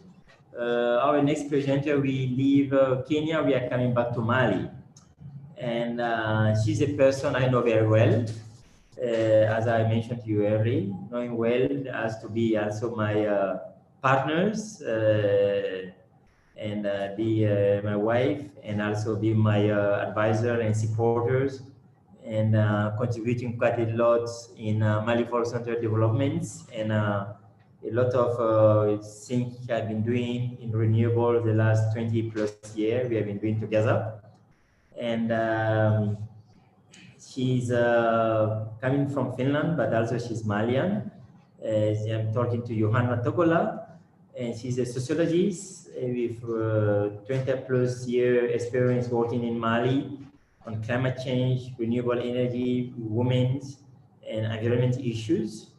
our next presenter, we leave Kenya, we are coming back to Mali. And she's a person I know very well. As I mentioned to you earlier, knowing well as to be also my partners and be my wife, and also be my advisor and supporters, and contributing quite a lot in Mali Forest Center developments, and a lot of things I've been doing in renewable the last 20 plus years we have been doing together. And she's coming from Finland, but also she's Malian. I'm talking to Johanna Togola, and she's a sociologist with 20 plus year experience working in Mali on climate change, renewable energy, women, and environment issues.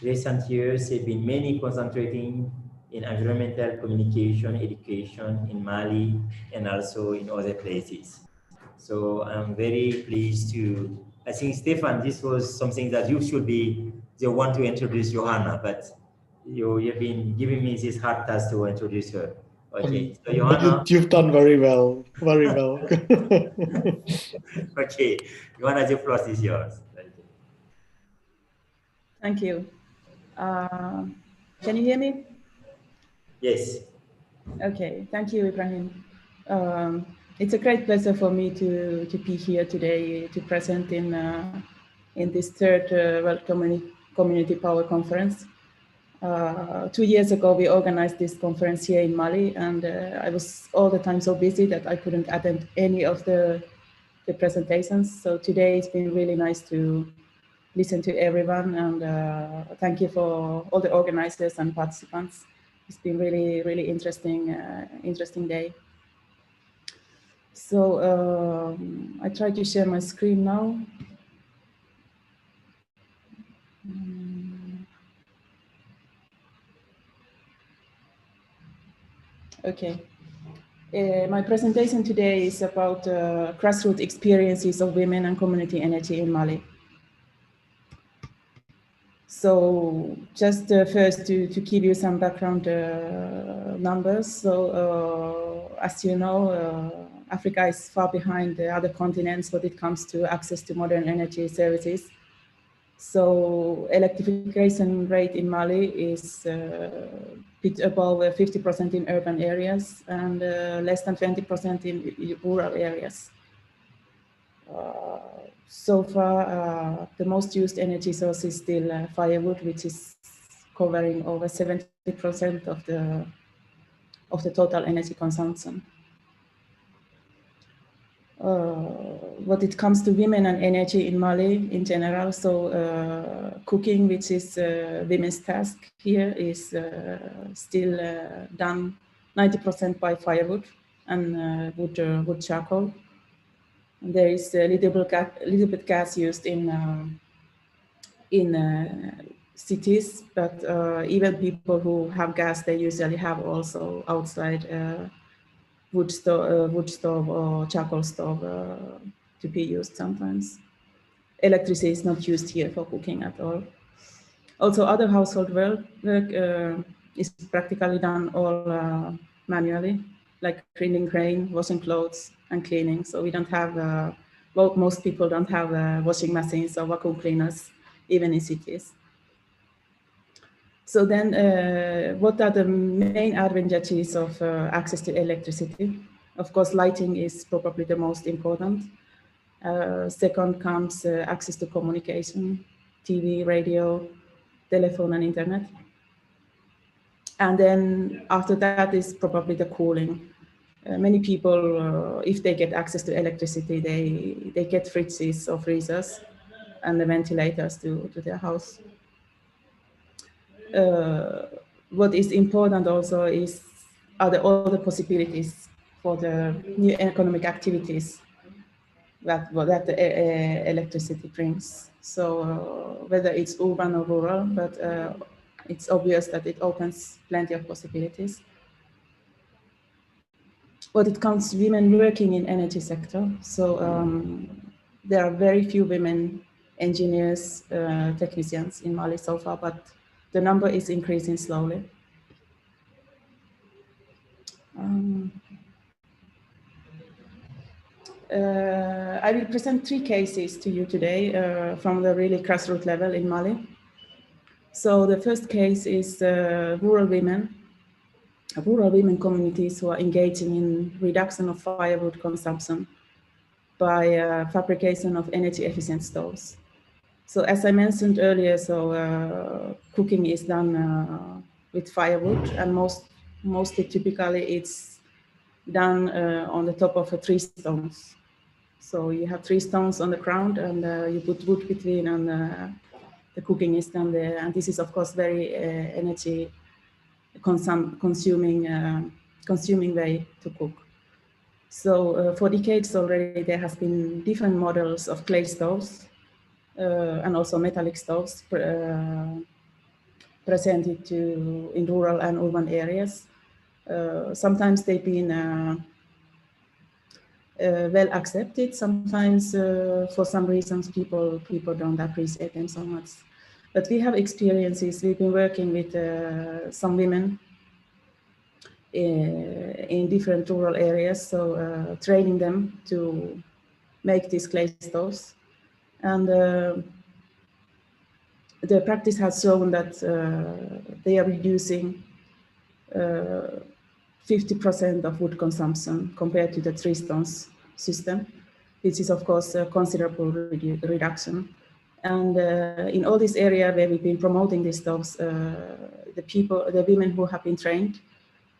Recent years have been mainly concentrating in environmental communication, education in Mali, and also in other places. So I'm very pleased to, I think, Stefan, this was something that you should be the one to introduce Johanna, but you've been giving me this hard task to introduce her. Okay, so Johanna. You've done very well, very well. Okay, Johanna, the floor is yours. Thank you. Can you hear me? Yes. Okay, thank you, Ibrahim. It's a great pleasure for me to be here today to present in this third World Community Power Conference. 2 years ago, we organized this conference here in Mali, and I was all the time so busy that I couldn't attend any of the presentations. So today it's been really nice to listen to everyone, and thank you for all the organizers and participants. It's been really, really interesting day. So I try to share my screen now. Okay. My presentation today is about grassroots experiences of women and community energy in Mali. So just first to give you some background numbers. So as you know, Africa is far behind the other continents when it comes to access to modern energy services. So electrification rate in Mali is a bit above 50% in urban areas and less than 20% in rural areas. So far, the most used energy source is still firewood, which is covering over 70% of the total energy consumption. What it comes to women and energy in Mali in general, so cooking, which is women's task here, is still done 90% by firewood and wood charcoal. There is a little bit gas used in cities, but even people who have gas, they usually have also outside wood stove or charcoal stove to be used sometimes. Electricity is not used here for cooking at all. Also, other household work is practically done all manually, like cleaning grain, washing clothes, and cleaning. So we don't have, well, most people don't have washing machines or vacuum cleaners, even in cities. So then what are the main advantages of access to electricity? Of course, lighting is probably the most important. Second comes access to communication, TV, radio, telephone, and internet. And then after that is probably the cooling. Many people, if they get access to electricity, they get fridges or freezers and the ventilators to their house. What is important also are all the possibilities for the new economic activities that the electricity brings. So whether it's urban or rural, but it's obvious that it opens plenty of possibilities. When it comes to women working in energy sector, so there are very few women engineers, technicians in Mali so far, but the number is increasing slowly. I will present 3 cases to you today from the really grassroots level in Mali. So the first case is rural women communities who are engaging in reduction of firewood consumption by fabrication of energy efficient stoves. So as I mentioned earlier, so cooking is done with firewood, and mostly typically it's done on the top of 3 stones. So you have 3 stones on the ground, and you put wood between, and the cooking is done there. And this is of course very energy consuming way to cook. So for decades already, there has been different models of clay stoves and also metallic stoves presented in rural and urban areas. Sometimes they've been well accepted. Sometimes for some reasons people don't appreciate them so much. But we have experiences. We've been working with some women in different rural areas, so training them to make these clay stoves. And the practice has shown that they are reducing 50% of wood consumption compared to the 3 stones system, which is of course a considerable reduction. And in all this area where we've been promoting these stoves, the women who have been trained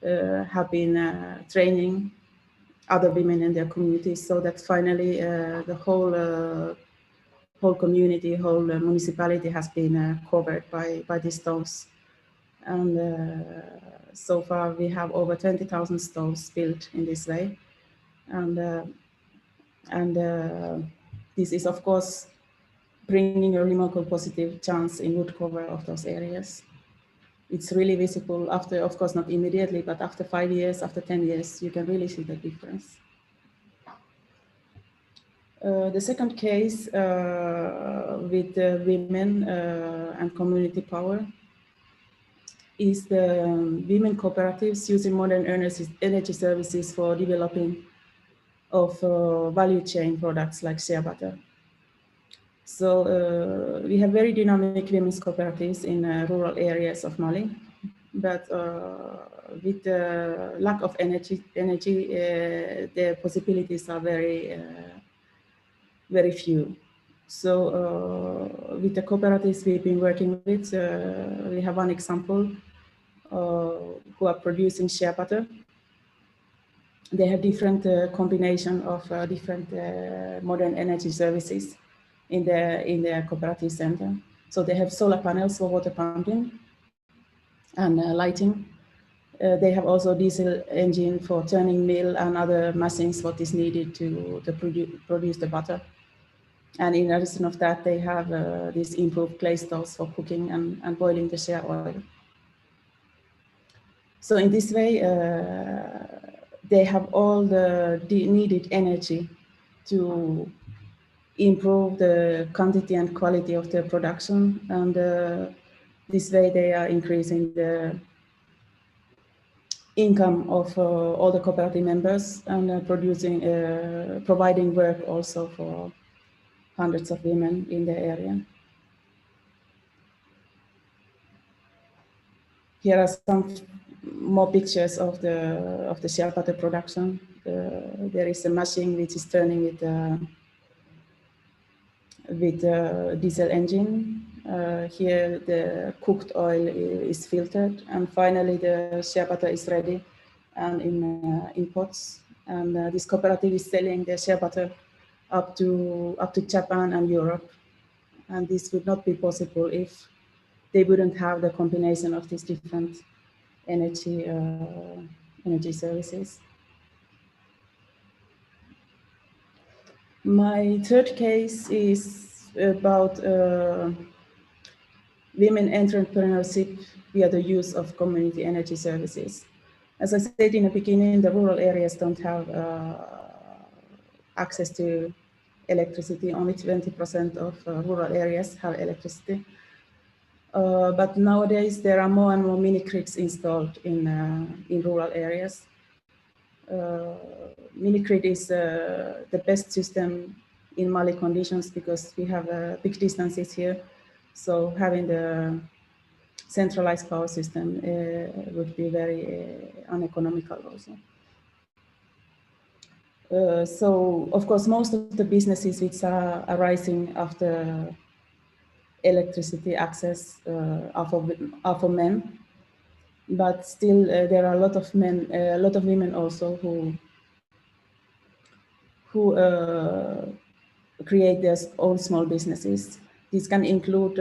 have been training other women in their communities, so that finally the whole community, whole municipality has been covered by these stoves. And so far we have over 20,000 stoves built in this way. And this is of course bringing a remarkable positive chance in wood cover of those areas. It's really visible after, of course not immediately, but after 5 years, after 10 years, you can really see the difference. The second case with women and community power is the women cooperatives using modern energy services for developing of value chain products like shea butter. So we have very dynamic women's cooperatives in rural areas of Mali, but with the lack of energy, the possibilities are very few. So with the cooperatives we've been working with, we have one example who are producing shea butter. They have different combination of different modern energy services in their cooperative center. So they have solar panels for water pumping and lighting. They have also diesel engine for turning mill and other machines what is needed to produce the butter. And in addition of that, they have these improved clay stoves for cooking and boiling the shea oil. So in this way, they have all the needed energy to improve the quantity and quality of their production. And this way they are increasing the income of all the cooperative members and providing work also for hundreds of women in the area. Here are some more pictures of the shea butter production. There is a machine which is turning with diesel engine. Here the cooked oil is filtered, and finally the shea butter is ready and in pots. And this cooperative is selling the shea butter up to Japan and Europe. And this would not be possible if they wouldn't have the combination of these different energy services. My third case is about women entrepreneurship via the use of community energy services. As I said in the beginning, the rural areas don't have access to electricity. Only 20% of rural areas have electricity. But nowadays there are more and more mini grids installed in rural areas. Minicgrid is the best system in Mali conditions because we have big distances here. So having the centralized power system would be very uneconomical also. So of course, most of the businesses which are arising after electricity access are for men, but still there are a lot of men, a lot of women also who create their own small businesses. These can include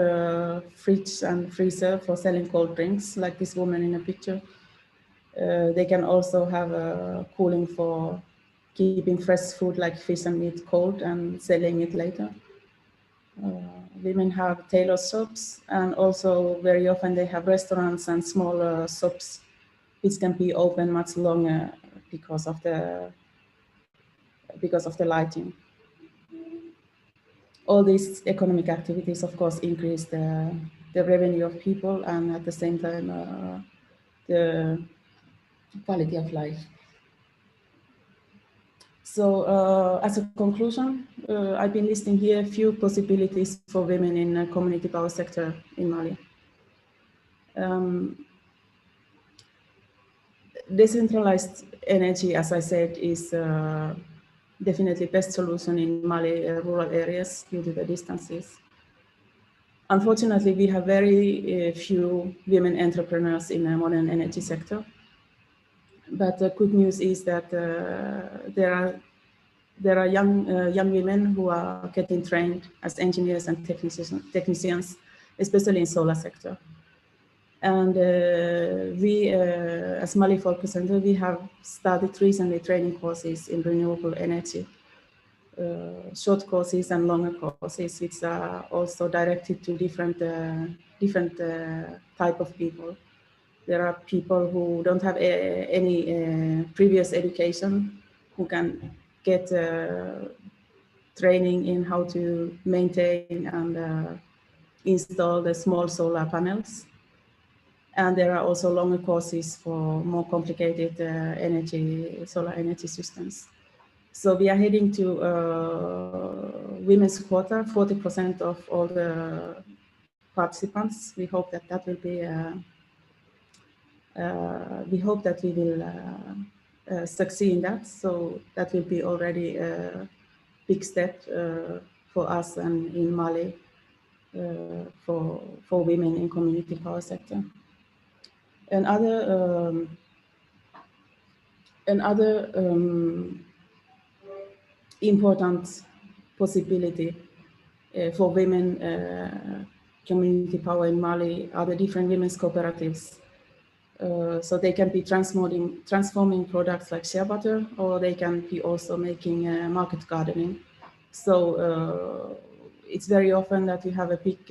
fridge and freezer for selling cold drinks, like this woman in the picture. They can also have cooling for keeping fresh food like fish and meat cold and selling it later. Women have tailor shops, and also very often they have restaurants and smaller shops which can be open much longer because of the lighting. All these economic activities, of course, increase the revenue of people and at the same time the quality of life. So as a conclusion, I've been listing here a few possibilities for women in the community power sector in Mali. Decentralized energy, as I said, is definitely best solution in Mali rural areas due to the distances. Unfortunately, we have very few women entrepreneurs in the modern energy sector. But the good news is that there are young women who are getting trained as engineers and technicians, especially in solar sector. And we, as Mali Focus Center, we have started recently training courses in renewable energy, short courses and longer courses, which are also directed to different type of people. There are people who don't have any previous education who can get training in how to maintain and install the small solar panels. And there are also longer courses for more complicated solar energy systems. So we are heading to women's quota, 40% of all the participants. We hope that that will be, we hope that we will succeed in that. So that will be already a big step for us and in Mali for women in community power sector. Another important possibility for women community power in Mali are the different women's cooperatives. So they can be transforming products like shea butter, or they can be also making market gardening. So it's very often that you have a big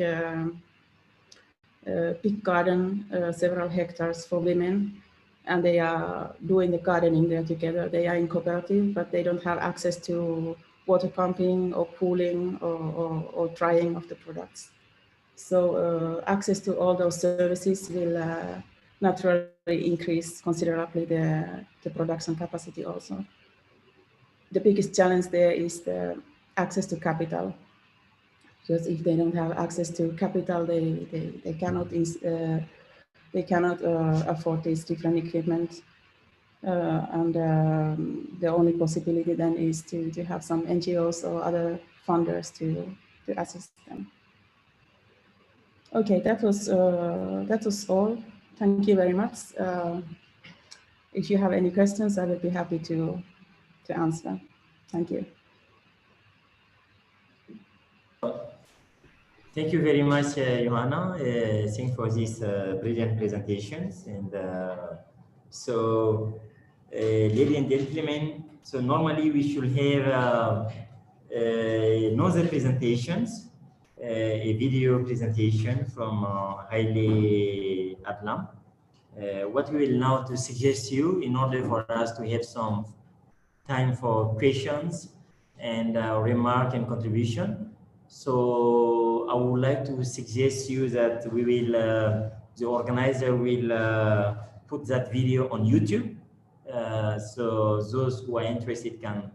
garden, several hectares for women, and they are doing the gardening there together. They are in cooperative, but they don't have access to water pumping or cooling or drying of the products. So access to all those services will naturally increase considerably the production capacity also. The biggest challenge there is the access to capital. Because if they don't have access to capital, they cannot afford these different equipment, and the only possibility then is to have some NGOs or other funders to assist them. Okay, that was all. Thank you very much. If you have any questions, I would be happy to answer. Thank you. Thank you very much, Johanna. Thanks for these brilliant presentations. And so, ladies and gentlemen, so normally we should have another presentations, a video presentation from Haile Adlam. What we will now to suggest you in order for us to have some time for questions and remark and contribution. So I would like to suggest you that we will, the organizer will put that video on YouTube So those who are interested can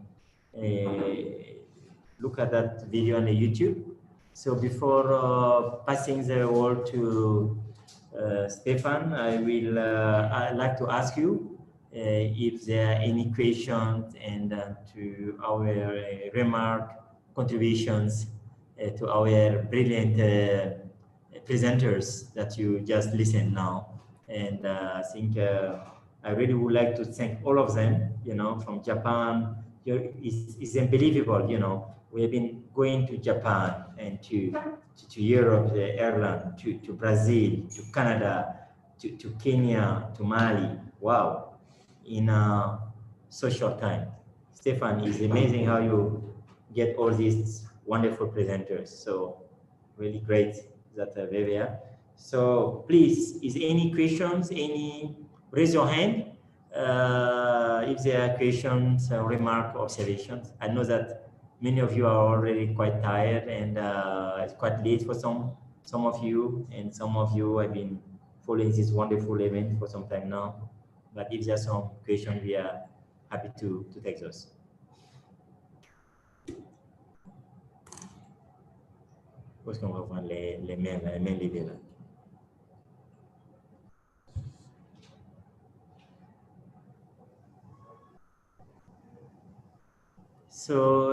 look at that video on the YouTube. So before passing the word to Stefan, I'd like to ask you if there are any questions and to our remark, contributions to our brilliant presenters that you just listened now. And I think I really would like to thank all of them, you know, from Japan. It's unbelievable, you know, we have been going to Japan and to Europe, Ireland, to Brazil, to Canada, to Kenya, to Mali. Wow, in so short time. Stefan, it's amazing how you get all these wonderful presenters. So really great that they're there. So please, is any questions, raise your hand if there are questions, remark, observations. I know that many of you are already quite tired and it's quite late for some of you, and some of you have been following this wonderful event for some time now. But if there are some questions, we are happy to take those. Où est-ce qu'on va voir les mails levés là? So,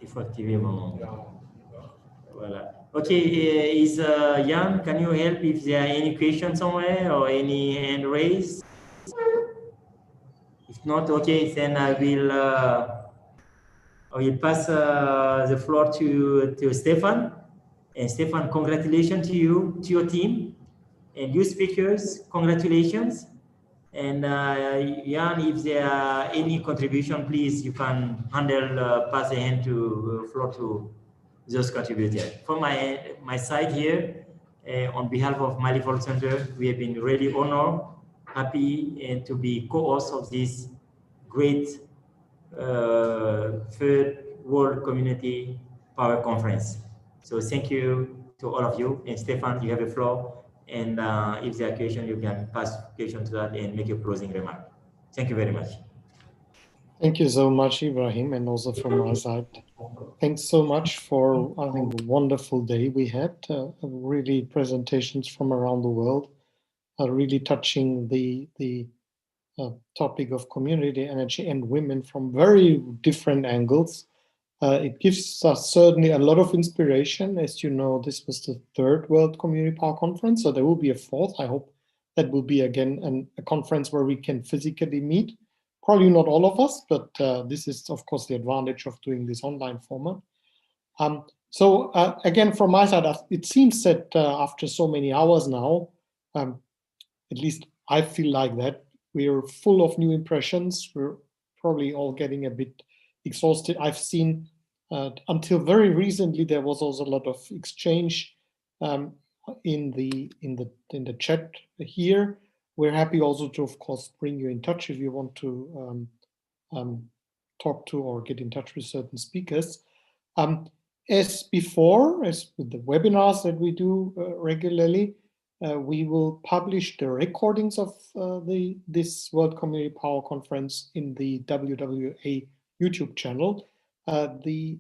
il faut activer mon... Voilà. Okay, is Jan, can you help if there are any questions somewhere or any hand raised? If not, okay, then I will pass the floor to Stefan. And Stefan, congratulations to you, to your team, and you speakers, congratulations. And Jan, if there are any contribution, please, you can pass the hand to floor to those contributors. From my side here, on behalf of Mali Folk Center, we have been really honored, happy to be co-host of this great Third World Community Power Conference. So thank you to all of you. And Stefan, you have the floor. And if there are questions, you can pass question to that and make a closing remark. Thank you very much. Thank you so much, Ibrahim, and also from my side. Thanks so much for, I think, a wonderful day we had. Really presentations from around the world, really touching the topic of community energy and women from very different angles. It gives us certainly a lot of inspiration. As you know, this was the third World Community Power Conference, so there will be a fourth. I hope that will be again a conference where we can physically meet. Probably not all of us, but this is, of course, the advantage of doing this online format. So again, from my side, it seems that after so many hours now, at least I feel like that, we are full of new impressions. We're probably all getting a bit exhausted. I've seen until very recently there was also a lot of exchange in the chat here. We're happy also to, of course, bring you in touch if you want to talk to or get in touch with certain speakers. As before, as with the webinars that we do regularly, we will publish the recordings of this World Community Power Conference in the WWA YouTube channel. The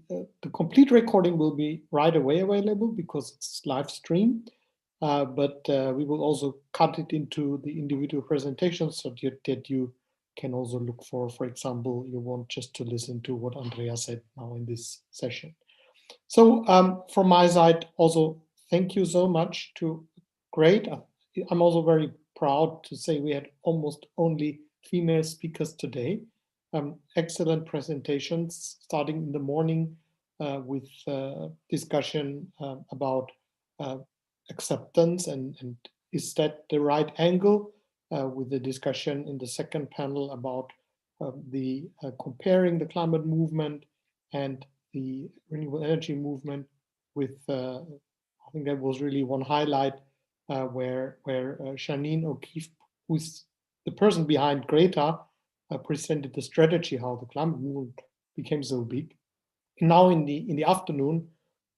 complete recording will be right away available because it's live streamed, but we will also cut it into the individual presentations so that you can also look for example, you want just to listen to what Andrea said now in this session. So from my side, also, thank you so much to great. I'm also very proud to say we had almost only female speakers today. Excellent presentations starting in the morning with discussion about acceptance and is that the right angle, with the discussion in the second panel about the comparing the climate movement and the renewable energy movement with, I think that was really one highlight where Shanine O'Keefe, who's the person behind Greta, presented the strategy how the climate movement became so big. Now in the afternoon,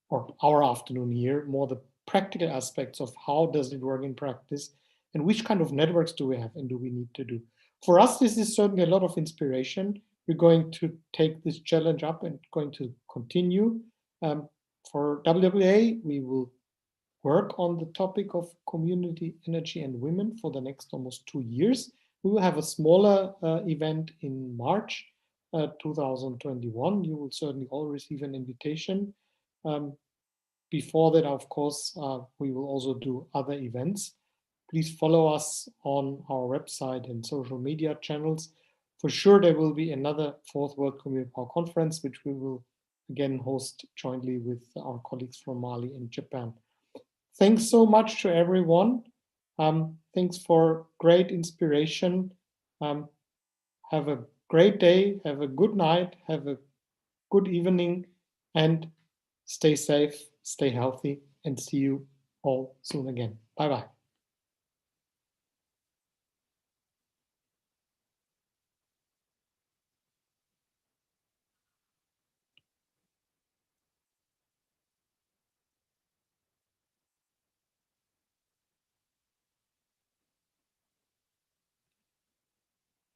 or our afternoon here, more the practical aspects of how does it work in practice. and which kind of networks do we have and do we need to do. For us, this is certainly a lot of inspiration. We're going to take this challenge up and going to continue. For WWA, we will work on the topic of community, energy, and women for the next almost 2 years. We will have a smaller event in March 2021. You will certainly all receive an invitation. Before that, of course, we will also do other events. Please follow us on our website and social media channels. For sure, there will be another 4th World Community Power Conference, which we will again host jointly with our colleagues from Mali and Japan. Thanks so much to everyone. Thanks for great inspiration. Have a great day, have a good night, have a good evening, and stay safe, stay healthy, and see you all soon again. Bye-bye.